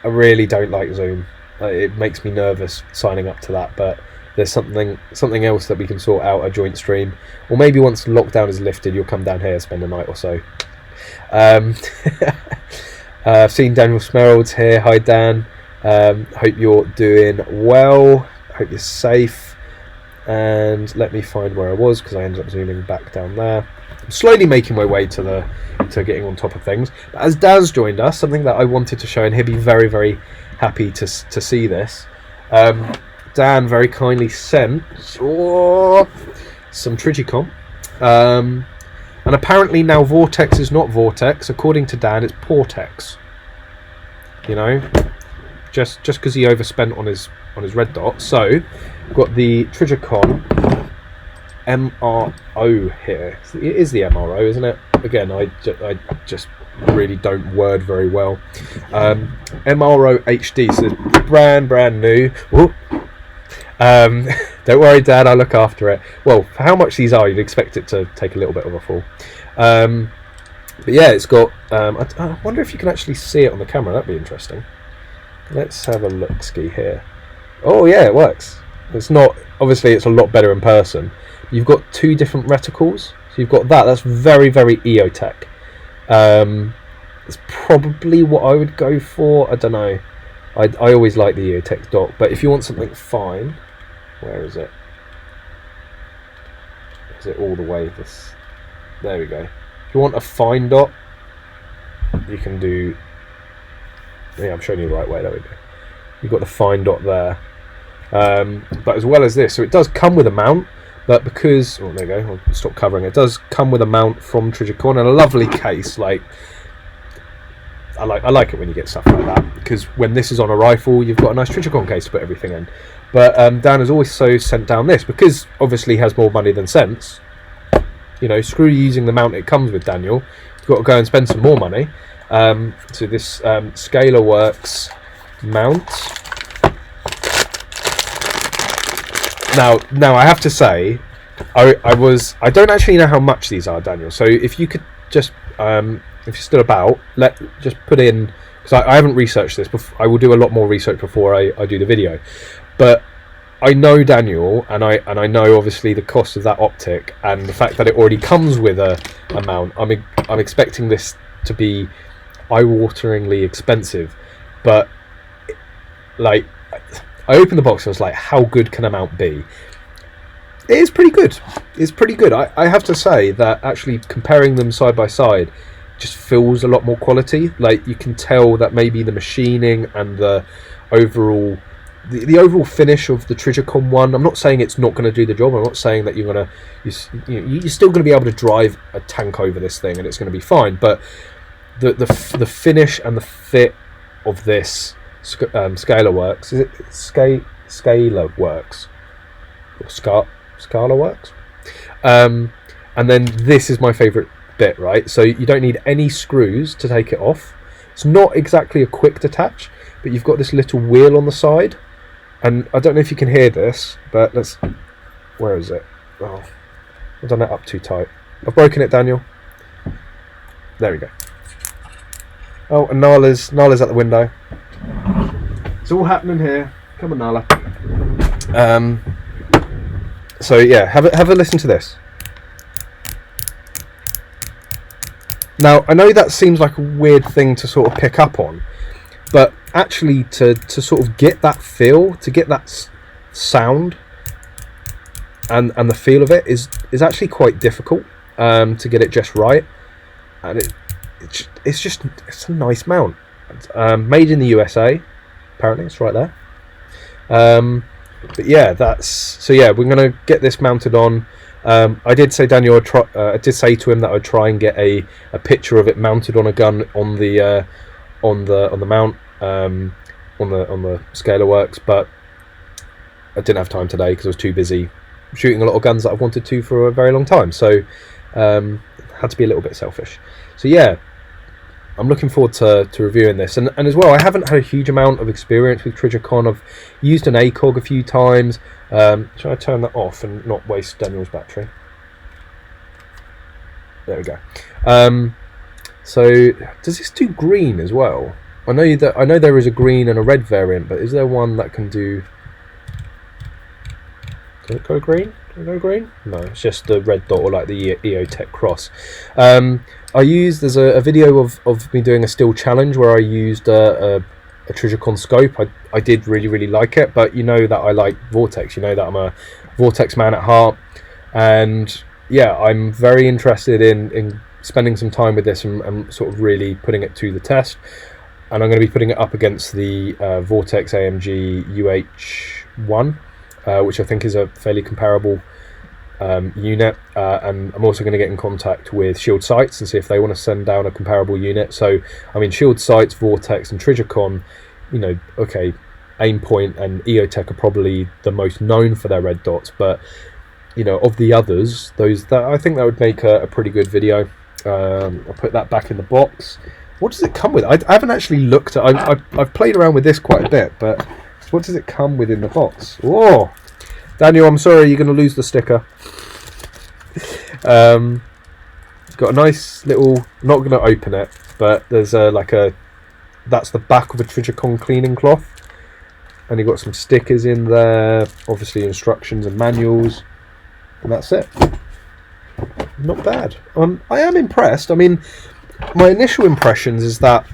really don't like Zoom. It makes me nervous signing up to that, but there's something else that we can sort out, a joint stream, or maybe once lockdown is lifted, you'll come down here, spend a night or so. I've seen Daniel Smerald's here. Hi Dan. Hope you're doing well. Hope you're safe. And let me find where I was, because I ended up zooming back down there. I'm slowly making my way to getting on top of things. But as Dan's joined us, something that I wanted to show, and he'll be very, very happy to see this. Dan very kindly sent some Trigicom. And apparently now Vortex is not Vortex. According to Dan, it's Portex. You know, just because he overspent on his red dot. So we've got the Trigicom MRO here. It is the MRO, isn't it? Again, I just really don't word very well. MRO HD, so it's brand new. Don't worry, Dad, I'll look after it. Well, for how much these are, you'd expect it to take a little bit of a fall. But yeah, it's got... I wonder if you can actually see it on the camera. That'd be interesting. Let's have a look-ski here. Oh yeah, it works. It's not... Obviously, it's a lot better in person. You've got two different reticles. So you've got that. That's very, very EOTech. It's probably what I would go for. I don't know. I always like the EOTech dot. But if you want something fine... Where is it? Is it all the way this? There we go. If you want a fine dot, you can do... Yeah, I'm showing you the right way. There we go. You've got the fine dot there. But as well as this, so it does come with a mount, but because... Oh, there you go. I'll stop covering. It does come with a mount from Trigicom and a lovely case. Like, I like it when you get stuff like that, because when this is on a rifle, you've got a nice Trigicom case to put everything in. But Dan has also sent down this, because obviously he has more money than sense. You know, screw using the mount it comes with, Daniel. You've got to go and spend some more money. So this Scalar Works mount. Now I have to say, I don't actually know how much these are, Daniel. So if you could just, if you're still about, just put in, because I haven't researched this. I will do a lot more research before I do the video. But I know Daniel, and I know obviously the cost of that optic and the fact that it already comes with a mount. I'm expecting this to be eye-wateringly expensive, but like I opened the box and I was like, how good can a mount be? It is pretty good. It's pretty good. I have to say that actually comparing them side by side just feels a lot more quality. Like, you can tell that maybe the machining and the overall finish of the Trigicom one, I'm not saying it's not going to do the job. I'm not saying that you're still going to be able to drive a tank over this thing and it's going to be fine, but the finish and the fit of this Scalar Works, is it Scalar Works or Scala Works? And then this is my favourite bit, right? So you don't need any screws to take it off. It's not exactly a quick detach, but you've got this little wheel on the side, and I don't know if you can hear this, but where is it? Oh, I've done it up too tight. I've broken it, Daniel. There we go. Oh, and Nala's at the window. It's all happening here. Come on, Nala. So yeah, have a listen to this. Now, I know that seems like a weird thing to sort of pick up on, but actually to sort of get that feel, to get that sound and the feel of it is actually quite difficult to get it just right. And it's a nice mount. Made in the USA, apparently, it's right there. But yeah, we're gonna get this mounted on. I did say Daniel, I did say to him that I'd try and get a picture of it mounted on a gun on the mount on the Scalar Works, but I didn't have time today because I was too busy shooting a lot of guns that I've wanted to for a very long time. So had to be a little bit selfish. So yeah, I'm looking forward to reviewing this, and as well, I haven't had a huge amount of experience with Trijicon. I've used an ACOG a few times. Shall I turn that off and not waste Daniel's battery? There we go. So does this do green as well? I know there is a green and a red variant, but is there one that can do? Can it go green? Can it go green? No, it's just the red dot, or like the EOTech Cross. There's a video of me doing a still challenge where I used a Trijicon scope. I did really like it, but you know that I like Vortex. You know that I'm a Vortex man at heart, and yeah, I'm very interested in spending some time with this and sort of really putting it to the test. And I'm going to be putting it up against the Vortex AMG UH1, which I think is a fairly comparable unit, and I'm also going to get in contact with Shield Sights and see if they want to send down a comparable unit. So I mean, Shield Sights, Vortex and Trijicon, you know, okay, Aimpoint and EOTech are probably the most known for their red dots, but you know, of the others, I think that would make a pretty good video. I'll put that back in the box. What does it come with? I haven't actually looked at. I've played around with this quite a bit, but what does it come with in the box? Oh, Daniel, I'm sorry, you're going to lose the sticker. Got a nice little. Not going to open it, but there's that's the back of a Trijicon cleaning cloth, and you've got some stickers in there, obviously instructions and manuals, and that's it. Not bad. I am impressed. I mean, my initial impressions is that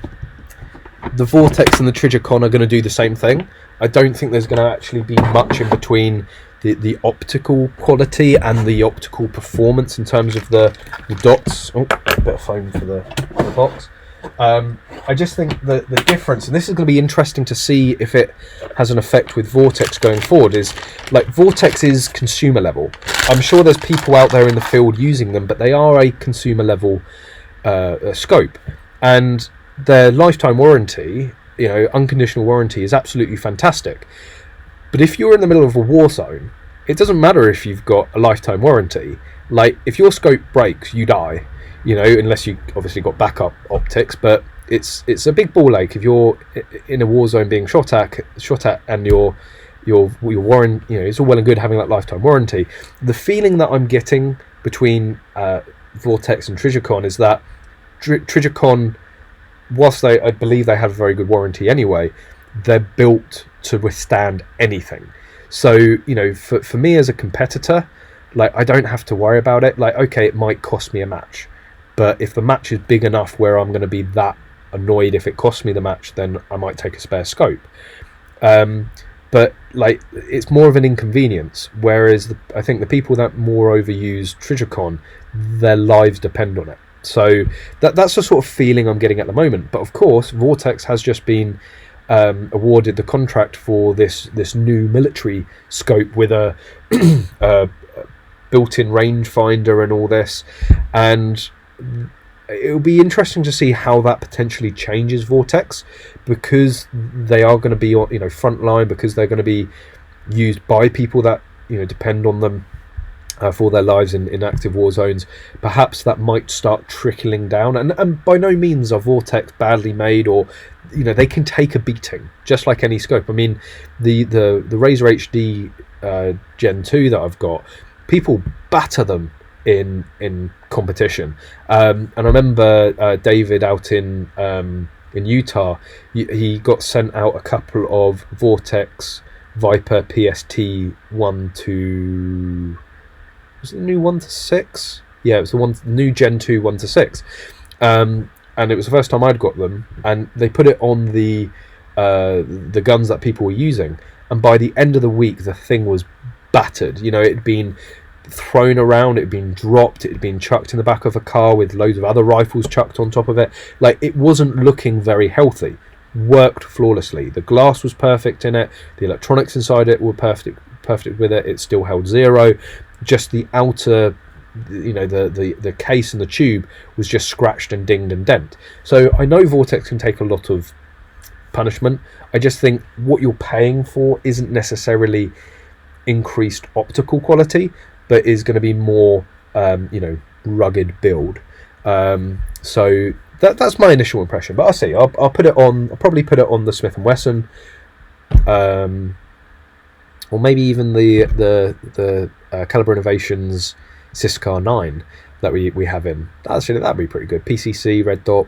the Vortex and the Trijicon are going to do the same thing. I don't think there's going to actually be much in between the optical quality and the optical performance in terms of the dots. Oh, a bit of foam for the box. I just think the difference, and this is going to be interesting to see if it has an effect with Vortex going forward, is like Vortex is consumer level. I'm sure there's people out there in the field using them, but they are a consumer level scope, and their lifetime warranty, you know, unconditional warranty, is absolutely fantastic. But if you're in the middle of a war zone, it doesn't matter if you've got a lifetime warranty. Like, if your scope breaks, you die, you know, unless you obviously got backup optics. But it's a big ball ache if you're in a war zone being shot at, and your warranty, you know, it's all well and good having that lifetime warranty. The feeling that I'm getting between Vortex and Trijicon is that Trijicon, whilst I believe they have a very good warranty anyway, they're built to withstand anything. So, you know, for me as a competitor, like, I don't have to worry about it. Like, okay, it might cost me a match, but if the match is big enough where I'm going to be that annoyed if it costs me the match, then I might take a spare scope. But like, it's more of an inconvenience, whereas I think the people that more overuse Trijicon, their lives depend on it. So that's the sort of feeling I'm getting at the moment. But of course, Vortex has just been awarded the contract for this new military scope with a built-in rangefinder and all this, and it'll be interesting to see how that potentially changes Vortex, because they are going to be on, you know, front line, because they're going to be used by people that, you know, depend on them for their lives in active war zones. Perhaps that might start trickling down, and by no means are Vortex badly made, or, you know, they can take a beating just like any scope. I mean, the Razor HD Gen 2 that I've got, people batter them in competition, and I remember David out in Utah, he got sent out a couple of Vortex Viper PST 1 to, was it the new 1 to 6? Yeah, it was the new Gen 2 1 to 6. And it was the first time I'd got them, and they put it on the guns that people were using, and by the end of the week the thing was battered. You know, it had been thrown around, it had been dropped, it had been chucked in the back of a car with loads of other rifles chucked on top of it. Like, it wasn't looking very healthy. Worked flawlessly. The glass was perfect in it, the electronics inside it were perfect with it. It still held 0. Just the outer, you know, the case and the tube was just scratched and dinged and dent. So I know Vortex can take a lot of punishment. I just think what you're paying for isn't necessarily increased optical quality, but is going to be more you know, rugged build. So that's my initial impression, but I'll see. I'll put it on. I'll probably put it on the Smith & Wesson, or maybe even the Caliber Innovations Syscar 9 that we have in. Actually, that'd be pretty good. PCC red dot.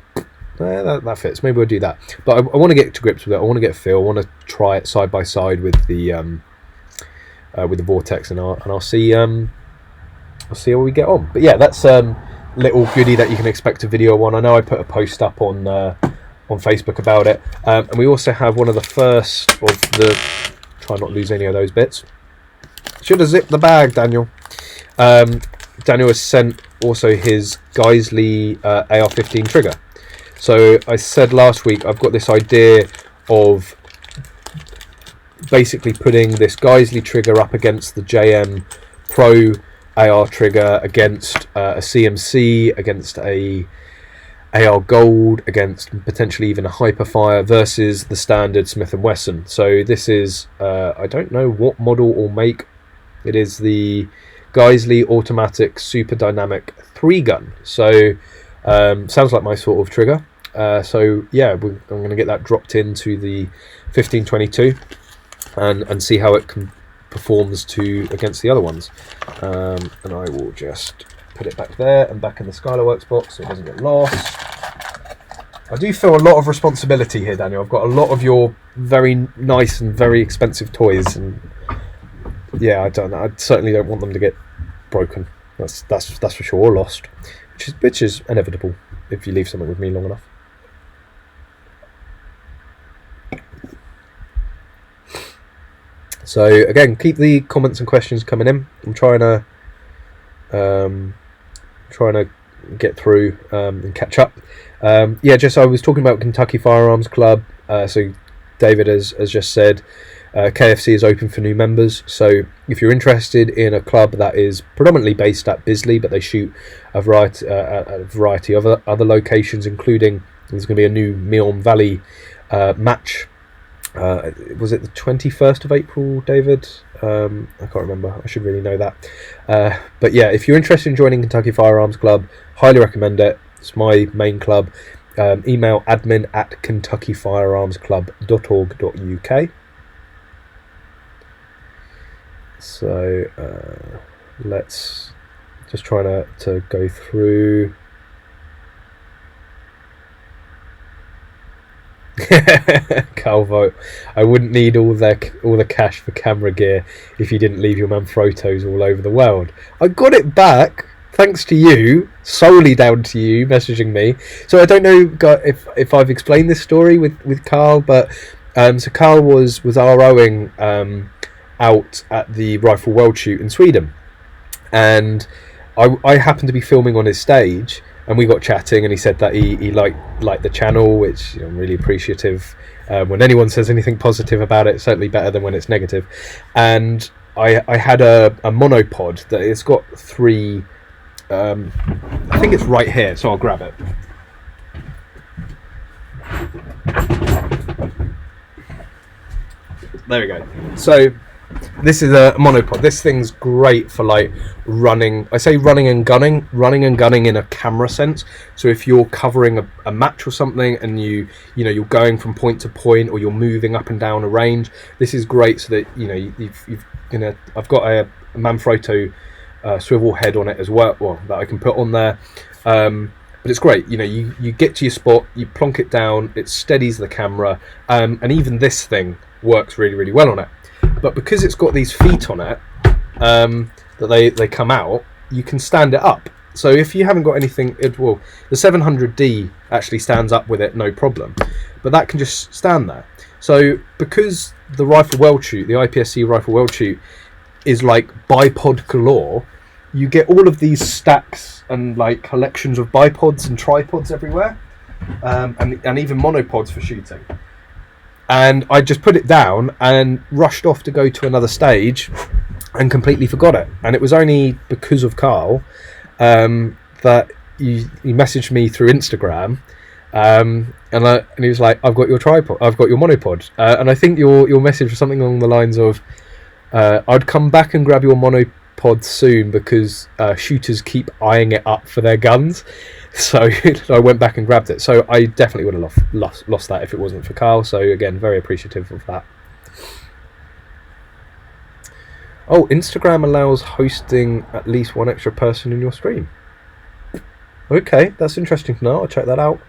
That fits. Maybe we'll do that. But I want to get to grips with it. I want to get a feel. I want to try it side by side with the Vortex, and I'll see how we get on. But yeah, that's little goodie that you can expect a video on. I know I put a post up on Facebook about it, and we also have one of the first of the. Try not to lose any of those bits. Should have zipped the bag, Daniel. Daniel has sent also his Geisley AR-15 trigger. So I said last week I've got this idea of basically putting this Geisley trigger up against the JM Pro AR trigger, against a CMC, against a AR Gold, against potentially even a Hyperfire, versus the standard Smith & Wesson. So this is, I don't know what model or make, it is the Geisley Automatic Super Dynamic 3-gun. So sounds like my sort of trigger. So yeah, I'm going to get that dropped into the 1522 and see how it performs against the other ones. And I will just put it back there and back in the Skylarworks box so it doesn't get lost. I do feel a lot of responsibility here, Daniel. I've got a lot of your very nice and very expensive toys, and yeah, I certainly don't want them to get broken. That's for sure, or lost, which is inevitable if you leave something with me long enough. So again, keep the comments and questions coming in. I'm trying to get through and catch up. Yeah, just I was talking about Kentucky Firearms Club. So David has just said KFC is open for new members. So if you're interested in a club that is predominantly based at Bisley, but they shoot a variety of other locations, including there's going to be a new Meon Valley match. Was it the 21st of April, David? I can't remember. I should really know that. But yeah, if you're interested in joining Kentucky Firearms Club, highly recommend it. It's my main club. Email admin@kentuckyfirearmsclub.org.uk. So let's just try to go through. Calvo, I wouldn't need all the cash for camera gear if you didn't leave your Manfrottos all over the world. I got it back thanks to you, solely down to you messaging me. So I don't know if I've explained this story with Carl, but so Carl was ROing out at the Rifle World Shoot in Sweden, and I happened to be filming on his stage. And we got chatting, and he said that he liked the channel, which, you know, I'm really appreciative. When anyone says anything positive about it, it's certainly better than when it's negative. And I had a monopod that it's got 3. I think it's right here, so I'll grab it. There we go. So this is a monopod. This thing's great for like running. I say running and gunning in a camera sense. So if you're covering a match or something, and you're going from point to point, or you're moving up and down a range, this is great. So that I've got a Manfrotto swivel head on it as well that I can put on there. But it's great. You get to your spot, you plonk it down, it steadies the camera, and even this thing works really, really well on it. but because it's got these feet on it that they come out, you can stand it up. So if you haven't got anything, the 700D actually stands up with it, no problem. But that can just stand there. So because the rifle weld chute, the IPSC rifle weld chute, is like bipod galore, you get all of these stacks and like collections of bipods and tripods everywhere, and even monopods for shooting. And I just put it down and rushed off to go to another stage and completely forgot it. And it was only because of Carl that he messaged me through Instagram, and he was like, "I've got your tripod, I've got your monopod," and I think your message was something along the lines of, "I'd come back and grab your monopod soon because shooters keep eyeing it up for their guns." So I went back and grabbed it. So I definitely would have lost that if it wasn't for Carl. So again, very appreciative of that. Oh, Instagram allows hosting at least one extra person in your stream. Okay, that's interesting to know. I'll check that out.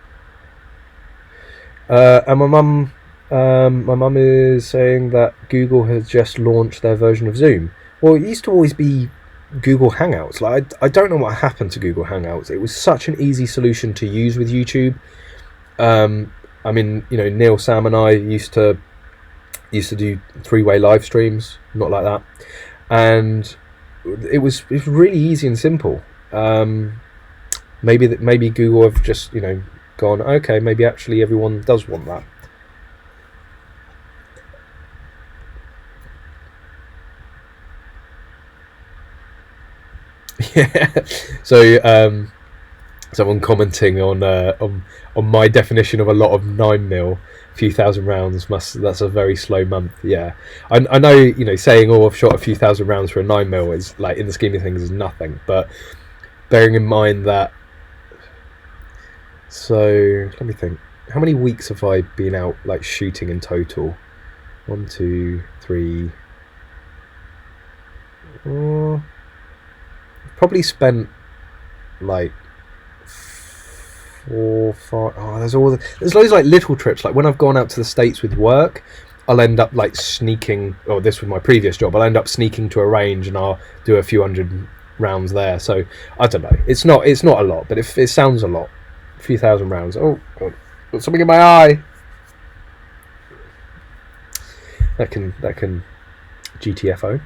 And my mum is saying that Google has just launched their version of Zoom. Well, it used to always be Google Hangouts. Like I don't know what happened to Google Hangouts. It was such an easy solution to use with YouTube. I mean, you know, Neil, Sam, and I used to do 3-way live streams, not like that, and it was really easy and simple. Maybe Google have just, you know, gone, okay, maybe actually everyone does want that. Yeah. So someone commenting on my definition of a lot of 9mm, a few thousand rounds, that's a very slow month. Yeah, I know, you know, saying, oh, I've shot a few thousand rounds for a 9mm is, like, in the scheme of things, is nothing, but bearing in mind that, so let me think, how many weeks have I been out, like, shooting in total? 1, 2, 3, probably spent like 4, 5. Oh, there's loads of like little trips. Like when I've gone out to the States with work, I'll end up like sneaking. Oh, this was my previous job. I'll end up sneaking to a range and I'll do a few hundred rounds there. So I don't know. It's not a lot, but it sounds a lot. A few thousand rounds. Oh God, got something in my eye. That can GTFO.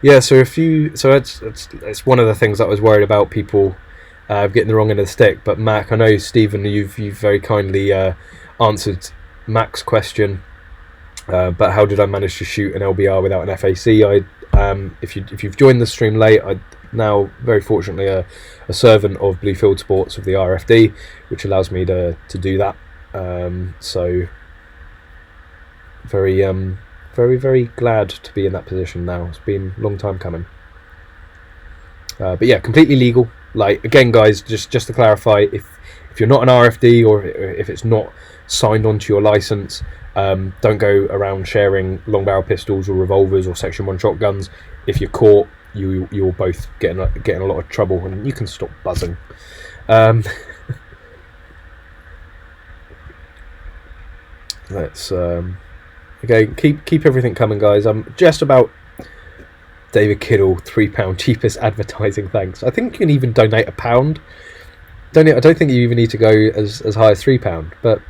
Yeah, so it's one of the things that I was worried about, people getting the wrong end of the stick. But Mac, I know, Stephen, you've very kindly answered Mac's question. But how did I manage to shoot an LBR without an FAC? If you've joined the stream late, I now very fortunately a servant of Bluefield Sports of the RFD, which allows me to do that. So very, very glad to be in that position now. It's been a long time coming. But yeah, completely legal. Like, again, guys, just to clarify, if you're not an RFD or if it's not signed onto your license, don't go around sharing long barrel pistols or revolvers or Section 1 shotguns. If you're caught, you'll both get in a lot of trouble, and you can stop buzzing. Let's okay, keep everything coming, guys. I'm just about David Kiddle, £3 cheapest advertising, thanks. I think you can even donate £1. I don't think you even need to go as high as £3, but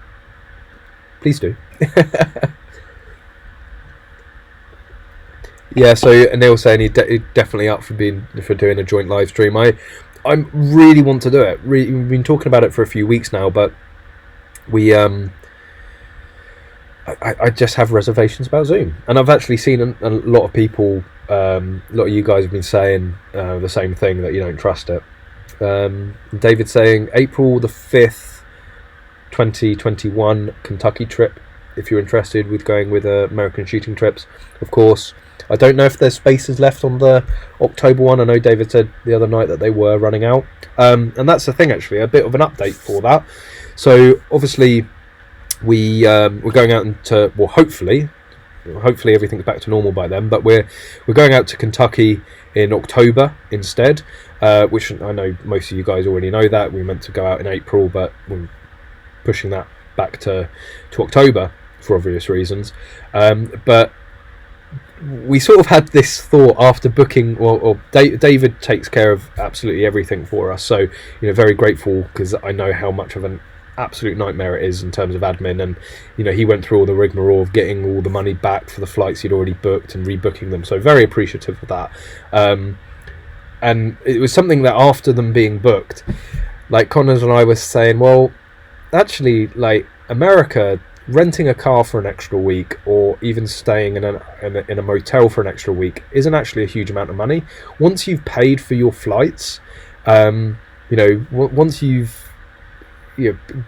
please do. Yeah, so Neil saying he's definitely up for doing a joint live stream. I really want to do it. We've been talking about it for a few weeks now, but we I just have reservations about Zoom, and I've actually seen a lot of people, a lot of you guys have been saying the same thing, that you don't trust it. David saying April the 5th, 2021 Kentucky trip, if you're interested with going with American shooting trips. Of course, I don't know if there's spaces left on the October one. I know David said the other night that they were running out, and that's the thing, actually, a bit of an update for that. So obviously we're going out into, well, hopefully everything's back to normal by then, but we're going out to Kentucky in October instead, which I know most of you guys already know that. We meant to go out in April, but pushing that back to October for obvious reasons. But we sort of had this thought after booking, or David takes care of absolutely everything for us, so you know, very grateful, because I know how much of an absolute nightmare it is in terms of admin, and you know, he went through all the rigmarole of getting all the money back for the flights he'd already booked and rebooking them, so very appreciative of that. And it was something that after them being booked, like Connors and I were saying, well, actually, like America, renting a car for an extra week, or even staying in a motel for an extra week, isn't actually a huge amount of money. Once you've paid for your flights, you know, once you've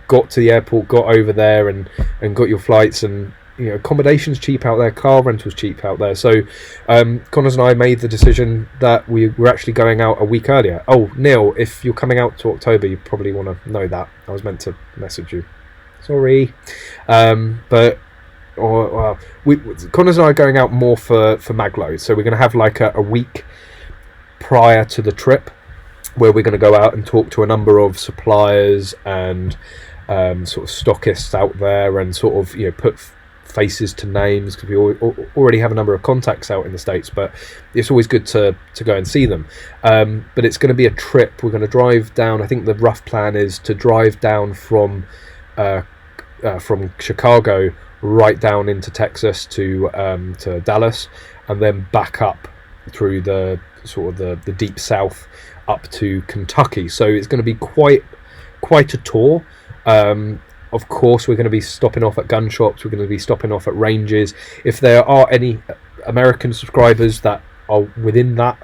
got to the airport, got over there, and got your flights, and you know, accommodation's cheap out there, car rental's cheap out there. So Connors and I made the decision that we're actually going out a week earlier. Oh, Neil, if you're coming out to October, you probably want to know that. I was meant to message you. Sorry. Connors and I are going out more for Maglo, so we're going to have like a week prior to the trip where we're going to go out and talk to a number of suppliers and sort of stockists out there, and sort of, you know, put faces to names, because we already have a number of contacts out in the States, but it's always good to go and see them. But it's going to be a trip. We're going to drive down. I think the rough plan is to drive down from Chicago right down into Texas to Dallas, and then back up through the sort of the deep south up to Kentucky. So it's going to be quite a tour. Of course, we're going to be stopping off at gun shops. We're going to be stopping off at ranges. If there are any American subscribers that are within that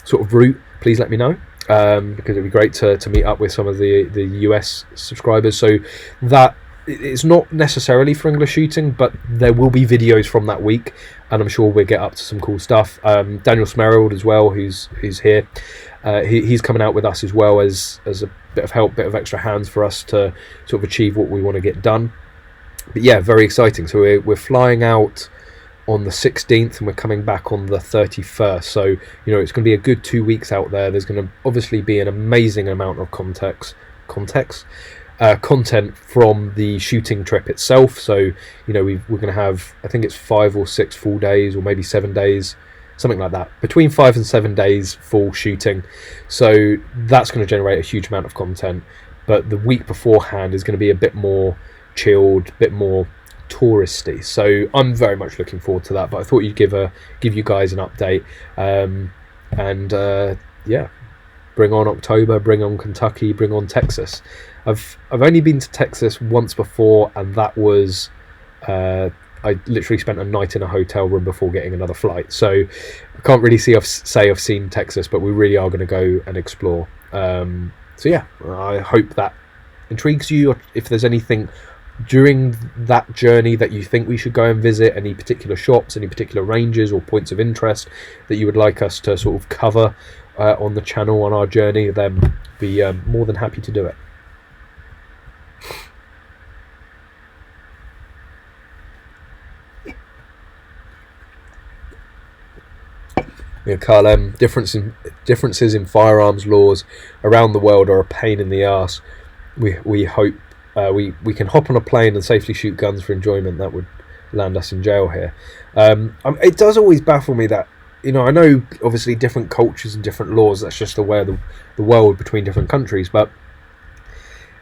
sort of route, please let me know. Because it'd be great to meet up with some of the US subscribers. So that it's not necessarily for English shooting, but there will be videos from that week, and I'm sure we'll get up to some cool stuff. Daniel Smerald as well, who's here, he's coming out with us as well as a bit of help, bit of extra hands for us to sort of achieve what we want to get done. But yeah, very exciting. So we're flying out on the 16th, and we're coming back on the 31st. So, you know, it's going to be a good 2 weeks out there. There's going to obviously be an amazing amount of content from the shooting trip itself. So, you know, we're going to have, I think it's 5 or 6 full days, or maybe 7 days, something like that, between 5 and 7 days full shooting. So that's going to generate a huge amount of content. But the week beforehand is going to be a bit more chilled, a bit more touristy, so I'm very much looking forward to that. But I thought you'd give you guys an update, yeah, bring on October, bring on Kentucky, bring on Texas. I've only been to Texas once before, and that was I literally spent a night in a hotel room before getting another flight, so I can't really say I've seen Texas, but we really are going to go and explore. So yeah, I hope that intrigues you. Or if there's anything during that journey that you think we should go and visit, any particular shops, any particular ranges or points of interest that you would like us to sort of cover on the channel on our journey, then be more than happy to do it. You know, Callum, differences in firearms laws around the world are a pain in the arse. We hope we can hop on a plane and safely shoot guns for enjoyment. That would land us in jail here. It does always baffle me that, you know, I know obviously different cultures and different laws, that's just the way of the world between different countries, but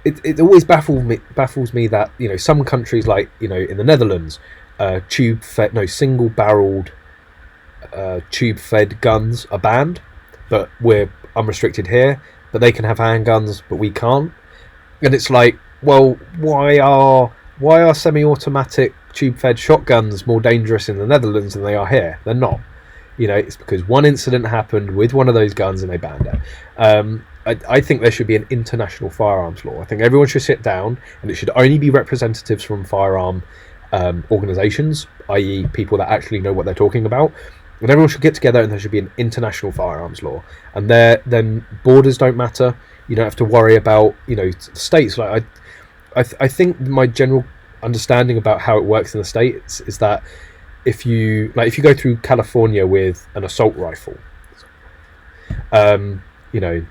it always baffles me that, you know, some countries, like, you know, in the Netherlands, single barreled tube fed guns are banned, but we're unrestricted here. But they can have handguns, but we can't. And it's like, well, why are semi-automatic tube-fed shotguns more dangerous in the Netherlands than they are here? They're not. You know, it's because one incident happened with one of those guns and they banned it. I think there should be an international firearms law. I think everyone should sit down, and it should only be representatives from firearm organisations, i.e. people that actually know what they're talking about. And everyone should get together, and there should be an international firearms law. And then borders don't matter. You don't have to worry about, you know, states. Like I think my general understanding about how it works in the States is that if you go through California with an assault rifle, you know,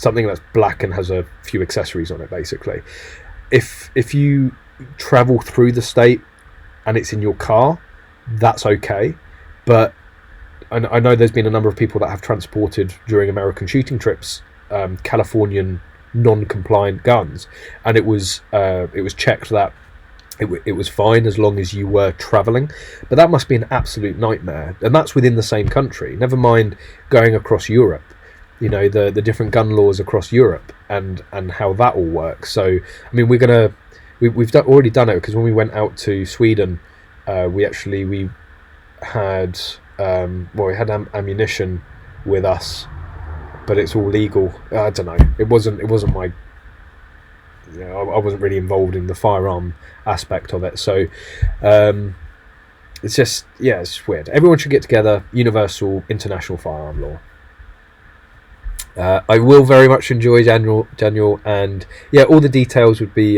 something that's black and has a few accessories on it, basically. If you travel through the state and it's in your car, that's okay. But I know there's been a number of people that have transported during American shooting trips Californian non-compliant guns, and it was checked that it was fine as long as you were travelling. But that must be an absolute nightmare, and that's within the same country, never mind going across Europe. You know, the different gun laws across Europe and how that all works. So I mean, we've already done it, because when we went out to Sweden, we had ammunition with us, but it's all legal. I don't know. It wasn't my. You know, I wasn't really involved in the firearm aspect of it. So it's just, yeah, it's weird. Everyone should get together. Universal international firearm law. I will very much enjoy Daniel, and yeah, all the details would be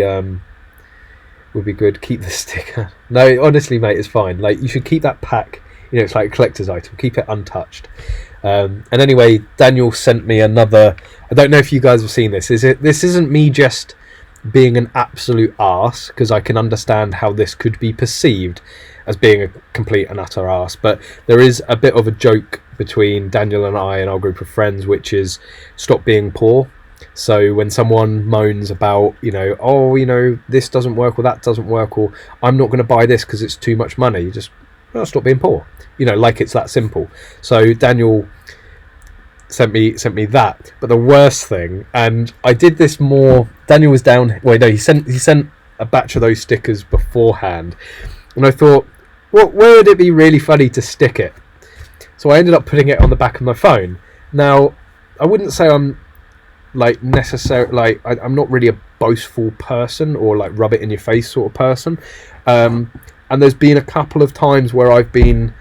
good. Keep the sticker. No, honestly, mate, it's fine. Like, you should keep that pack. You know, it's like a collector's item. Keep it untouched. And anyway, Daniel sent me another. I don't know if you guys have seen this. This isn't me just being an absolute arse, because I can understand how this could be perceived as being a complete and utter arse. But there is a bit of a joke between Daniel and I and our group of friends, which is stop being poor. So when someone moans about, you know, oh, you know, this doesn't work or that doesn't work, or I'm not going to buy this because it's too much money, you just, well, stop being poor. You know, like, it's that simple. So Daniel sent me that. But the worst thing, and I did this more. Daniel was down. Wait, no, he sent a batch of those stickers beforehand, and I thought, well, where would it be really funny to stick it? So I ended up putting it on the back of my phone. Now, I wouldn't say I'm like necessarily, like, I'm not really a boastful person or like rub it in your face sort of person. And there's been a couple of times where I've been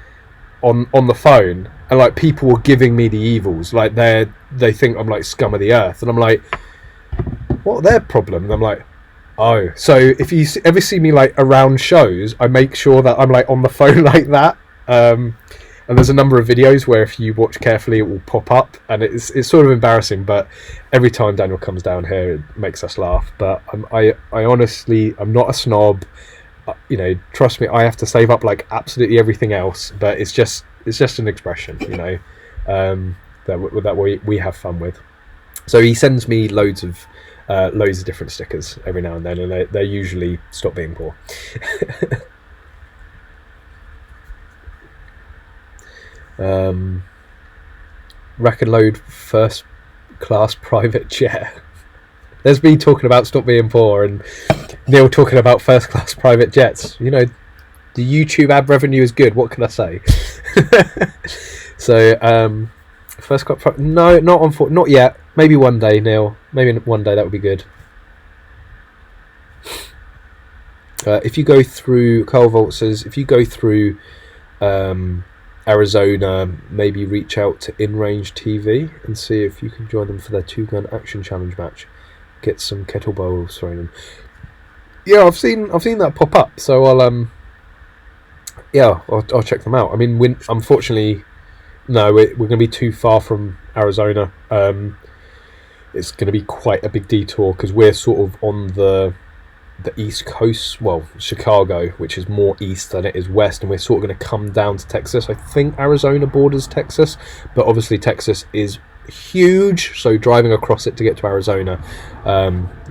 on the phone and like people were giving me the evils, like they think I'm like scum of the earth, and I'm like, what are their problem? And I'm like, oh. So if you ever see me like around shows, I make sure that I'm like on the phone like that. And there's a number of videos where if you watch carefully, it will pop up, and it's sort of embarrassing. But every time Daniel comes down here, it makes us laugh. But I honestly, I'm not a snob. You know, trust me, I have to save up like absolutely everything else. But it's just an expression, you know, that we have fun with. So he sends me loads of different stickers every now and then, and they're usually stop being poor. Rack and load first class private jet. There's me talking about stop being poor, and Neil talking about first class private jets. You know, the YouTube ad revenue is good. What can I say? So first class. No, not yet. Maybe one day, Neil. Maybe one day, that would be good. If you go through, Carl Volt says, if you go through Arizona, maybe reach out to In Range TV and see if you can join them for their 2-gun action challenge match. Get some kettlebells thrown in. Yeah, I've seen that pop up. So I'll check them out. I mean, unfortunately, no, we're going to be too far from Arizona. It's going to be quite a big detour because we're sort of on the east coast, well, Chicago, which is more east than it is west, and we're sort of going to come down to Texas. I think Arizona borders Texas, but obviously Texas is huge, so driving across it to get to Arizona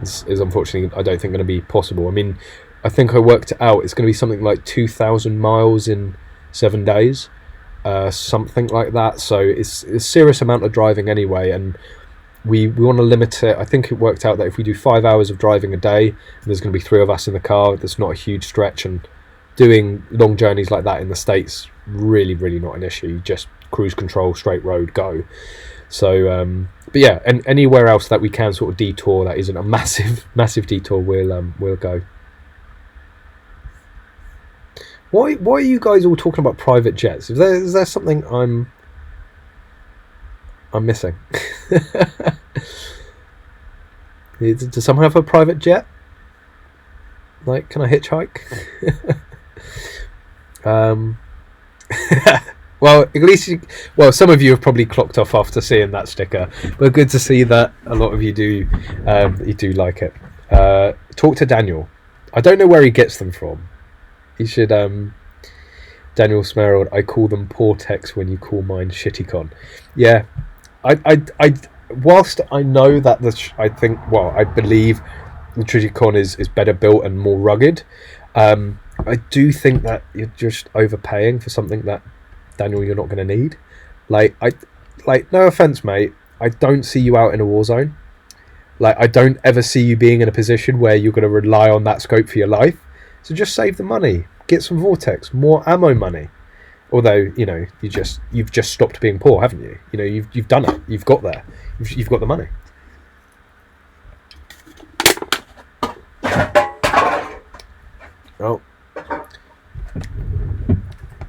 is unfortunately, I don't think, going to be possible. I mean, I think I worked it out, it's going to be something like 2,000 miles in 7 days, something like that. So it's a serious amount of driving anyway, and we want to limit it. I think it worked out that if we do 5 hours of driving a day, and there's going to be 3 of us in the car, that's not a huge stretch, and doing long journeys like that in the States, really not an issue. Just cruise control, straight road, go. So but yeah, and anywhere else that we can sort of detour that isn't a massive detour, we'll go. Why are you guys all talking about private jets? Is there something I'm missing? Does someone have a private jet? Like, can I hitchhike? Well, at least some of you have probably clocked off after seeing that sticker, but good to see that a lot of you do like it. Talk to Daniel. I don't know where he gets them from. He should. Daniel Smerald. I call them Portex when you call mine Shittycon. Yeah, I whilst I know that I believe the Triticon is better built and more rugged. I do think that you're just overpaying for something that, Daniel, you're not going to need. Like, no offense, mate, I don't see you out in a war zone. Like, I don't ever see you being in a position where you're going to rely on that scope for your life. So just save the money, get some Vortex, more ammo money. Although, you know, you've just stopped being poor, haven't you? You know, you've done it. You've got there. You've got the money. Oh,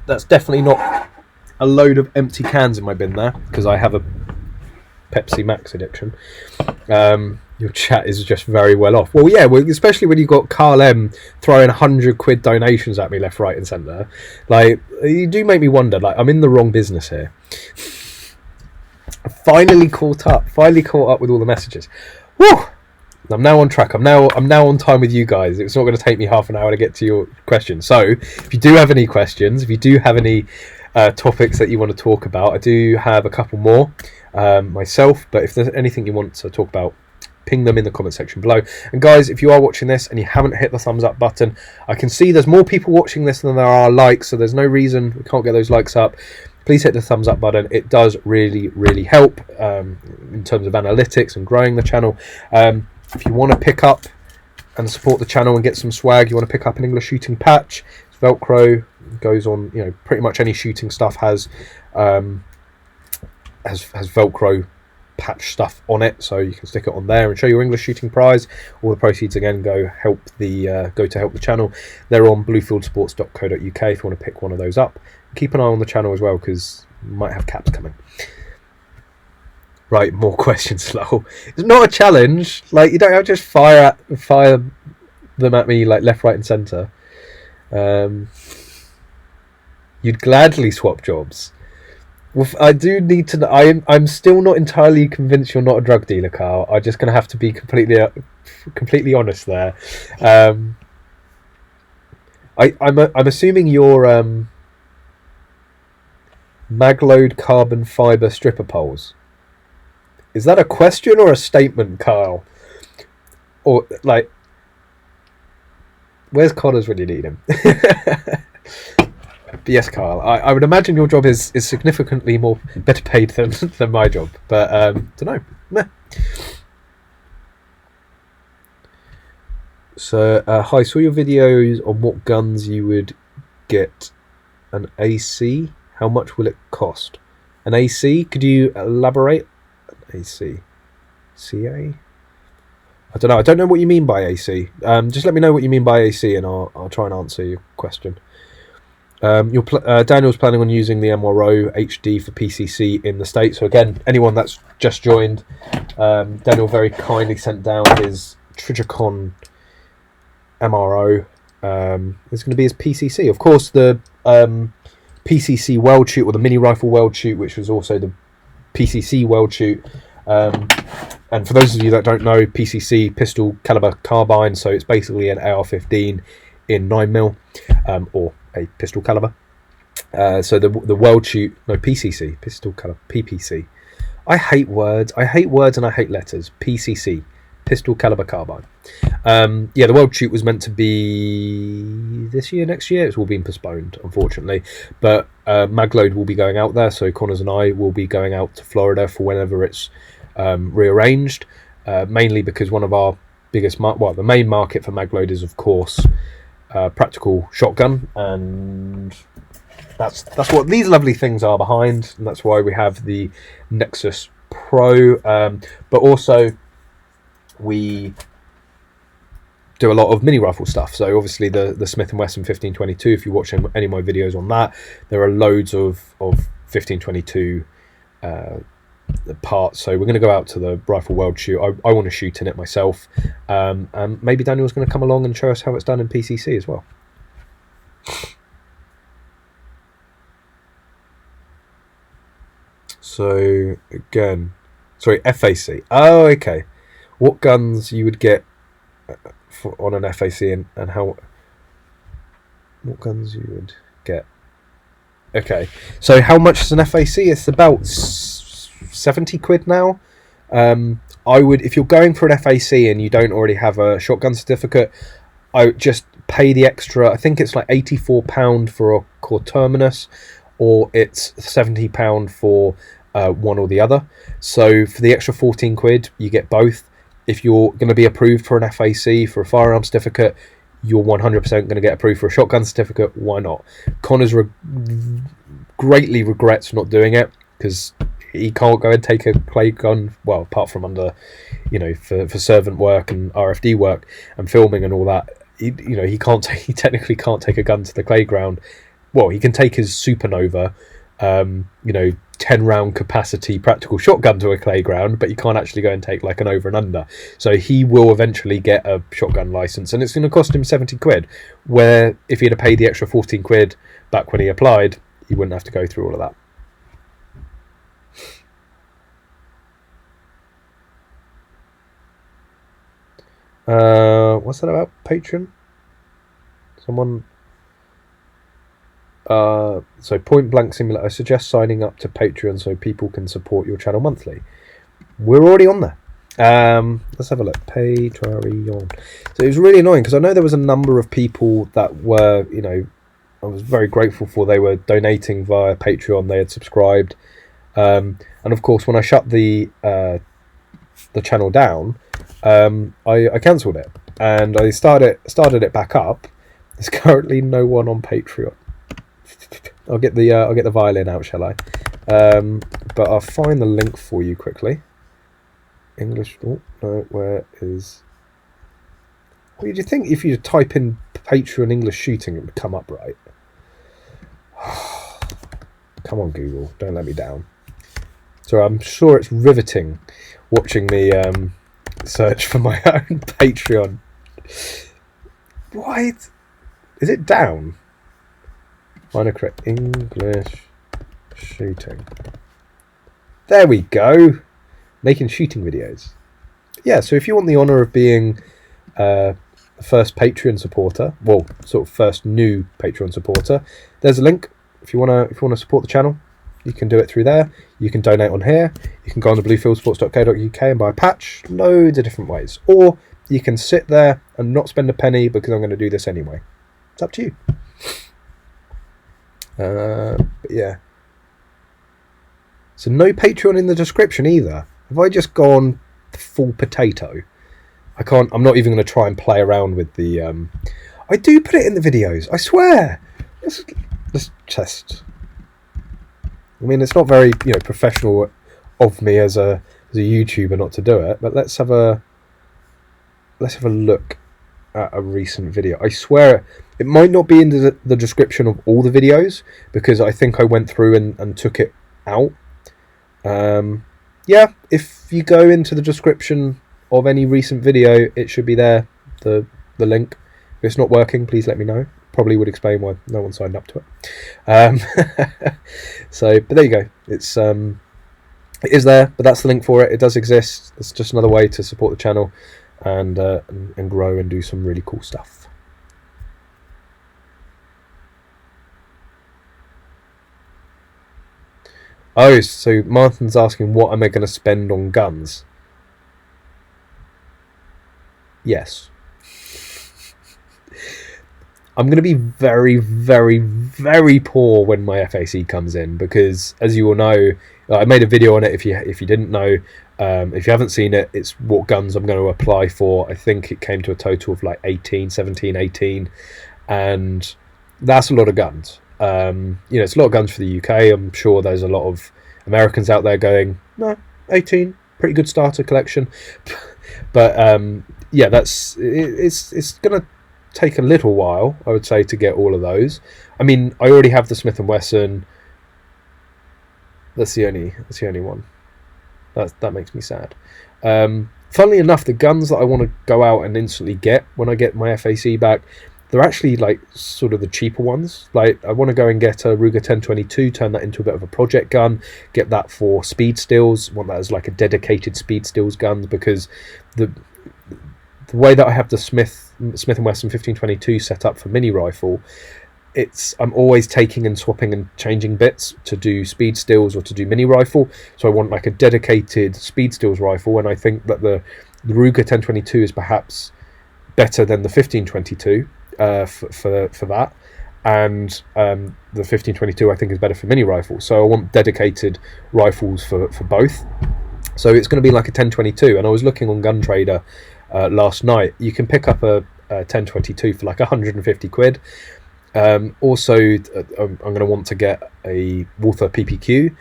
that's definitely not a load of empty cans in my bin there, because I have a Pepsi Max addiction. Your chat is just very well off. Well, yeah, especially when you've got Carl M throwing £100 donations at me left, right, and centre. Like, you do make me wonder. Like, I'm in the wrong business here. I finally caught up with all the messages. Woo! I'm now on track. I'm now on time with you guys. It's not going to take me half an hour to get to your questions. So, if you do have any questions, if you do have any topics that you want to talk about, I do have a couple more myself. But if there's anything you want to talk about, ping them in the comment section below. And guys, if you are watching this and you haven't hit the thumbs up button, I can see there's more people watching this than there are likes, so there's no reason we can't get those likes up. Please hit the thumbs up button. It does really, really help in terms of analytics and growing the channel. If you want to pick up and support the channel and get some swag, you want to pick up an English shooting patch. It's Velcro, goes on, you know, pretty much any shooting stuff has Velcro patch stuff on it, so you can stick it on there and show your English shooting prize. All the proceeds again go to help the channel. They're on bluefieldsports.co.uk if you want to pick one of those up. Keep an eye on the channel as well, because we might have caps coming. Right, more questions, lol. It's not a challenge. Like, you don't have to just fire them at me like left, right, and centre. You'd gladly swap jobs. Well, I do need to know. I'm still not entirely convinced you're not a drug dealer, Carl. I'm just going to have to be completely honest there. I'm assuming you're Magload carbon fibre stripper poles. Is that a question or a statement, Kyle? Or, like, where's Connors when you need him? But yes, Kyle, I would imagine your job is significantly more better paid than my job. But, don't know. Meh. So, hi, saw your videos on what guns you would get. An AC? How much will it cost? An AC? Could you elaborate? AC, CA. I don't know. I don't know what you mean by AC. Just let me know what you mean by AC, and I'll try and answer your question. Daniel's planning on using the MRO HD for PCC in the States. So again, anyone that's just joined, Daniel very kindly sent down his Triticon MRO. It's going to be his PCC. Of course, the PCC World Shoot, or the Mini Rifle World Shoot, which was also the PCC World Shoot. And for those of you that don't know, PCC, pistol caliber carbine, so it's basically an AR-15 in 9mm, or a pistol caliber. So the World Shoot, no, PCC, pistol caliber, PPC. I hate words and I hate letters. PCC, pistol caliber carbine. Yeah, the World Shoot was meant to be this year, next year. It's all been postponed, unfortunately. But Magload will be going out there, so Connors and I will be going out to Florida for whenever it's rearranged. Mainly because one of our biggest, the main market for Magload is, of course, practical shotgun, and that's what these lovely things are behind, and that's why we have the Nexus Pro. But also, we do a lot of mini rifle stuff. So obviously the Smith & Wesson 1522, if you watch any of my videos on that, there are loads of 1522 parts. So we're going to go out to the Rifle World Shoot. I want to shoot in it myself, and maybe Daniel's going to come along and show us how it's done in PCC as well. So again, sorry, FAC. Oh, okay. What guns you would get on an FAC, and how? What guns you would get? Okay, so how much is an FAC? It's about 70 quid now. I would, if you're going for an FAC and you don't already have a shotgun certificate, I would just pay the extra. I think it's like £84 for a core terminus, or it's £70 for one or the other. So for the extra 14 quid, you get both. If you're going to be approved for an FAC, for a firearm certificate, you're 100% going to get approved for a shotgun certificate. Why not? Connors greatly regrets not doing it, because he can't go and take a clay gun, well, apart from under, for servant work and RFD work and filming and all that. He technically can't take a gun to the clay ground. Well, he can take his Supernova, 10 round capacity practical shotgun to a clay ground, but you can't actually go and take like an over and under. So he will eventually get a shotgun license, and it's going to cost him 70 quid, where if he'd have paid the extra 14 quid back when he applied, he wouldn't have to go through all of that. What's that about Patreon? Someone so Point Blank Simulator, I suggest signing up to Patreon so people can support your channel monthly. We're already on there. Let's have a look. Patreon. So it was really annoying, because I know there was a number of people that were, I was very grateful for. They were donating via Patreon. They had subscribed, and of course, when I shut the channel down, I cancelled it, and I started it back up. There's currently no one on Patreon. I'll get the violin out, shall I? But I'll find the link for you quickly. English. Oh no, where is? What do you think if you type in Patreon English shooting, it would come up, right? Come on, Google, don't let me down. So I'm sure it's riveting watching me search for my own Patreon. What? Is it down? Find a correct English shooting. There we go. Making shooting videos. Yeah, so if you want the honour of being the first Patreon supporter, well, sort of first new Patreon supporter, there's a link. If you wanna support the channel, you can do it through there. You can donate on here. You can go on to bluefieldsports.co.uk and buy a patch. Loads of different ways. Or you can sit there and not spend a penny, because I'm going to do this anyway. It's up to you. But yeah. So no Patreon in the description either. Have I just gone full potato? I'm not even going to try and play around with the... I do put it in the videos, I swear. Let's test. I mean, it's not very professional of me as a YouTuber not to do it, but let's have a look at a recent video. I swear it might not be in the description of all the videos, because I think I went through and took it out. Yeah, if you go into the description of any recent video, it should be there, the link. If it's not working, please let me know. Probably would explain why no one signed up to it. So, but there you go. It is there, but that's the link for it. It does exist. It's just another way to support the channel and grow and do some really cool stuff. Oh, so Martin's asking, what am I going to spend on guns? Yes. I'm going to be very, very, very poor when my FAC comes in, because, as you all know, I made a video on it. If you didn't know, if you haven't seen it, it's what guns I'm going to apply for. I think it came to a total of like 17, 18, and that's a lot of guns. It's a lot of guns for the UK. I'm sure there's a lot of Americans out there going, no, 18, pretty good starter collection. But yeah, it's going to take a little while, I would say, to get all of those. I mean, I already have the Smith & Wesson. That's the only one. That makes me sad. Funnily enough, the guns that I want to go out and instantly get when I get my FAC back, they're actually like sort of the cheaper ones. Like I want to go and get a Ruger 1022, turn that into a bit of a project gun, get that for speed stills, want that as like a dedicated speed stills gun, because the way that I have the Smith & Wesson 1522 set up for mini rifle, I'm always taking and swapping and changing bits to do speed stills or to do mini rifle. So I want like a dedicated speed stills rifle, and I think that the Ruger 1022 is perhaps better than the 1522 for that, and the 1522 I think is better for mini rifle. So I want dedicated rifles for both. So it's going to be like a 1022, and I was looking on Gun Trader last night. You can pick up a 1022 for like 150 quid. Also, I'm going to want to get a Walther PPQ,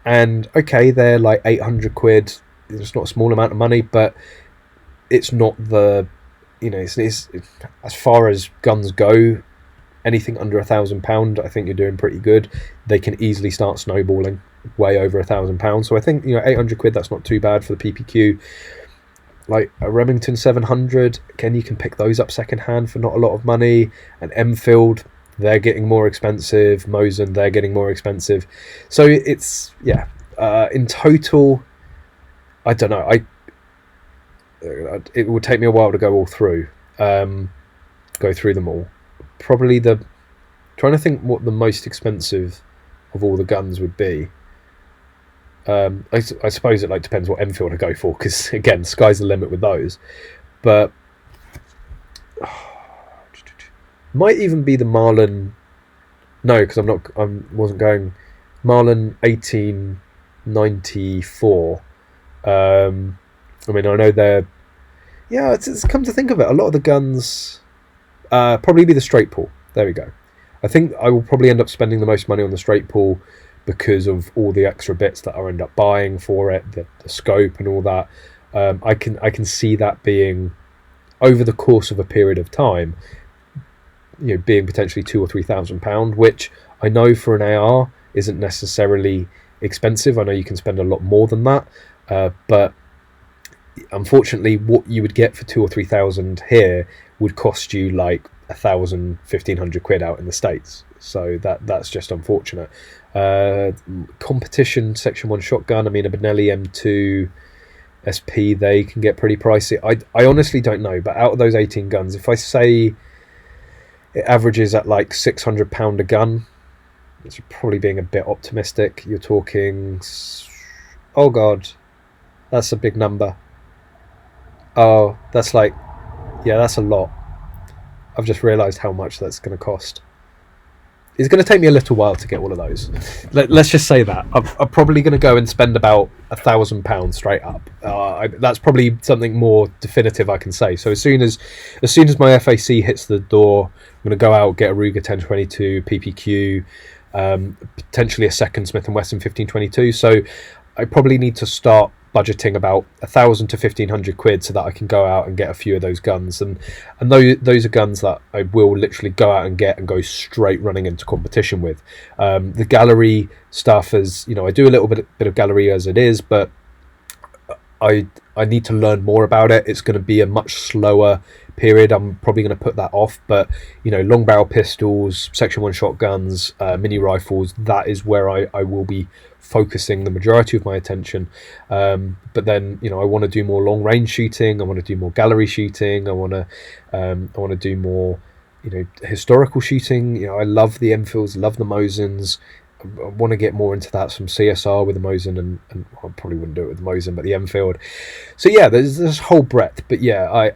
and okay, they're like 800 quid. It's not a small amount of money, but it's not the, you know, it's as far as guns go, anything under £1,000, I think you're doing pretty good. They can easily start snowballing way over £1,000. So I think, you know, 800 quid, that's not too bad for the PPQ. Like a Remington 700, again, you can pick those up secondhand for not a lot of money. And Enfield, they're getting more expensive. Mosin, they're getting more expensive. So it's, yeah, in total, I don't know. It would take me a while to go through them all. Probably trying to think what the most expensive of all the guns would be. I suppose it like depends what Enfield I go for, because again, sky's the limit with those. But might even be the Marlin. No, because I wasn't going Marlin 1894. I mean, I know they're, yeah. It's come to think of it, a lot of the guns probably be the straight pull. There we go. I think I will probably end up spending the most money on the straight pull because of all the extra bits that I end up buying for it, the scope and all that. I can see that being, over the course of a period of time, you know, being potentially £2,000 or £3,000, which I know for an AR isn't necessarily expensive. I know you can spend a lot more than that, but unfortunately, what you would get for 2,000 or 3,000 here would cost you like 1,000, 1,500 quid out in the States. So that's just unfortunate. Competition Section 1 shotgun, I mean, a Benelli M2 SP, they can get pretty pricey. I honestly don't know, but out of those 18 guns, if I say it averages at like £600 a gun, it's probably being a bit optimistic. You're talking, oh god, that's a big number. Oh, that's like, yeah, that's a lot. I've just realised how much that's going to cost. It's going to take me a little while to get all of those. Let's just say that I'm probably going to go and spend about £1,000 straight up. That's probably something more definitive I can say. So as soon as my FAC hits the door, I'm going to go out, get a Ruger 1022 PPQ, potentially a second Smith & Wesson 1522. So I probably need to start budgeting about 1,000 to 1,500 quid so that I can go out and get a few of those guns, and those are guns that I will literally go out and get and go straight running into competition with. The gallery stuff, is, you know, I do a little bit of gallery as it is, but I need to learn more about it. It's going to be a much slower period. I'm probably going to put that off, but you know, long barrel pistols, Section 1 shotguns, mini rifles, that is where I will be focusing the majority of my attention. But then, you know, I want to do more long range shooting, I want to do more gallery shooting, I want to do more, you know, historical shooting. You know, I love the Enfields, love the Mosins. I want to get more into that, some CSR with the Mosin, and I probably wouldn't do it with the Mosin, but the Enfield. So yeah, there's this whole breadth. But yeah,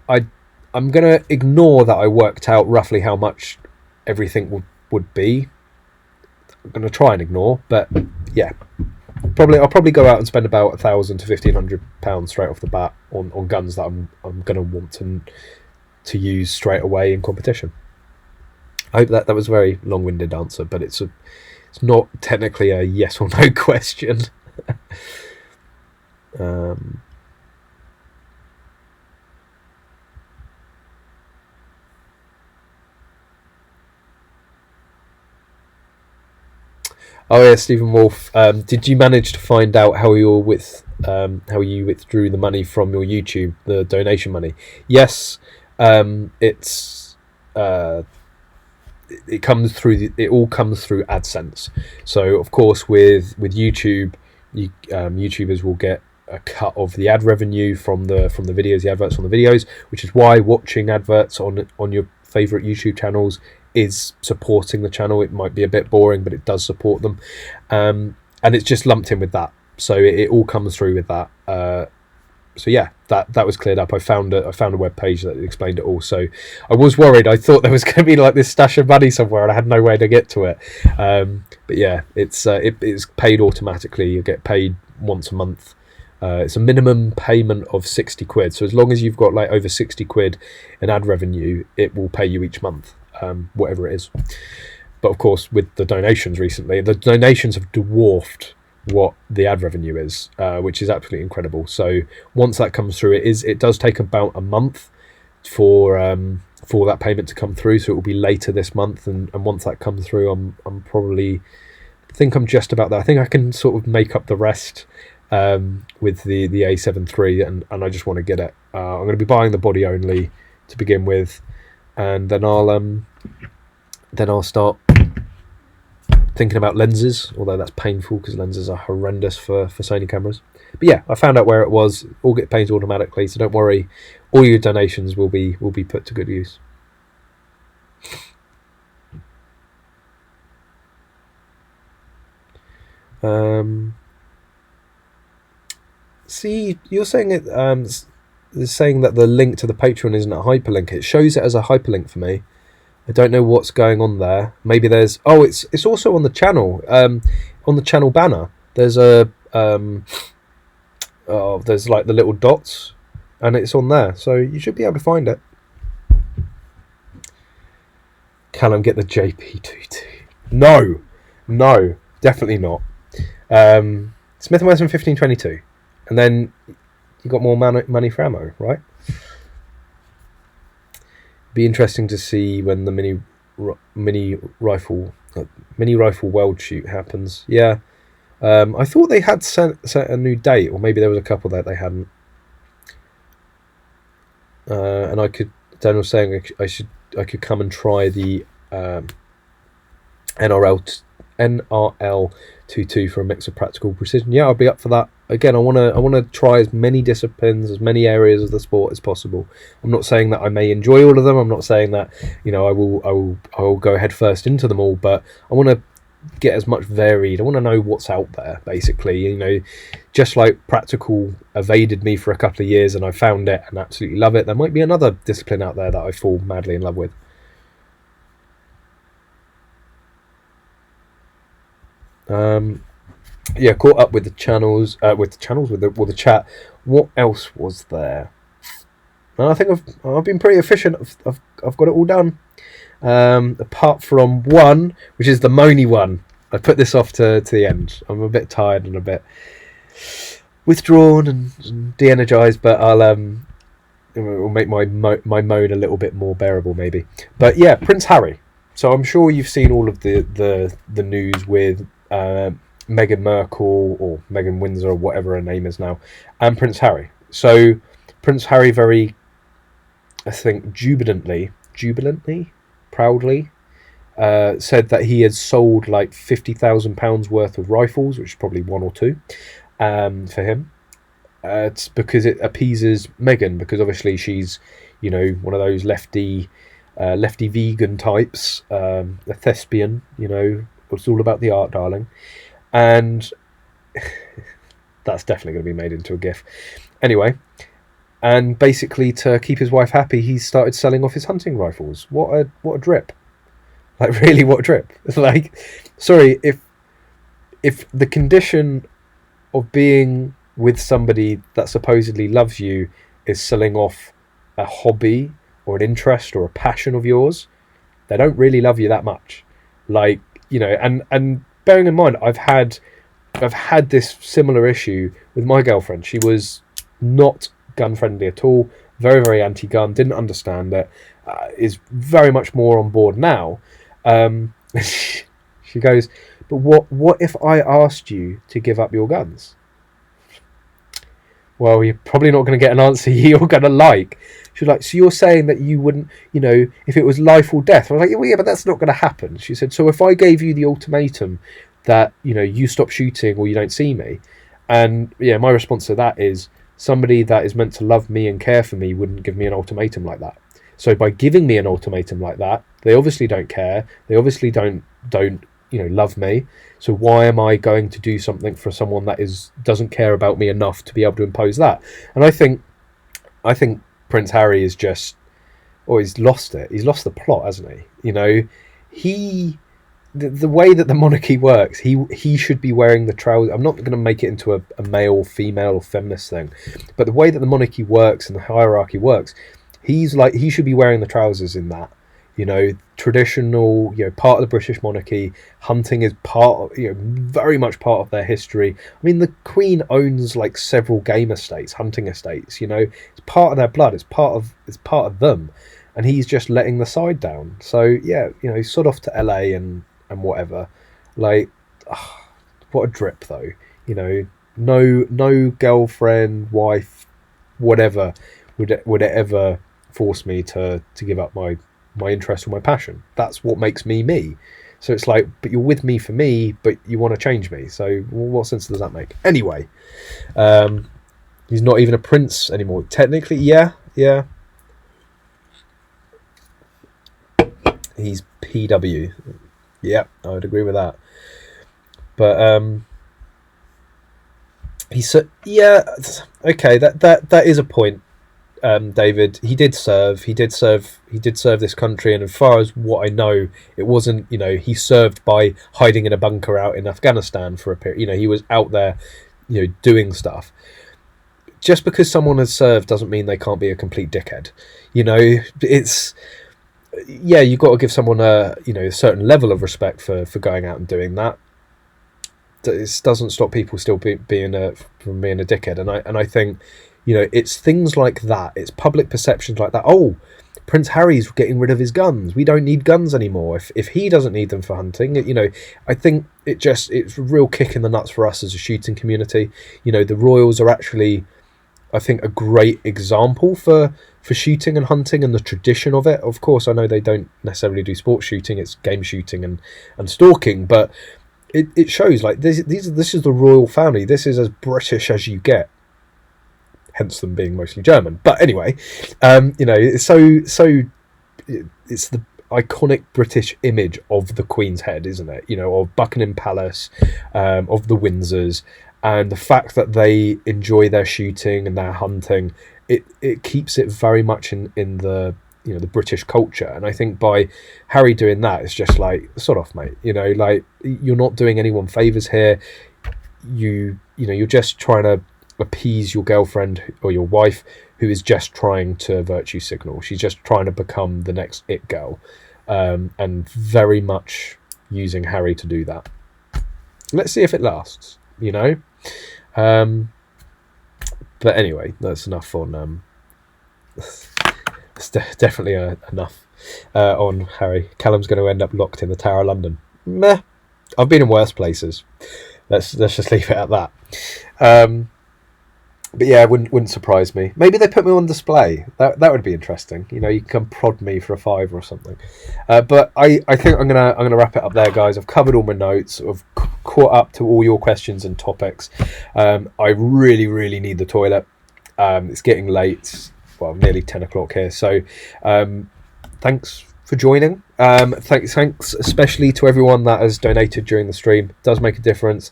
I'm gonna ignore that I worked out roughly how much everything would be. I'm gonna try and ignore, but yeah, I'll probably go out and spend about £1,000 to £1,500 straight off the bat on guns that I'm gonna want to use straight away in competition. I hope that was a very long-winded answer, but it's not technically a yes or no question. Oh yeah, Stephen Wolf. Did you manage to find out how you withdrew the money from your YouTube, the donation money? Yes, it's it comes through. It all comes through AdSense. So of course, with YouTube, YouTubers will get a cut of the ad revenue from the videos, the adverts on the videos, which is why watching adverts on your favorite YouTube channels is supporting the channel. It might be a bit boring, but it does support them, and it's just lumped in with that. So it all comes through with that. So yeah, that was cleared up. I found a web page that explained it all. So I was worried. I thought there was going to be like this stash of money somewhere, and I had no way to get to it. But yeah, it's paid automatically. You get paid once a month. It's a minimum payment of 60 quid. So as long as you've got like over 60 quid in ad revenue, it will pay you each month, whatever it is. But of course, with the donations recently, the donations have dwarfed what the ad revenue is, which is absolutely incredible. So once that comes through, it does take about a month for that payment to come through. So it will be later this month, and once that comes through, I'm probably, I think I'm just about there. I think I can sort of make up the rest with the A7 III, and I just want to get it. I'm going to be buying the body only to begin with, and then I'll start thinking about lenses, although that's painful because lenses are horrendous for Sony cameras. But yeah, I found out where it was. All get paid automatically, so don't worry, all your donations will be put to good use. See, you're saying it. It's saying that the link to the Patreon isn't a hyperlink. It shows it as a hyperlink for me. I don't know what's going on there. Maybe there's. Oh, it's also on the channel. On the channel banner, there's a. There's like the little dots, and it's on there, so you should be able to find it. Callum, get the JP22. No, definitely not. Smith & Wesson 1522. And then you got more money for ammo, right? Be interesting to see when the mini rifle weld shoot happens. Yeah, I thought they had set a new date, or maybe there was a couple that they hadn't. And Dan was saying I could come and try the NRL22 for a mix of practical precision. Yeah, I'll be up for that. Again, I want to try as many disciplines, as many areas of the sport as possible. I'm not saying that I may enjoy all of them. I'm not saying that, you know, I will go head first into them all, but I want to get as much varied. I want to know what's out there, basically. You know, just like practical evaded me for a couple of years and I found it and absolutely love it, there might be another discipline out there that I fall madly in love with. Yeah, caught up with the channels, with the chat. What else was there? I think I've been pretty efficient. I've got it all done. Apart from one, which is the moany one. I put this off to the end. I'm a bit tired and a bit withdrawn and de-energized, but it will make my moan a little bit more bearable, maybe. But yeah, Prince Harry. So I'm sure you've seen all of the news with Meghan Markle or Meghan Windsor or whatever her name is now, and Prince Harry. So Prince Harry very, I think, jubilantly, proudly said that he had sold like £50,000 worth of rifles, which is probably one or two, for him. It's because it appeases Meghan, because obviously she's, you know, one of those lefty vegan types, a thespian, you know, it's all about the art, darling. And that's definitely going to be made into a GIF. Anyway, and basically to keep his wife happy, he started selling off his hunting rifles. What a drip! Like, really, what a drip! Like, sorry, if the condition of being with somebody that supposedly loves you is selling off a hobby or an interest or a passion of yours, they don't really love you that much. Like, you know, and bearing in mind, I've had this similar issue with my girlfriend. She was not gun friendly at all, very, very anti-gun, didn't understand it, is very much more on board now. She goes, but what if I asked you to give up your guns? well, you're probably not going to get an answer you're going to like. She was like, so you're saying that you wouldn't, you know, if it was life or death? I was like, well, yeah, but that's not going to happen. She said, so if I gave you the ultimatum that, you know, you stop shooting or you don't see me, and yeah, my response to that is, somebody that is meant to love me and care for me wouldn't give me an ultimatum like that. So by giving me an ultimatum like that, they obviously don't care. They obviously don't you know, love me. So why am I going to do something for someone that doesn't care about me enough to be able to impose that? And I think Prince Harry is just, he's lost it. He's lost the plot, hasn't he? You know, the way that the monarchy works, he should be wearing the trousers. I'm not going to make it into a male, female, or feminist thing, but the way that the monarchy works and the hierarchy works, he should be wearing the trousers in that. You know, traditional, you know, part of the British monarchy. Hunting is part of, you know, very much part of their history. I mean, the Queen owns like several game estates, hunting estates. You know, it's part of their blood. It's part of them, and he's just letting the side down. So yeah, you know, sod off to LA and whatever. Like, what a drip though. You know, no girlfriend, wife, whatever would ever force me to give up my interest or my passion. That's what makes me me. So it's like, but you're with me for me, but you want to change me. So what sense does that make? Anyway, he's not even a prince anymore. Technically, yeah. He's PW. Yeah, I would agree with that. But yeah, okay. That is a point. David, he did serve this country, and as far as what I know, it wasn't, you know, he served by hiding in a bunker out in Afghanistan for a period. You know, he was out there, you know, doing stuff. Just because someone has served doesn't mean they can't be a complete dickhead. You know, it's, yeah, you've got to give someone a certain level of respect for going out and doing that. This doesn't stop people still being from being a dickhead, and I think, you know, it's things like that. It's public perceptions like that. Oh, Prince Harry's getting rid of his guns. We don't need guns anymore. If he doesn't need them for hunting, you know, I think it's a real kick in the nuts for us as a shooting community. You know, the Royals are actually, I think, a great example for shooting and hunting and the tradition of it. Of course, I know they don't necessarily do sports shooting. It's game shooting and stalking, but it shows like this is the royal family. This is as British as you get. Hence them being mostly German. But anyway, you know, it's the iconic British image of the Queen's Head, isn't it? You know, of Buckingham Palace, of the Windsors, and the fact that they enjoy their shooting and their hunting, it keeps it very much in the, you know, the British culture. And I think by Harry doing that, it's just like, sod off, mate. You know, like, you're not doing anyone favours here. You know, you're just trying to appease your girlfriend or your wife, who is just trying to virtue signal. She's just trying to become the next it girl, and very much using Harry to do that. Let's see if it lasts, you know. But anyway, that's enough on it's definitely enough on Harry. Callum's going to end up locked in the Tower of London. Meh. I've been in worse places. Let's just leave it at that. But yeah, it wouldn't surprise me. Maybe they put me on display. That would be interesting. You know, you can come prod me for a £5 or something. But I think I'm gonna wrap it up there, guys. I've covered all my notes. I've caught up to all your questions and topics. I really need the toilet. It's getting late. It's, well, nearly 10 o'clock here. So thanks for joining. Thanks especially to everyone that has donated during the stream. It does make a difference.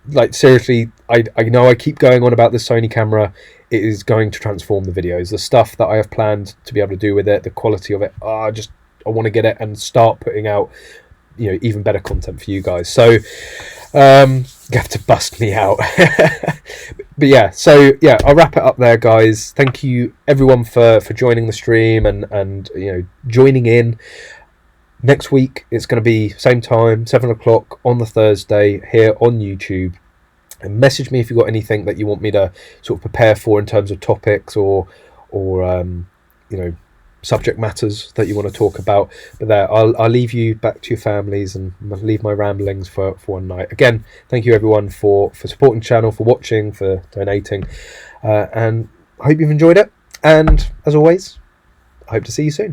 Like, seriously, I know I keep going on about the Sony camera. It is going to transform the videos. The stuff that I have planned to be able to do with it, the quality of it, I want to get it and start putting out, you know, even better content for you guys. So you have to bust me out. But yeah, so yeah, I'll wrap it up there, guys. Thank you everyone for joining the stream and you know, joining in. Next week it's going to be same time, 7 o'clock on the Thursday here on YouTube. And message me if you've got anything that you want me to sort of prepare for in terms of topics or you know, subject matters that you want to talk about. But there, I'll leave you back to your families and leave my ramblings for one night. Again, thank you everyone for supporting the channel, for watching, for donating, and I hope you've enjoyed it. And as always, I hope to see you soon.